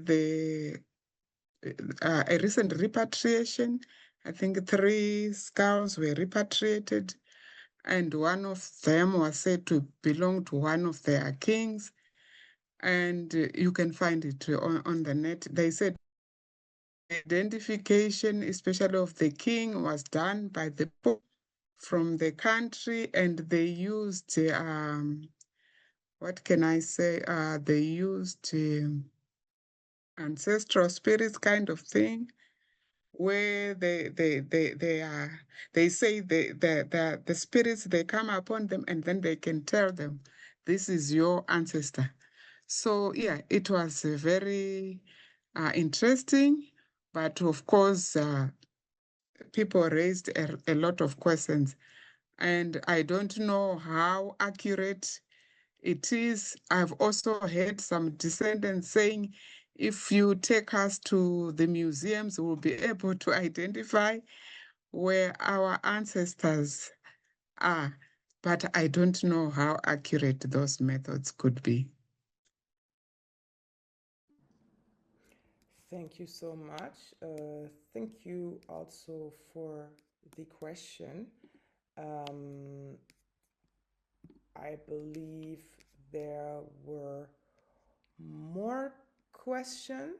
a recent repatriation, I think 3 skulls were repatriated, and one of them was said to belong to one of their kings. And you can find it on the net. They said identification, especially of the king, was done by the Pope from the country, and they used, what can I say? They used ancestral spirits kind of thing, where they say the spirits, they come upon them and then they can tell them, this is your ancestor. So yeah, it was very interesting, but of course people raised a lot of questions, and I don't know how accurate it is. I've also heard some descendants saying, if you take us to the museums, we'll be able to identify where our ancestors are. But I don't know how accurate those methods could be. Thank you so much. Thank you also for the question. I believe there were more questions,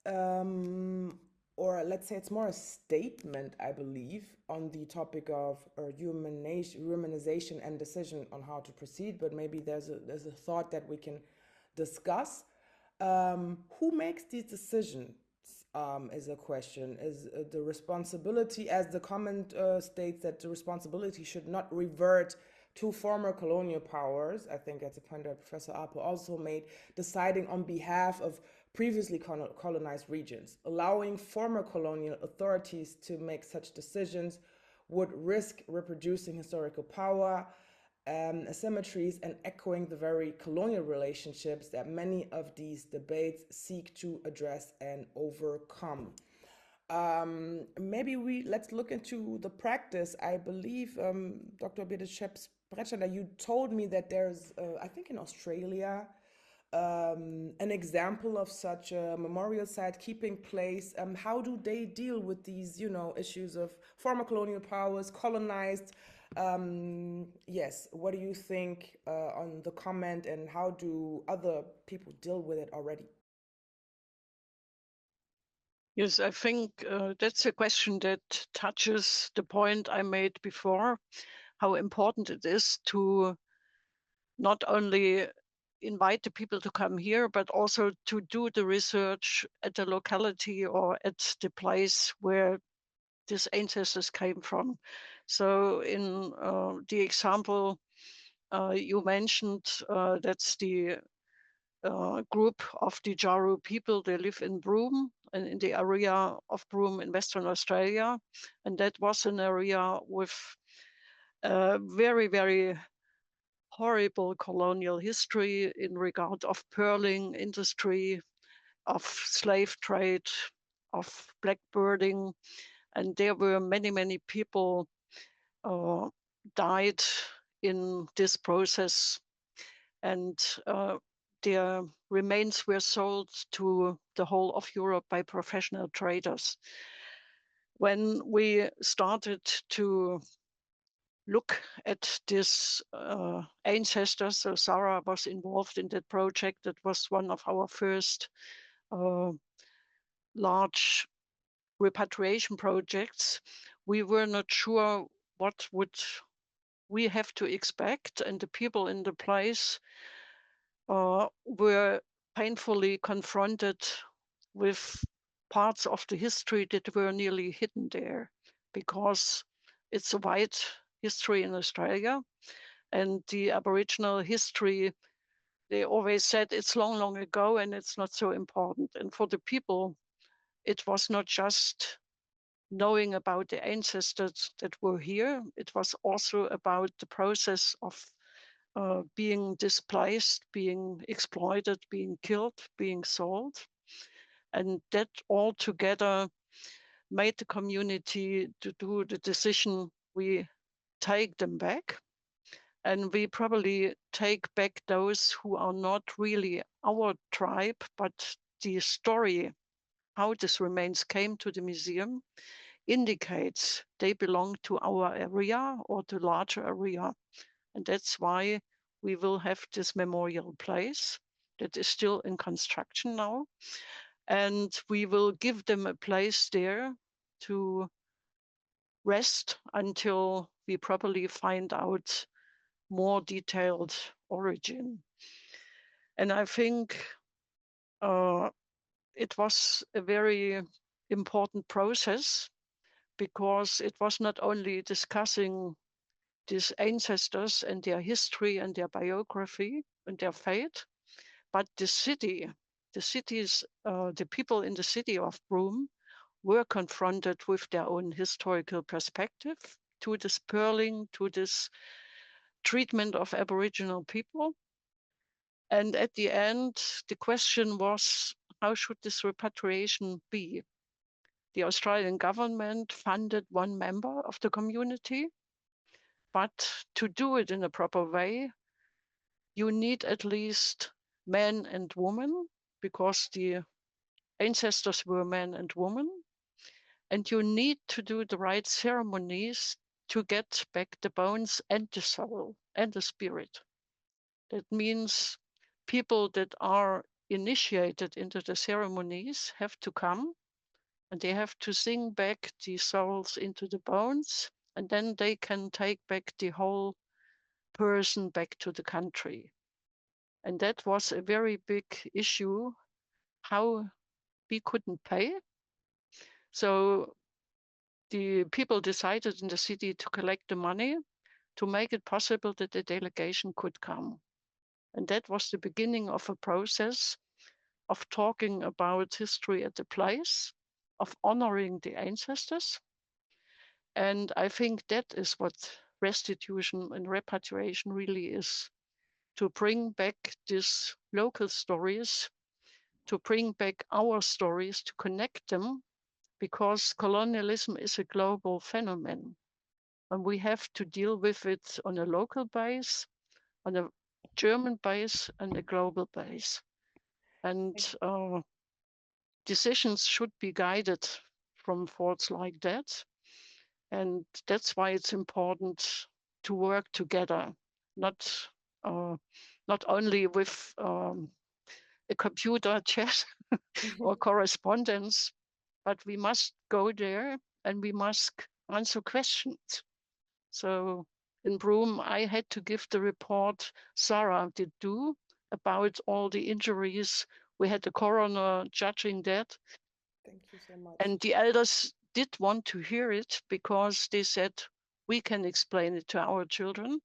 or let's say it's more a statement, I believe, on the topic of humanization and decision on how to proceed. But maybe there's a thought that we can discuss. Who makes these decisions? Is a question. Is the responsibility, as the comment states, that the responsibility should not revert to former colonial powers. I think that's a point that Professor Apoh also made, deciding on behalf of previously colonized regions. Allowing former colonial authorities to make such decisions would risk reproducing historical power, asymmetries, and echoing the very colonial relationships that many of these debates seek to address and overcome. Maybe let's look into the practice. I believe, Dr. Birgit Scheps-Bretschneider, you told me that there's, I think in Australia, an example of such a memorial site keeping place. How do they deal with these, issues of former colonial powers, colonized? Yes, what do you think on the comment, and how do other people deal with it already? Yes, I think that's a question that touches the point I made before, how important it is to not only invite the people to come here, but also to do the research at the locality or at the place where these ancestors came from. So in the example you mentioned, that's the group of the Jaru people. They live in Broome and in the area of Broome in Western Australia. And that was an area with very, very horrible colonial history in regard of pearling industry, of slave trade, of blackbirding. And there were many, many people died in this process. And their remains were sold to the whole of Europe by professional traders. When we started to look at this ancestors, so Sarah was involved in that project. That was one of our first large repatriation projects. We were not sure what would we have to expect, and the people in the place were painfully confronted with parts of the history that were nearly hidden there, because it's a white history in Australia, and the Aboriginal history, they always said it's long, long ago and it's not so important. And for the people, it was not just knowing about the ancestors that were here, it was also about the process of being displaced, being exploited, being killed, being sold. And that all together made the community to do the decision, we take them back. And we probably take back those who are not really our tribe, but the story, how these remains came to the museum, indicates they belong to our area or to larger area. And that's why we will have this memorial place that is still in construction now. And we will give them a place there to rest until we properly find out more detailed origin. And I think it was a very important process, because it was not only discussing these ancestors and their history and their biography and their fate, but the cities, the people in the city of Broome were confronted with their own historical perspective to this pearling, to this treatment of Aboriginal people. And at the end, the question was, how should this repatriation be? The Australian government funded one member of the community, but to do it in a proper way, you need at least men and women, because the ancestors were men and women, and you need to do the right ceremonies to get back the bones and the soul and the spirit. That means people that are initiated into the ceremonies have to come, and they have to sing back the souls into the bones, and then they can take back the whole person back to the country. And that was a very big issue, how we couldn't pay. So the people decided in the city to collect the money to make it possible that the delegation could come. And that was the beginning of a process of talking about history at the place, of honoring the ancestors. And I think that is what restitution and repatriation really is, to bring back these local stories, to bring back our stories, to connect them, because colonialism is a global phenomenon. And we have to deal with it on a local base, on a German base, and a global base. And decisions should be guided from thoughts like that. And that's why it's important to work together, not only with a computer chat or correspondence, but we must go there and we must answer questions. So in Broome, I had to give the report Sarah did do, about all the injuries. We had the coroner judging that. Thank you so much. And the elders did want to hear it because they said, we can explain it to our children,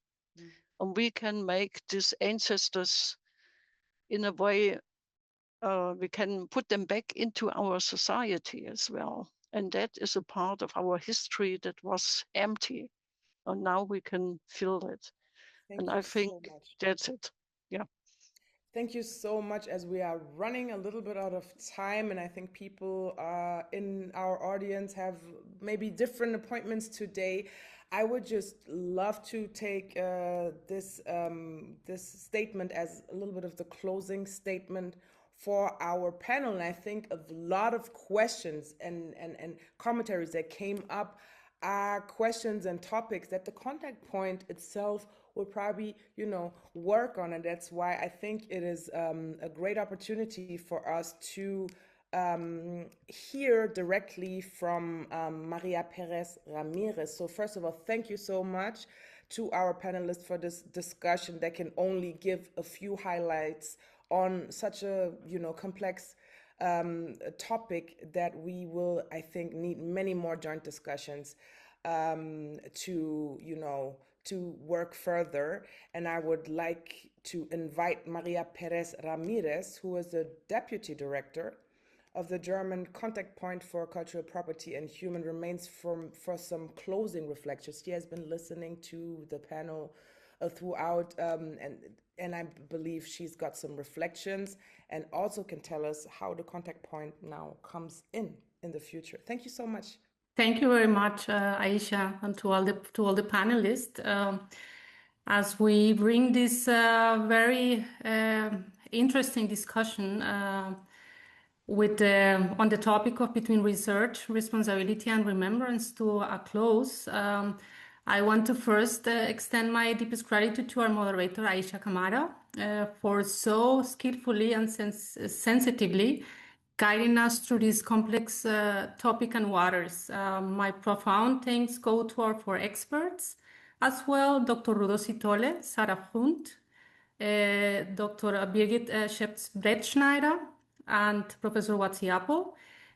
and we can make these ancestors in a way, we can put them back into our society as well. And that is a part of our history that was empty. And now we can fill it. And I think that's it. Yeah. Thank you so much, as we are running a little bit out of time, and I think people in our audience have maybe different appointments today. I would just love to take this statement as a little bit of the closing statement for our panel. And I think a lot of questions and commentaries that came up are questions and topics that the contact point itself will probably, work on. And that's why I think it is a great opportunity for us to hear directly from Maria Perez Ramirez. So first of all, thank you so much to our panelists for this discussion that can only give a few highlights on such a, complex topic that we will, I think, need many more joint discussions to work further. And I would like to invite Maria Perez Ramirez, who is the Deputy Director of the German Contact Point for Cultural Property and Human Remains for some closing reflections. She has been listening to the panel throughout, and I believe she's got some reflections and also can tell us how the contact point now comes in the future. Thank you so much. Thank you very much, Aisha, and to all the panelists. As we bring this very interesting discussion on the topic of between research, responsibility, and remembrance to a close, I want to first extend my deepest gratitude to our moderator, Aisha Kamara, for so skillfully and sensitively guiding us through this complex topic and waters. My profound thanks go to our four experts as well: Dr. Rudo Sithole, Sarah Fründt, Dr. Birgit Scheps-Bretschneider, and Professor Wazi Apoh.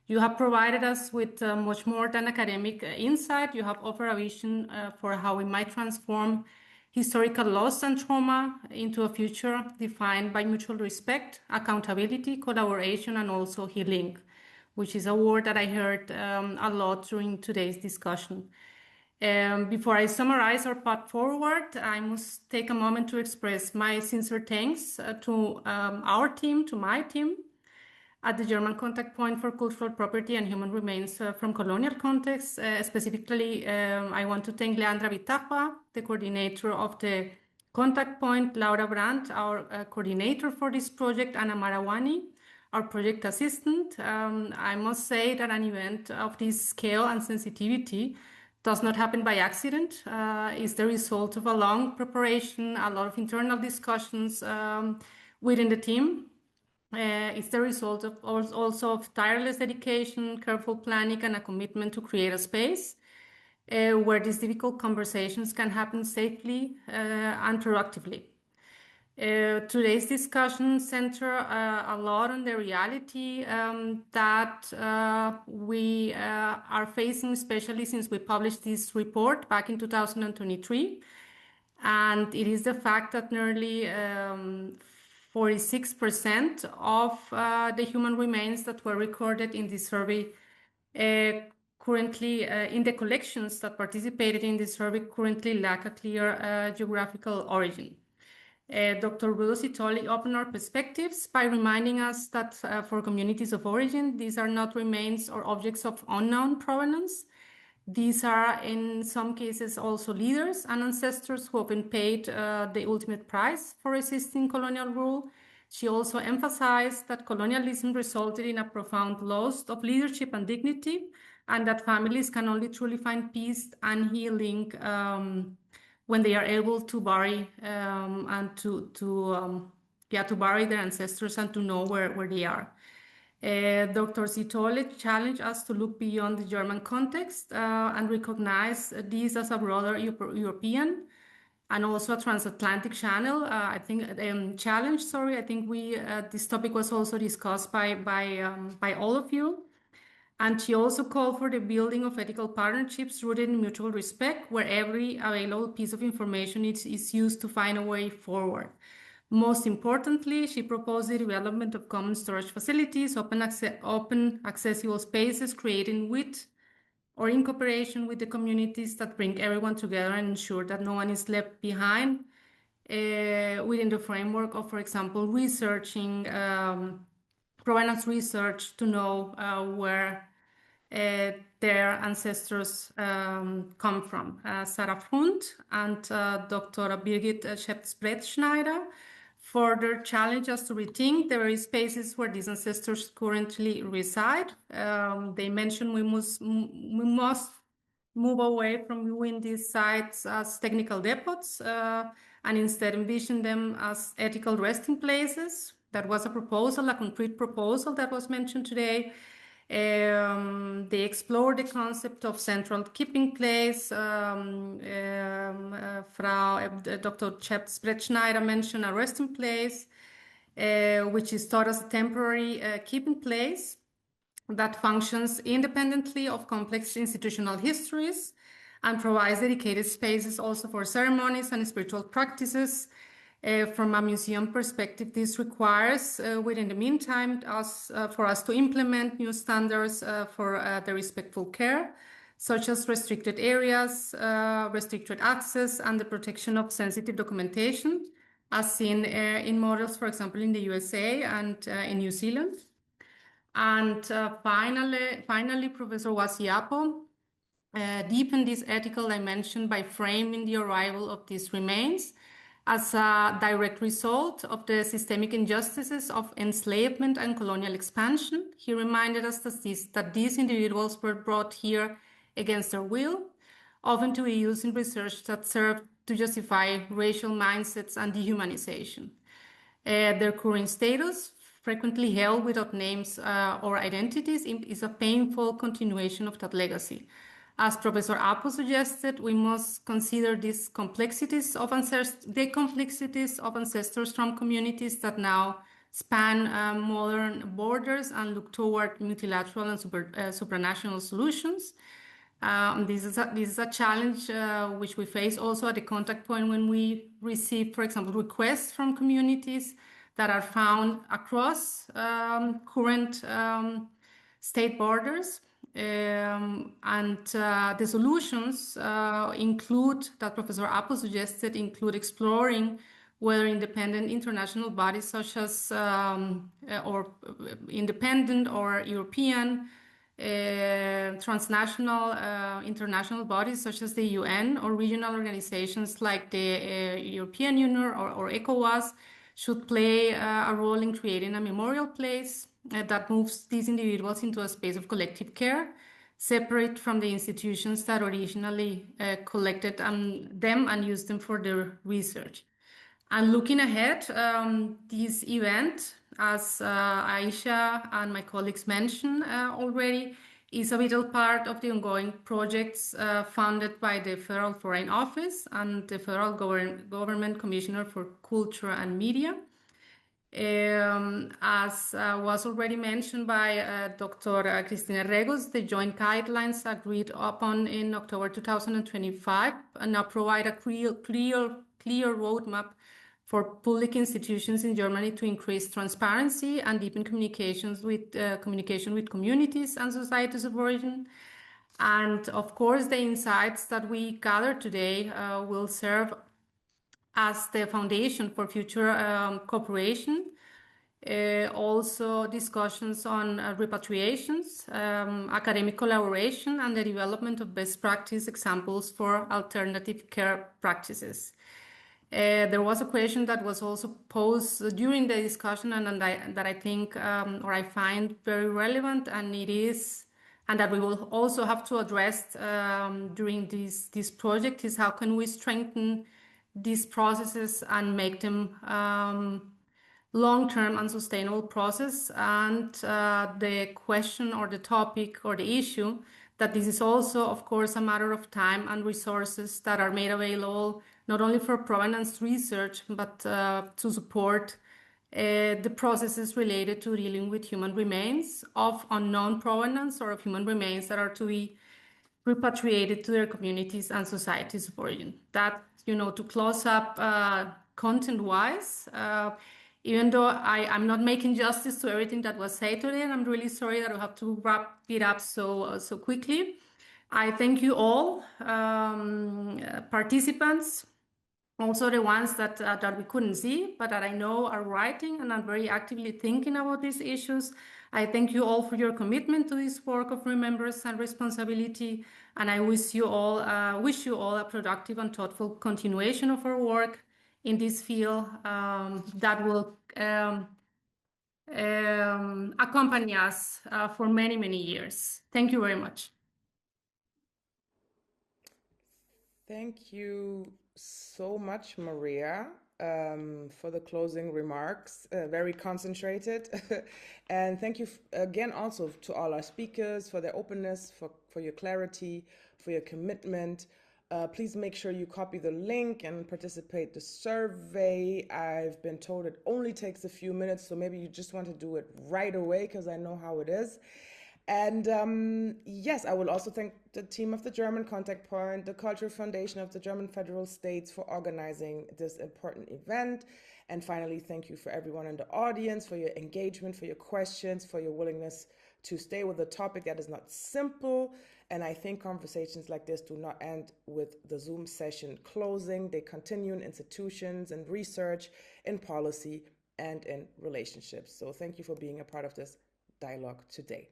You have provided us with much more than academic insight. You have offered a vision for how we might transform historical loss and trauma into a future defined by mutual respect, accountability, collaboration, and also healing, which is a word that I heard a lot during today's discussion. Before I summarize our path forward, I must take a moment to express my sincere thanks to our team, to my team, at the German Contact Point for Cultural Property and Human Remains from Colonial Contexts. Specifically, I want to thank Leandra Vitagua, the coordinator of the Contact Point, Laura Brandt, our coordinator for this project, Anna Marawani, our project assistant. I must say that an event of this scale and sensitivity does not happen by accident. It's the result of a long preparation, a lot of internal discussions within the team. It's the result of also of tireless dedication, careful planning, and a commitment to create a space where these difficult conversations can happen safely and productively. Today's discussion centers a lot on the reality that we are facing, especially since we published this report back in 2023. And it is the fact that nearly 46% of the human remains that were recorded in this survey currently in the collections that participated in this survey currently lack a clear geographical origin. Dr. Rudo Sithole opened our perspectives by reminding us that for communities of origin, these are not remains or objects of unknown provenance. These are, in some cases, also leaders and ancestors who often paid the ultimate price for resisting colonial rule. She also emphasized that colonialism resulted in a profound loss of leadership and dignity, and that families can only truly find peace and healing when they are able to bury and to bury their ancestors and to know where they are. Dr. Sithole challenged us to look beyond the German context and recognize this as a broader European and also a transatlantic channel. Challenge. Sorry, I think this topic was also discussed by all of you. And she also called for the building of ethical partnerships rooted in mutual respect, where every available piece of information is used to find a way forward. Most importantly, she proposed the development of common storage facilities, open accessible spaces created with or in cooperation with the communities that bring everyone together and ensure that no one is left behind within the framework of, for example, researching provenance research to know where their ancestors come from. Sarah Fründt and Dr. Birgit Scheps-Bretschneider further challenge us to rethink the very spaces where these ancestors currently reside. They mention we must move away from viewing these sites as technical depots and instead envision them as ethical resting places. That was a proposal, a concrete proposal that was mentioned today. They explore the concept of central keeping place. Dr. Scheps-Bretschneider mentioned a resting place, which is thought as a temporary keeping place that functions independently of complex institutional histories and provides dedicated spaces also for ceremonies and spiritual practices. From a museum perspective, this requires, within the meantime, for us to implement new standards for the respectful care, such as restricted areas, restricted access, and the protection of sensitive documentation, as seen in models, for example, in the USA and in New Zealand. And finally, Professor Wazi Apoh deepened this ethical dimension by framing the arrival of these remains as a direct result of the systemic injustices of enslavement and colonial expansion. He reminded us that these individuals were brought here against their will, often to be used in research that served to justify racial mindsets and dehumanization. Their current status, frequently held without names or identities, is a painful continuation of that legacy. As Professor Apoh suggested, we must consider these complexities of ancestors from communities that now span modern borders and look toward multilateral and supranational solutions. This is a challenge which we face also at the contact point when we receive, for example, requests from communities that are found across current state borders. The solutions that Professor Apoh suggested include exploring whether independent international bodies such as independent or European transnational international bodies such as the UN or regional organizations like the European Union or ECOWAS should play a role in creating a memorial place that moves these individuals into a space of collective care, separate from the institutions that originally collected them and used them for their research. And looking ahead, this event, as Aisha and my colleagues mentioned already, is a vital part of the ongoing projects funded by the Federal Foreign Office and the Federal Government Commissioner for Culture and Media. As was already mentioned by Dr. Cristina Regos, the joint guidelines agreed upon in October 2025 now provide a clear roadmap for public institutions in Germany to increase transparency and deepen communication with communities and societies of origin. And of course, the insights that we gather today will serve as the foundation for future cooperation. Also discussions on repatriations, academic collaboration, and the development of best practice examples for alternative care practices. There was a question that was also posed during the discussion and that I think or I find very relevant, and it is, and that we will also have to address during this project, is how can we strengthen these processes and make them long-term and sustainable process. And the question or the topic or the issue that this is also, of course, a matter of time and resources that are made available not only for provenance research, but to support the processes related to dealing with human remains of unknown provenance or of human remains that are to be repatriated to their communities and societies of origin. That, to close up content-wise, even though I'm not making justice to everything that was said today, and I'm really sorry that I have to wrap it up so quickly. I thank you all, participants, also the ones that we couldn't see, but that I know are writing and are very actively thinking about these issues. I thank you all for your commitment to this work of remembrance and responsibility, and I wish you all a productive and thoughtful continuation of our work in this field that will accompany us for many, many years. Thank you very much. Thank you so much, Maria, for the closing remarks, very concentrated. And thank you again also to all our speakers for their openness, for your clarity, for your commitment. Please make sure you copy the link and participate the survey. I've been told it only takes a few minutes, so maybe you just want to do it right away because I know how it is. And yes, I will also thank the team of the German Contact Point, the Cultural Foundation of the German Federal States for organizing this important event. And finally, thank you for everyone in the audience, for your engagement, for your questions, for your willingness to stay with a topic that is not simple. And I think conversations like this do not end with the Zoom session closing. They continue in institutions and research, in policy, and in relationships. So thank you for being a part of this dialogue today.